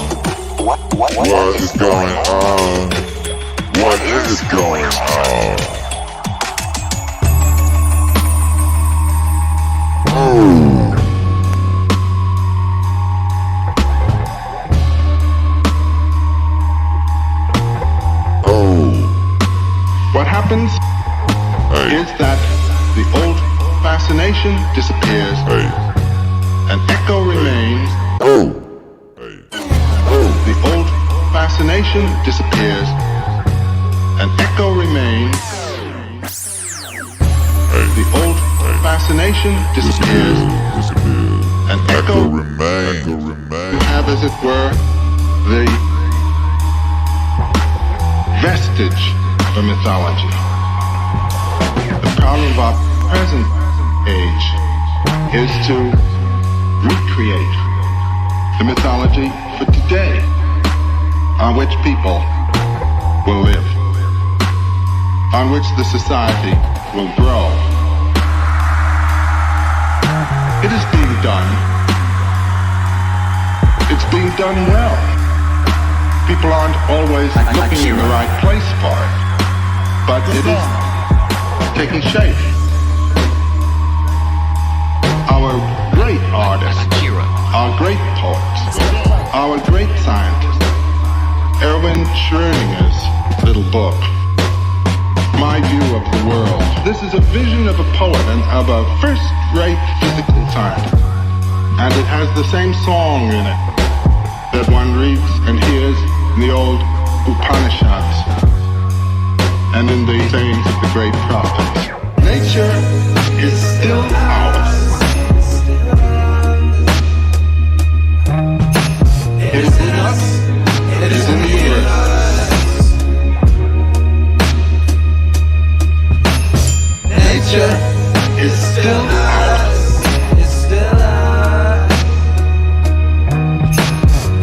What is going on? What is going on? What happens is that the old fascination disappears. An echo remains. The old fascination disappears. An echo remains. The old fascination disappears. An echo remains. You have, as it were, the vestige of a mythology. The problem of our present age is to recreate the mythology for today, on which people will live, on which the society will grow. It is being done. It's being done well. People aren't always looking in the right place for it, but it is taking shape. Our great artists, our great poets, our great scientists, Erwin Schrödinger's little book, My View of the World. This is a vision of a poet and of a first-rate physical scientist. And it has the same song in it that one reads and hears in the old Upanishads and in the sayings of the great prophets. Nature is still ours. It is in us. It is in the earth. Nature is still ours. It's still ours.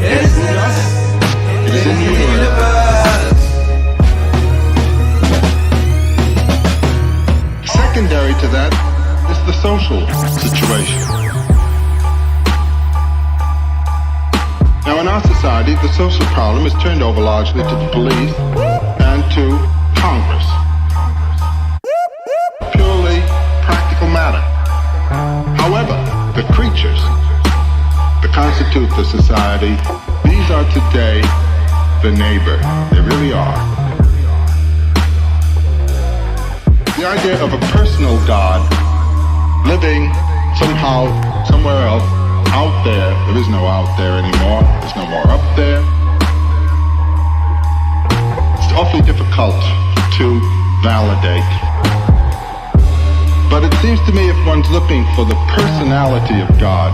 It is in us. It is in the universe. Secondary to that is the social situation. Now in our society, the social problem is turned over largely to the police and to Congress. Purely practical However, the creatures that constitute the society, these are today the neighbor. They really are. The idea of a personal God living somehow, somewhere else, out there. There is no out there anymore. There's no more up there. It's awfully difficult to validate. But it seems to me if one's looking for the personality of God,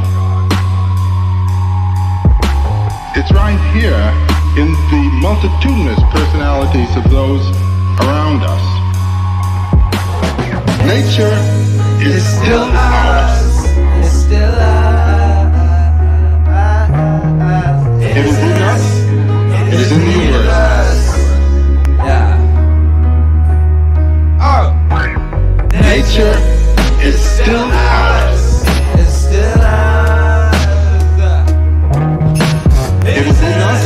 it's right here in the multitudinous personalities of those around us. Nature is still ours. It's still ours. It is in us. It is in the universe. Yeah. Oh. Nature is still ours. It's still ours. It is in us.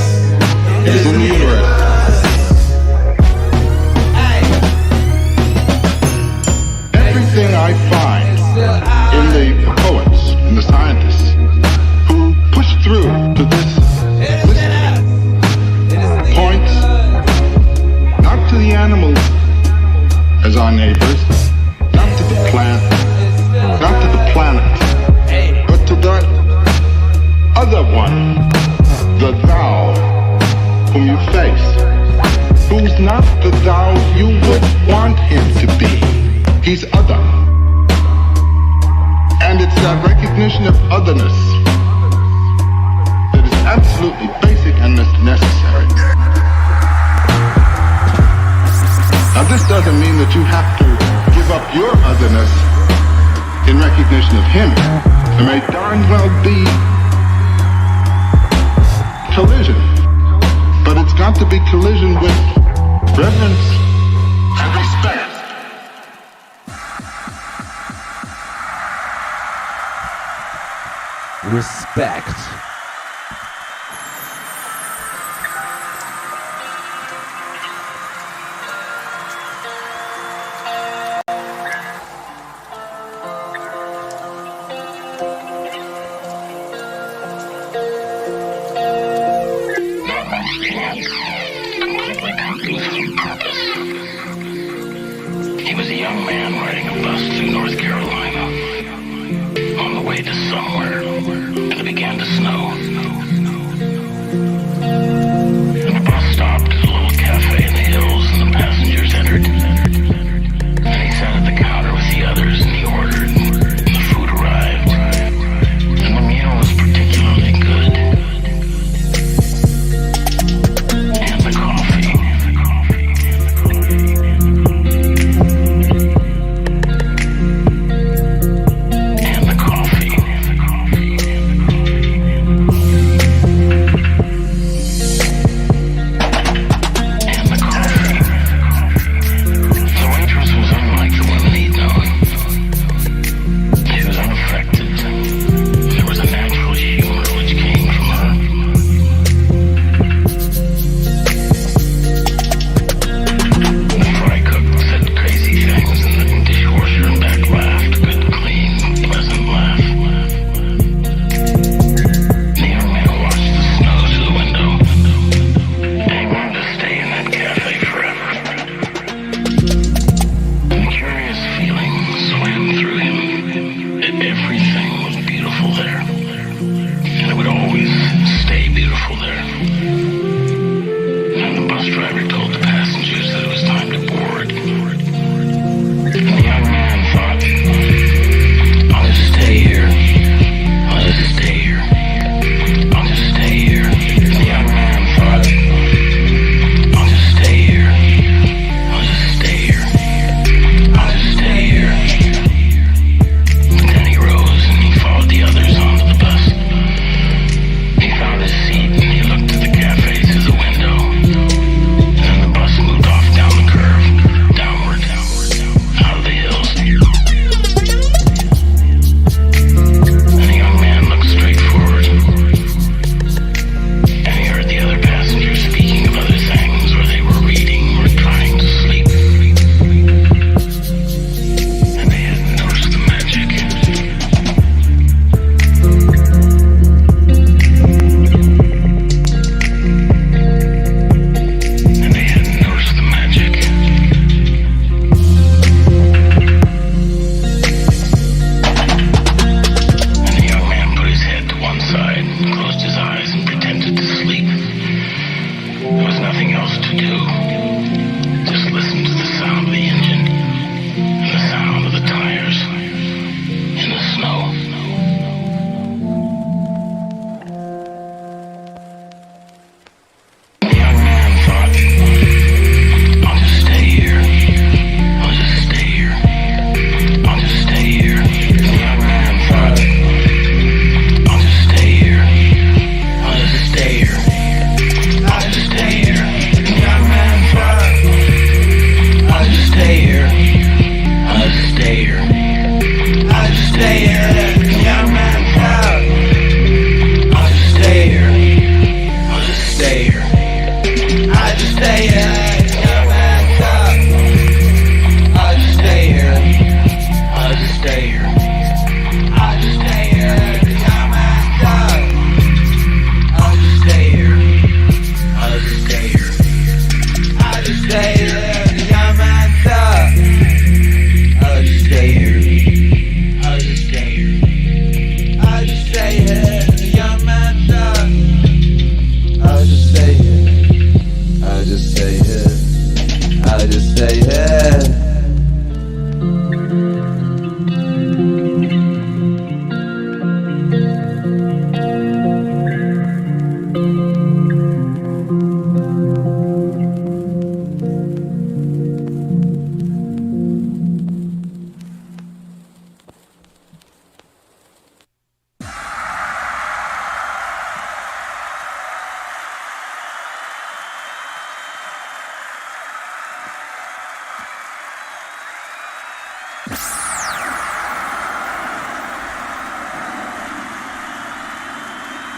It is in the universe. Everything I find in the poets and the scientists who push through to this mystery points not to the animals as our neighbors, not to the plant, not to the planet, but to the other one, the thou whom you face, who's not the thou you would want him to be. He's other. And it's that recognition of otherness that is absolutely basic and necessary. Now this doesn't mean that you have to give up your otherness in recognition of him. There may darn well be collision, but it's got to be collision with reverence and respect. Respect. He was a young man riding a bus through North Carolina on the way to somewhere, and it began to snow. And the bus stopped at a little cafe in the hills, and the passengers entered. And he sat at the counter with the others, and he ordered, and the food arrived. And the meal was particularly good. And the coffee.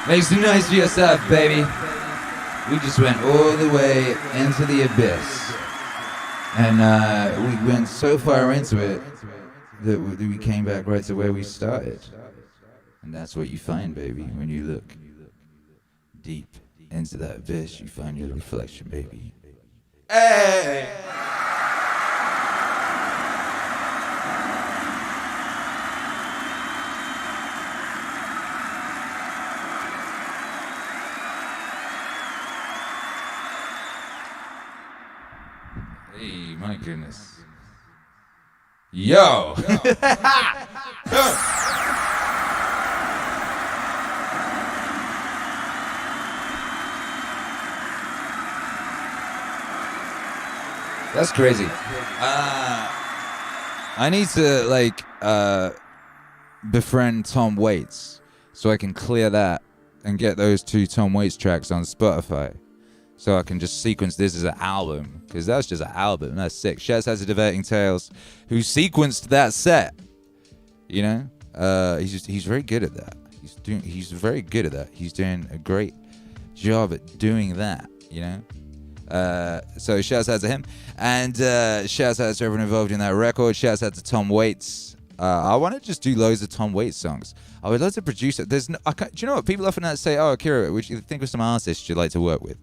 Make some noise for yourself, baby. We just went all the way into the abyss. And we went so far into it that we came back right to where we started. And that's what you find, baby, when you look deep into that abyss. You find your reflection, baby. Hey! Hey, my goodness. Yo! That's crazy. I need to, befriend Tom Waits so I can clear that and get those 2 Tom Waits tracks on Spotify. So I can just sequence this as an album, because that's just an album. That's sick. Shaz has a Diverting Tales, who sequenced that set. You know, he's very good at that. He's very good at that. He's doing a great job at doing that. You know. So shouts out to him, and shouts out to everyone involved in that record. Shouts out to Tom Waits. I want to just do loads of Tom Waits songs. I would love to produce it. Do you know what people often say? Oh, Akira, would you think of some artists you'd like to work with?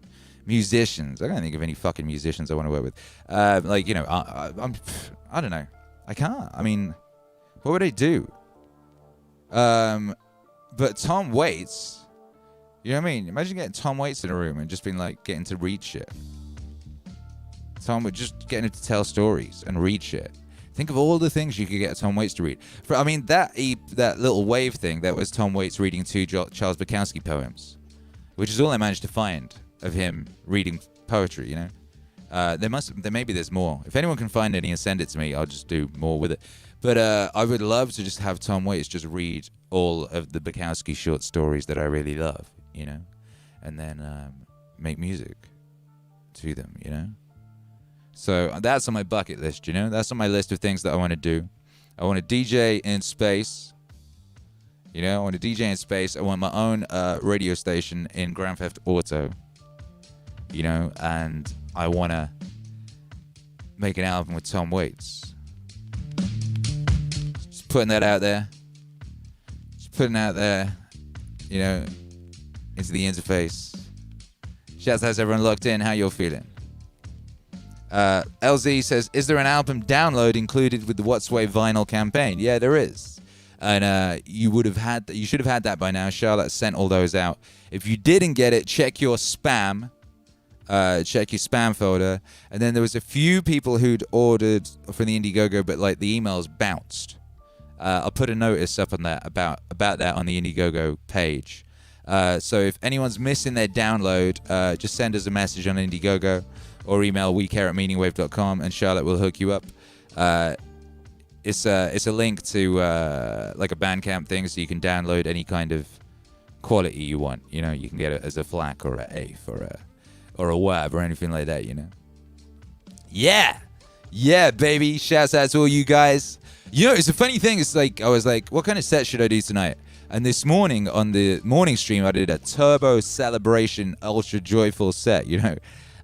Musicians. I can't think of any fucking musicians I want to work with. I don't know. I can't. I mean, what would I do? But Tom Waits, you know what I mean? Imagine getting Tom Waits in a room and just being like, getting to read shit. Tom would just getting him to tell stories and read shit. Think of all the things you could get Tom Waits to read. That little wave thing, that was Tom Waits reading 2 Charles Bukowski poems, which is all I managed to find of him reading poetry, you know. Maybe there's more. If anyone can find any and send it to me, I'll just do more with it. But I would love to just have Tom Waits just read all of the Bukowski short stories that I really love, you know, and then make music to them, you know. So that's on my bucket list, you know. That's on my list of things that I want to do. I want to DJ in space. You know, I want to DJ in space. I want my own radio station in Grand Theft Auto. You know, and I want to make an album with Tom Waits. Just putting that out there. Just putting it out there, you know, into the interface. Shouts out to everyone locked in. How you're feeling? LZ says, is there an album download included with the What's Way vinyl campaign? Yeah, there is. And you should have had that by now. Charlotte sent all those out. If you didn't get it, check your spam. Check your spam folder. And then there was a few people who'd ordered from the Indiegogo, but like the emails bounced. I'll put a notice up on that about that on the Indiegogo page. So if anyone's missing their download, just send us a message on Indiegogo or email wecare@meaningwave.com and Charlotte will hook you up. It's a link to like a Bandcamp thing, so you can download any kind of quality you want. You know, you can get it as a FLAC or a AIF or a WAV or anything like that, you know. Yeah, baby. Shouts out to all you guys. You know, it's a funny thing. It's like, I was like, what kind of set should I do tonight? And this morning on the morning stream, I did a turbo celebration, ultra joyful set, you know.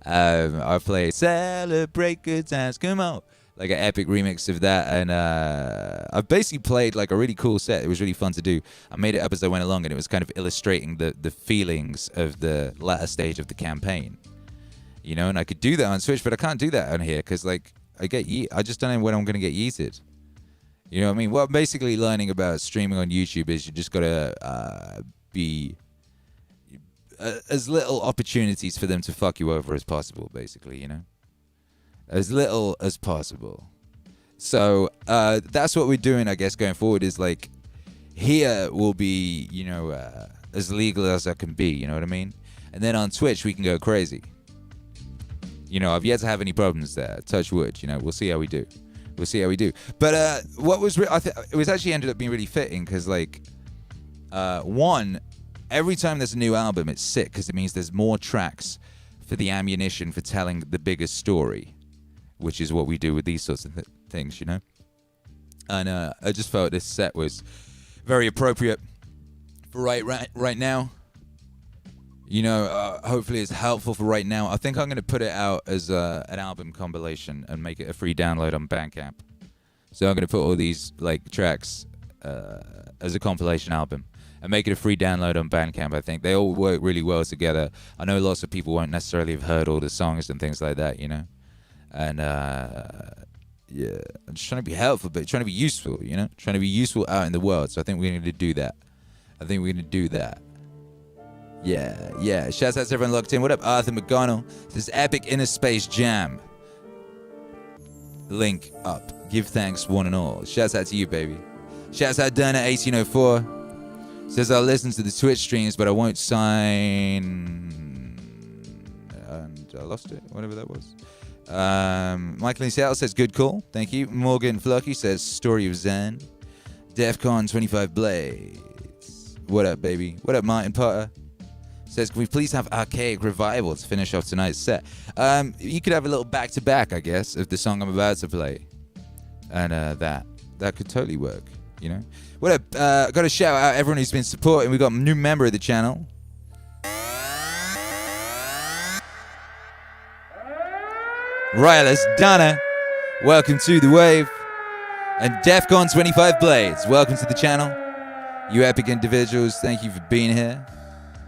I played Celebrate Good Times, come on. Like an epic remix of that. And I basically played like a really cool set. It was really fun to do. I made it up as I went along, and it was kind of illustrating the feelings of the latter stage of the campaign. You know, and I could do that on Switch, but I can't do that on here because like I just don't know when I'm going to get yeeted. You know what I mean? What I'm basically learning about streaming on YouTube is you just got to be as little opportunities for them to fuck you over as possible, basically, you know? As little as possible. So that's what we're doing, I guess, going forward is like, here will be, you know, as legal as I can be, you know what I mean? And then on Twitch, we can go crazy. You know, I've yet to have any problems there. Touch wood, you know, we'll see how we do. We'll see how we do. But what was, it was actually ended up being really fitting because, like, one, every time there's a new album, it's sick because it means there's more tracks for the ammunition for telling the biggest story, which is what we do with these sorts of things, you know? And I just felt this set was very appropriate for right now. hopefully it's helpful for right now. I think I'm going to put it out as an album compilation and make it a free download on Bandcamp. So I'm going to put all these tracks as a compilation album and make it a free download on Bandcamp. I think they all work really well together. I know lots of people won't necessarily have heard all the songs and things like that, And yeah, I'm just trying to be helpful, but trying to be useful, trying to be useful out in the world. So I think we're going to do that. Yeah. Shouts out to everyone locked in. What up, Arthur McGonnell? This epic inner space jam. Link up. Give thanks one and all. Shouts out to you, baby. Shouts out Dana1804. Says I'll listen to the Twitch streams, but I won't sign. And I lost it. Whatever that was. Michael in Seattle says good call. Thank you. Morgan Flucky says story of Zen. Defcon 25 Blades. What up, baby? What up, Martin Potter? Says, can we please have Archaic Revival to finish off tonight's set? You could have a little back-to-back, I guess, of the song I'm about to play. And that could totally work, What up? Got to shout out everyone who's been supporting. We got a new member of the channel. Rylus Donna, welcome to the wave. And Defcon 25 Blades, welcome to the channel. You epic individuals, thank you for being here.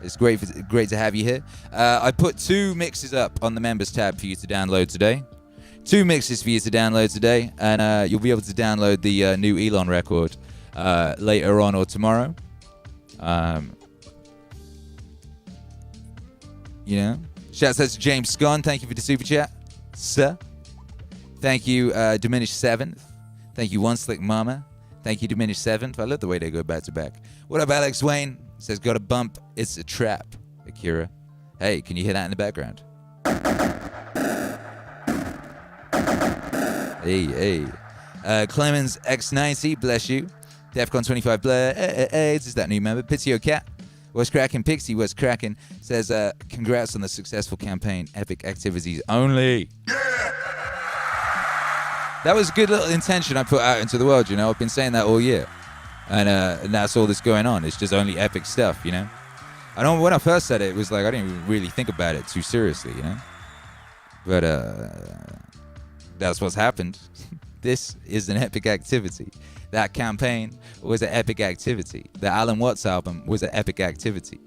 It's great to have you here. I put 2 mixes up on the members tab for you to download today. 2 mixes for you to download today, and you'll be able to download the new Elon record later on or tomorrow. Shouts out to James Scon. Thank you for the super chat, sir. Thank you, Diminished Seventh. Thank you, One Slick Mama. Thank you, Diminished Seventh. I love the way they go back to back. What up, Alex Wayne? Says, got a bump. It's a trap, Akira. Hey, can you hear that in the background? Hey. Clemens X90, bless you. Defcon 25 Blades is that new member. Pitio Cat. What's cracking? Pixie, what's cracking? Says, congrats on the successful campaign. Epic activities only. That was a good little intention I put out into the world, I've been saying that all year. And that's all that's going on. It's just only epic stuff, I know when I first said it, it was like I didn't really think about it too seriously, But that's what's happened. This is an epic activity. That campaign was an epic activity. The Alan Watts album was an epic activity.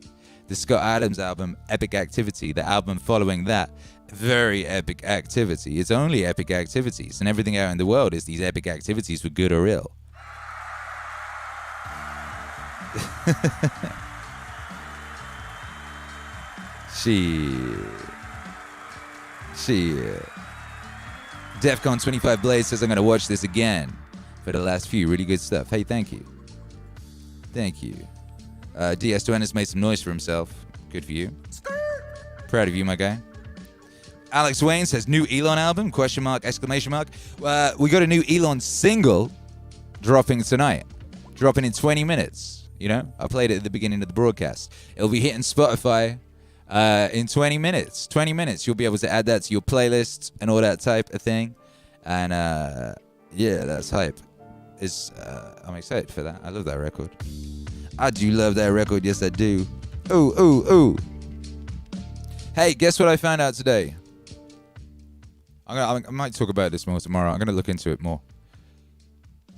The Scott Adams album, epic activity. The album following that, very epic activity. It's only epic activities. And everything out in the world is these epic activities for good or ill. Shit. Defcon 25 Blades says I'm going to watch this again for the last few. Really good stuff. Hey, thank you. DS2N has made some noise for himself. Good for you. Proud of you, my guy. Alex Wayne says new Elon album, ? We got a new Elon single dropping tonight. Dropping in 20 minutes. I played it at the beginning of the broadcast. It'll be hitting Spotify in 20 minutes. 20 minutes. You'll be able to add that to your playlist and all that type of thing. And yeah, that's hype. I'm excited for that. I love that record. I do love that record. Yes, I do. Ooh. Hey, guess what I found out today? I might talk about this more tomorrow. I'm going to look into it more.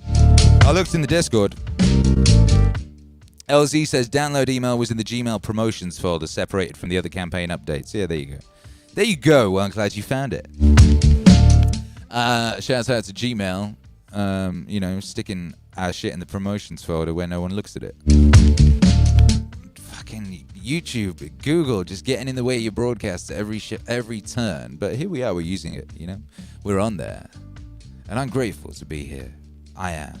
I looked in the Discord. LZ says download email was in the Gmail promotions folder, separated from the other campaign updates. Yeah, there you go. There you go. Well, I'm glad you found it. Shouts out to Gmail. Sticking our shit in the promotions folder where no one looks at it. Fucking YouTube, Google, just getting in the way of your broadcasts every turn. But here we are. We're using it. We're on there, and I'm grateful to be here. I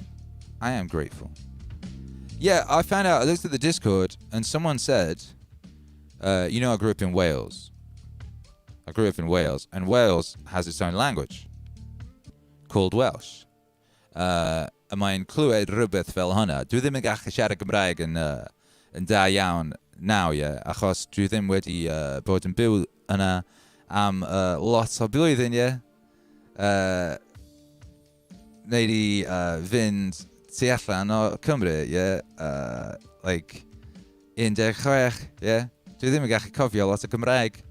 am grateful. Yeah, I found out, I looked at the Discord, and someone said, I grew up in Wales. And Wales has its own language, called Welsh. A mae'n clywed rhywbeth fel hwnna. Dwi ddim yn gallu siarad Gymraeg yn da iawn naw, achos dwi ddim wedi bod yn byw yna am lot o blwyddyn, Neu i fynd tu allan o Cymru, like 16, Dwi ddim yn gallu cofio lot o Cymraeg.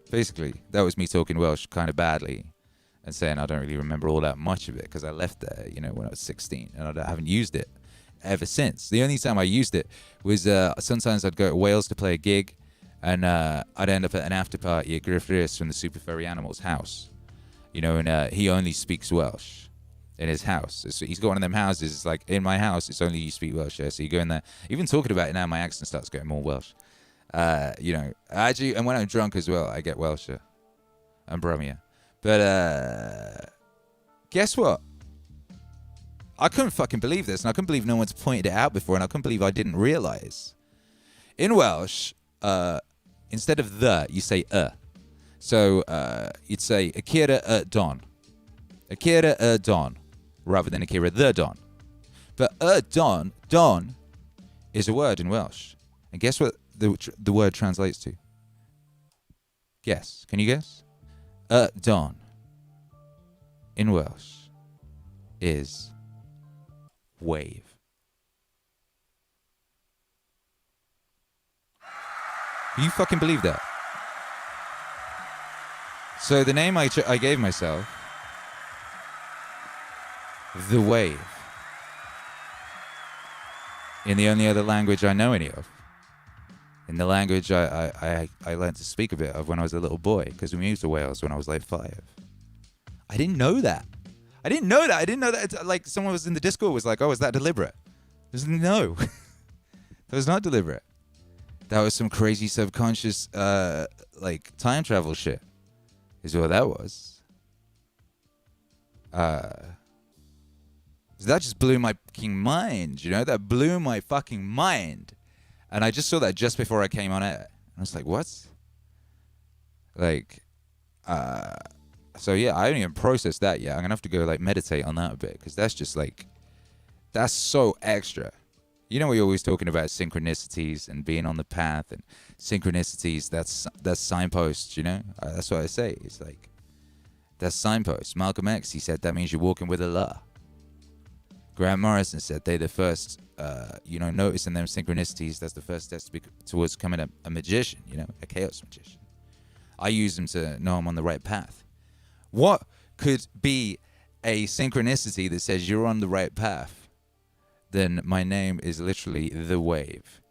Basically, that was me talking Welsh kind of badly and saying I don't really remember all that much of it because I left there, you know, when I was 16 and I haven't used it ever since. The only time I used it was sometimes I'd go to Wales to play a gig and I'd end up at an after party at Griff Rhys from the Super Furry Animals house, you know, and he only speaks Welsh in his house. So he's got one of them houses, it's like, in my house, it's only you speak Welsh, yeah? So you go in there, even talking about it now, my accent starts getting more Welsh. You know, actually, and when I'm drunk as well, I get Welsher and Brummie. But guess what? I couldn't fucking believe this, and I couldn't believe no one's pointed it out before, and I couldn't believe I didn't realize. In Welsh, instead of the, you say So you'd say Akira Don. Akira Don, rather than Akira the Don. But Don is a word in Welsh. And guess what the word translates to? Guess. Can you guess? Don in Welsh is wave. You fucking believe that? So the name I gave myself, the wave, in the only other language I know any of. In the language I learned to speak a bit of when I was a little boy, because we moved to Wales when I was like 5. I didn't know that. I didn't know that. Like, someone was in the Discord was like, oh, is that deliberate? No. That was not deliberate. That was some crazy subconscious, like, time travel shit, is what that was. That just blew my fucking mind, you know? That blew my fucking mind. And I just saw that just before I came on air. I was like, what? Like, so yeah, I haven't even processed that yet. I'm going to have to go, like, meditate on that a bit. Because that's just, like, that's so extra. You know, we're always talking about synchronicities and being on the path. And synchronicities, that's signposts, you know? That's what I say. It's like, that's signposts. Malcolm X, he said that means you're walking with Allah. Grant Morrison said they're the first, noticing them synchronicities. That's the first step towards becoming a magician, you know, a chaos magician. I use them to know I'm on the right path. What could be a synchronicity that says you're on the right path? Then my name is literally The Wave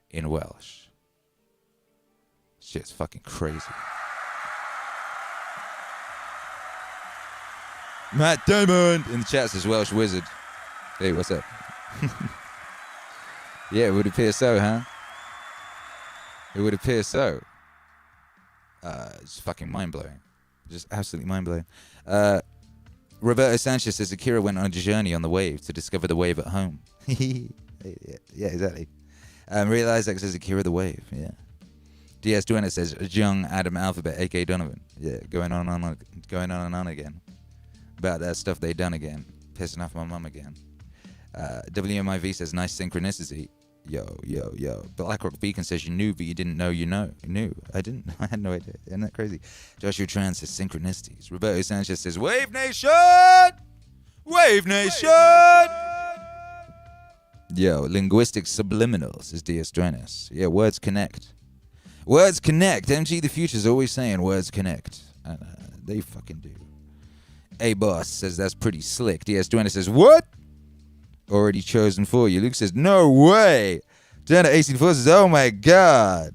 in Welsh. Shit's fucking crazy. Matt Diamond in the chat says Welsh Wizard. Hey, what's up? Yeah, it would appear so, huh? It would appear so. It's fucking mind-blowing. Just absolutely mind-blowing. Roberto Sanchez says Akira went on a journey on the wave to discover the wave at home. Yeah, exactly. Realize X says Akira the wave, yeah. DS Duena says young Adam Alphabet, a.k.a. Donovan. Yeah, going on and on again. About that stuff they done again. Pissing off my mum again. WMIV says nice synchronicity. Yo. Blackrock Beacon says you knew, but you didn't know you knew. I didn't. I had no idea. Isn't that crazy? Joshua Tran says synchronicities. Roberto Sanchez says Wave Nation! Wave Nation! Yo, linguistic subliminal says DS Drenis. Yeah, words connect. Words connect. MG the Future's always saying words connect. And they fucking do. A-Boss says that's pretty slick. DS Drenis says, what? Already chosen for you. Luke says, no way. Data 84 says, oh my god.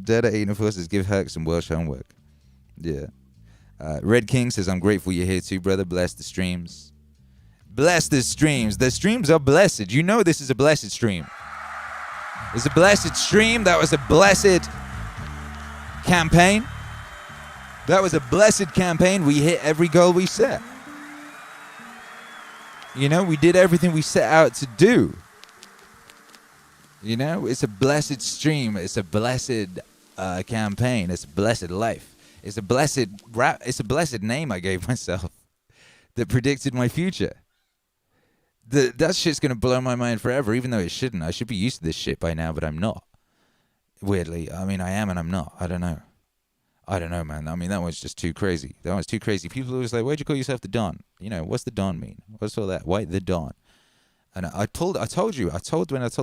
Data 84 says, give Herc some Welsh homework. Yeah. Red King says, I'm grateful you're here too, brother. Bless the streams. Bless the streams. The streams are blessed. You know this is a blessed stream. It's a blessed stream. That was a blessed campaign. That was a blessed campaign. We hit every goal we set. You know, we did everything we set out to do. You know, it's a blessed stream. It's a blessed campaign. It's a blessed life. It's a blessed name I gave myself that predicted my future. That shit's going to blow my mind forever, even though it shouldn't. I should be used to this shit by now, but I'm not. Weirdly. I mean, I am and I'm not. I don't know, man. I mean, that one's just too crazy. That one's too crazy. People are always like, why'd you call yourself the Don? You know, what's the Don mean? What's all that? Why the Don? And when I told the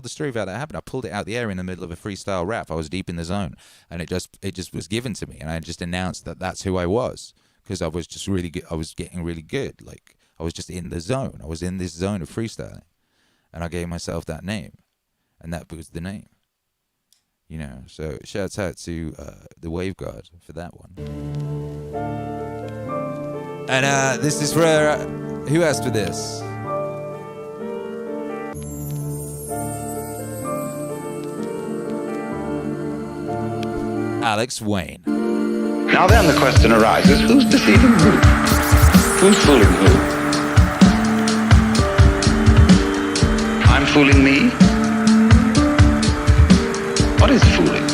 story about that happened, I pulled it out the air in the middle of a freestyle rap. I was deep in the zone, and it just was given to me, and I just announced that that's who I was, because I was just really good. I was getting really good. Like, I was just in the zone. I was in this zone of freestyling, and I gave myself that name, and that was the name. You know, so shouts out to the Wave God for that one. And this is for who asked for this? Alex Wayne. Now then the question arises, who's deceiving who? Who's fooling who? I'm fooling me? What is fooling?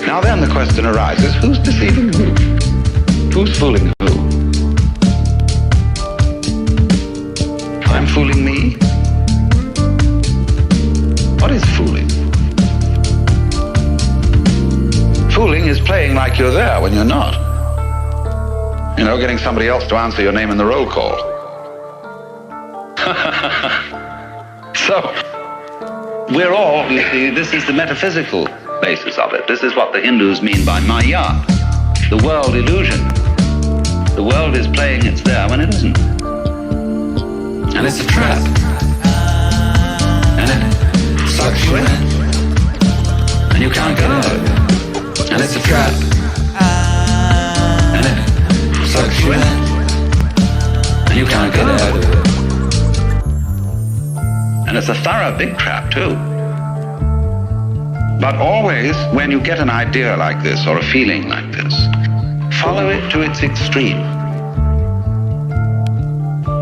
Now then the question arises, who's deceiving who? Who's fooling who? I'm fooling me? What is fooling? Fooling is playing like you're there when you're not. You know, getting somebody else to answer your name in the roll call. So, we're all, this is the metaphysical basis of it. This is what the Hindus mean by Maya, the world illusion. The world is playing it's there when it isn't. And it's a trap. And it sucks you in. And you can't get out of it. And it's a trap. And it sucks you in. And you can't get out of it. And it's a thorough big trap too. But always, when you get an idea like this or a feeling like this, follow it to its extreme.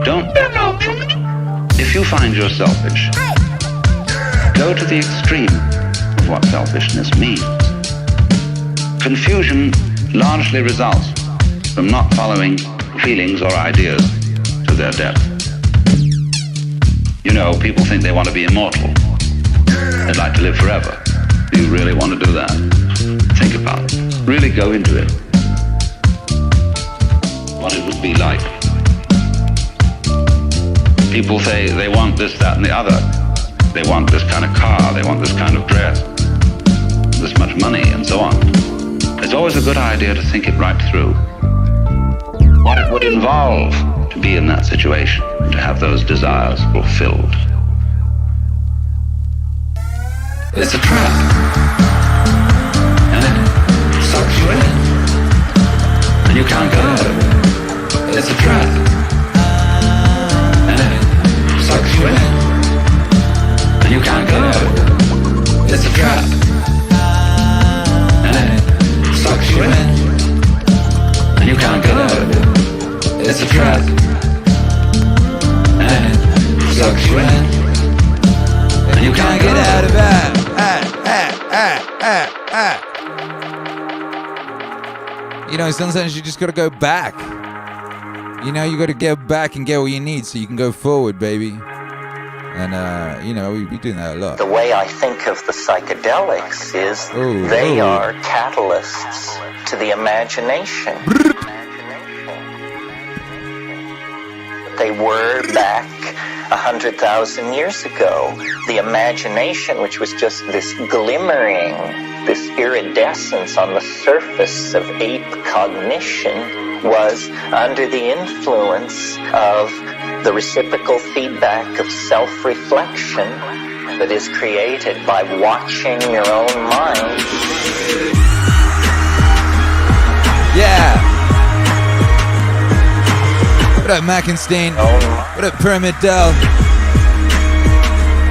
Don't back out from it. If you find you're selfish, go to the extreme of what selfishness means. Confusion largely results from not following feelings or ideas to their depth. You know, people think they want to be immortal. They'd like to live forever. Do you really want to do that? Think about it. Really go into it. What it would be like. People say they want this, that, and the other. They want this kind of car. They want this kind of dress. This much money, and so on. It's always a good idea to think it right through. What it would involve to be in that situation, to have those desires fulfilled. It's a trap. And it sucks you in. And you can't get out of it. It's a trap. And it sucks you in. And you can't get out of it. It's a trap. And it sucks you in, and you can't get out of it. It's a trap, and it sucks you in, and you can't get out of it. You know, sometimes you just gotta go back. You know, you gotta get back and get what you need so you can go forward, baby. And, you know, we doing that a lot. The way I think of the psychedelics is they are catalysts to the imagination. They were back 100,000 years ago. The imagination, which was just this glimmering, this iridescence on the surface of ape cognition, was under the influence of the reciprocal feedback of self-reflection that is created by watching your own mind. Yeah! What up, Mackenstein? What up, Pyramid Dell?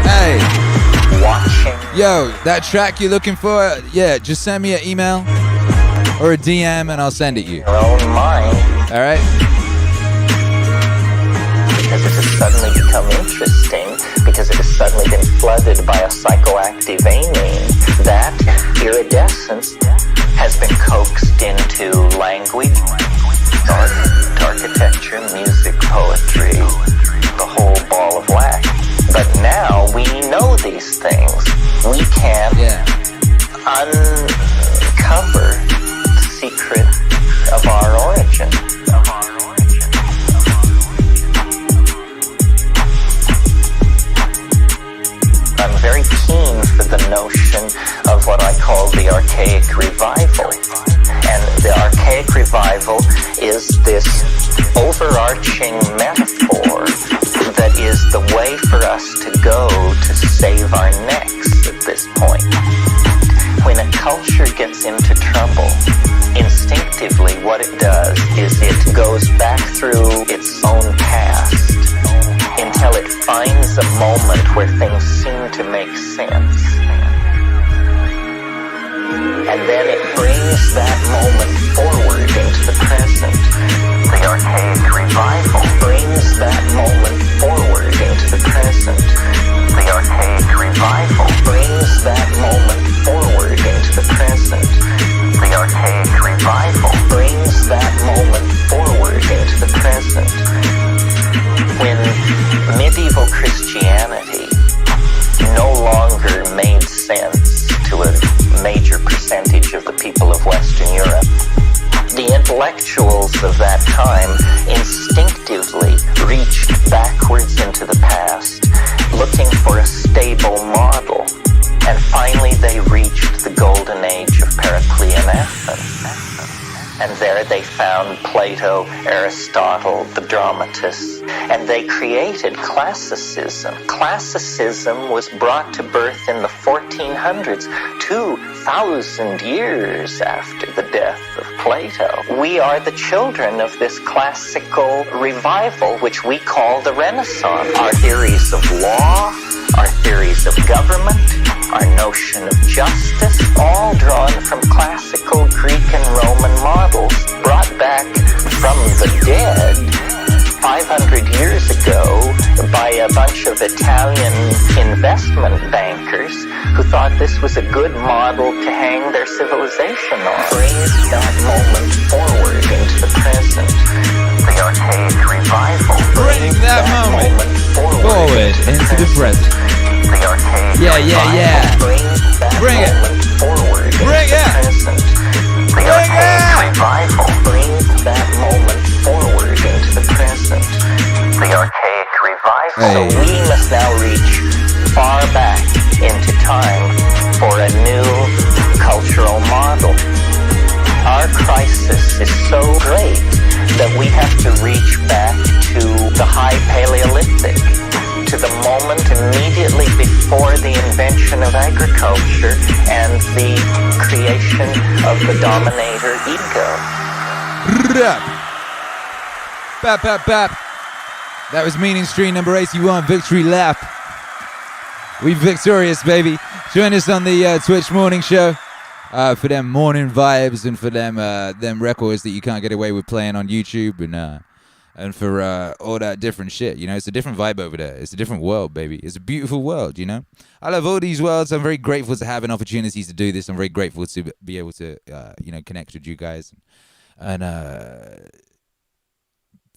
Hey! Watching. Yo, that track you're looking for, yeah, just send me an email or a DM and I'll send it you. Your own mind. Alright? Because it has suddenly become interesting, because it has suddenly been flooded by a psychoactive amine. That iridescence has been coaxed into language, art, architecture, music, poetry, the whole ball of wax. But now we know these things. We can uncover the secret of our origin. this overarching metaphor that is the way for us to go to save our necks at this point. When a culture gets into trouble, instinctively what it does is it goes back through its own past until it finds a moment where things seem to make sense. And then it brings that moment forward into the present. The archaic revival brings that moment forward into the present. The archaic revival brings that moment forward into the present. The archaic revival brings that moment forward into the present. When medieval Christianity no longer made sense to a major percentage of the people of Western Europe, the intellectuals of that time instinctively reached backwards into the past, looking for a stable model, and finally they reached the golden age of Periclean Athens. And there they found Plato, Aristotle, the dramatists, and they created classicism. Classicism was brought to birth in the 1400s, 2,000 years after the death of Plato. We are the children of this classical revival, which we call the Renaissance. Our theories of law, our theories of government, our notion of justice, all drawn from classical Greek and Roman models, brought back from the dead 500 years ago by a bunch of Italian investment bankers who thought this was a good model to hang their civilization on. Bring that moment forward into the present. The archaic revival. Bring that moment forward into the present. The archaic yeah. Bring it forward into the present. The archaic revival brings that moment forward into the present. The archaic revival. So we must now reach far back into time for a new cultural model. Our crisis is so great that we have to reach back to the high Paleolithic, to the moment immediately before the invention of agriculture and the creation of the dominator ego. Bap, bap, bap. That was Meaning Stream number 81, Victory Lap. We victorious, baby. Join us on the Twitch morning show for them morning vibes and for them records that you can't get away with playing on YouTube and for all that different shit. You know, it's a different vibe over there. It's a different world, baby. It's a beautiful world, you know. I love all these worlds. I'm very grateful to have an opportunity to do this. I'm very grateful to be able to, connect with you guys and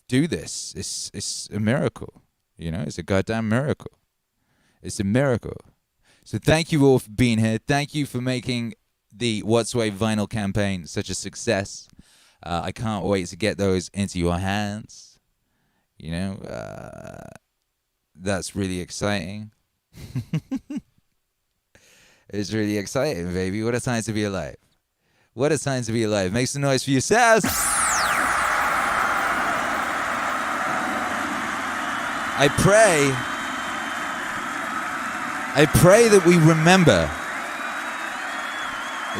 do this. It's a miracle, you know. It's a goddamn miracle. It's a miracle. So thank you all for being here. Thank you for making the What's Wave vinyl campaign such a success. I can't wait to get those into your hands. You know, that's really exciting. It's really exciting, baby. What a time to be alive. What a time to be alive. Make some noise for yourselves. I pray that we remember,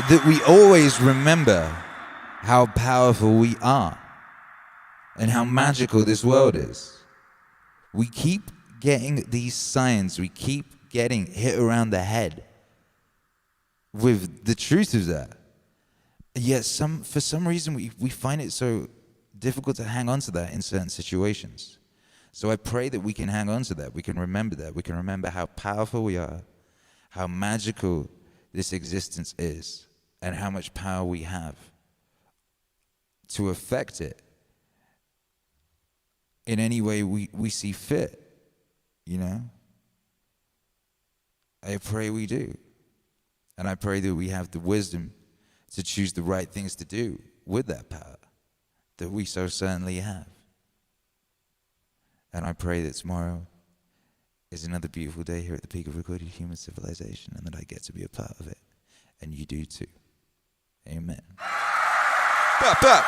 that we always remember how powerful we are and how magical this world is. We keep getting these signs, we keep getting hit around the head with the truth of that. And yet for some reason we find it so difficult to hang on to that in certain situations. So I pray that we can hang on to that. We can remember that. We can remember how powerful we are, how magical this existence is, and how much power we have to affect it in any way we see fit, you know? I pray we do. And I pray that we have the wisdom to choose the right things to do with that power that we so certainly have. And I pray that tomorrow is another beautiful day here at the peak of recorded human civilization and that I get to be a part of it. And you do too. Amen. Bop, bop.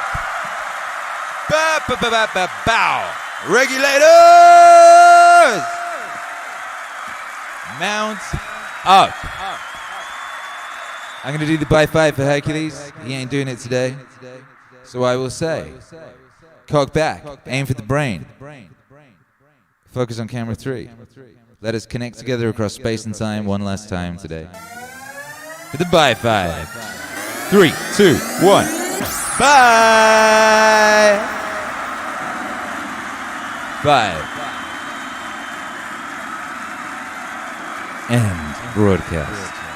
Bow. Regulators! Mount up. I'm going to do the by five for Hercules. He ain't doing it today. So I will say, cock back, aim for the brain. Focus on camera 3. Let us connect together across space and time one last time today. For the by five. 3, 2, 1. Bye! 5. End broadcast.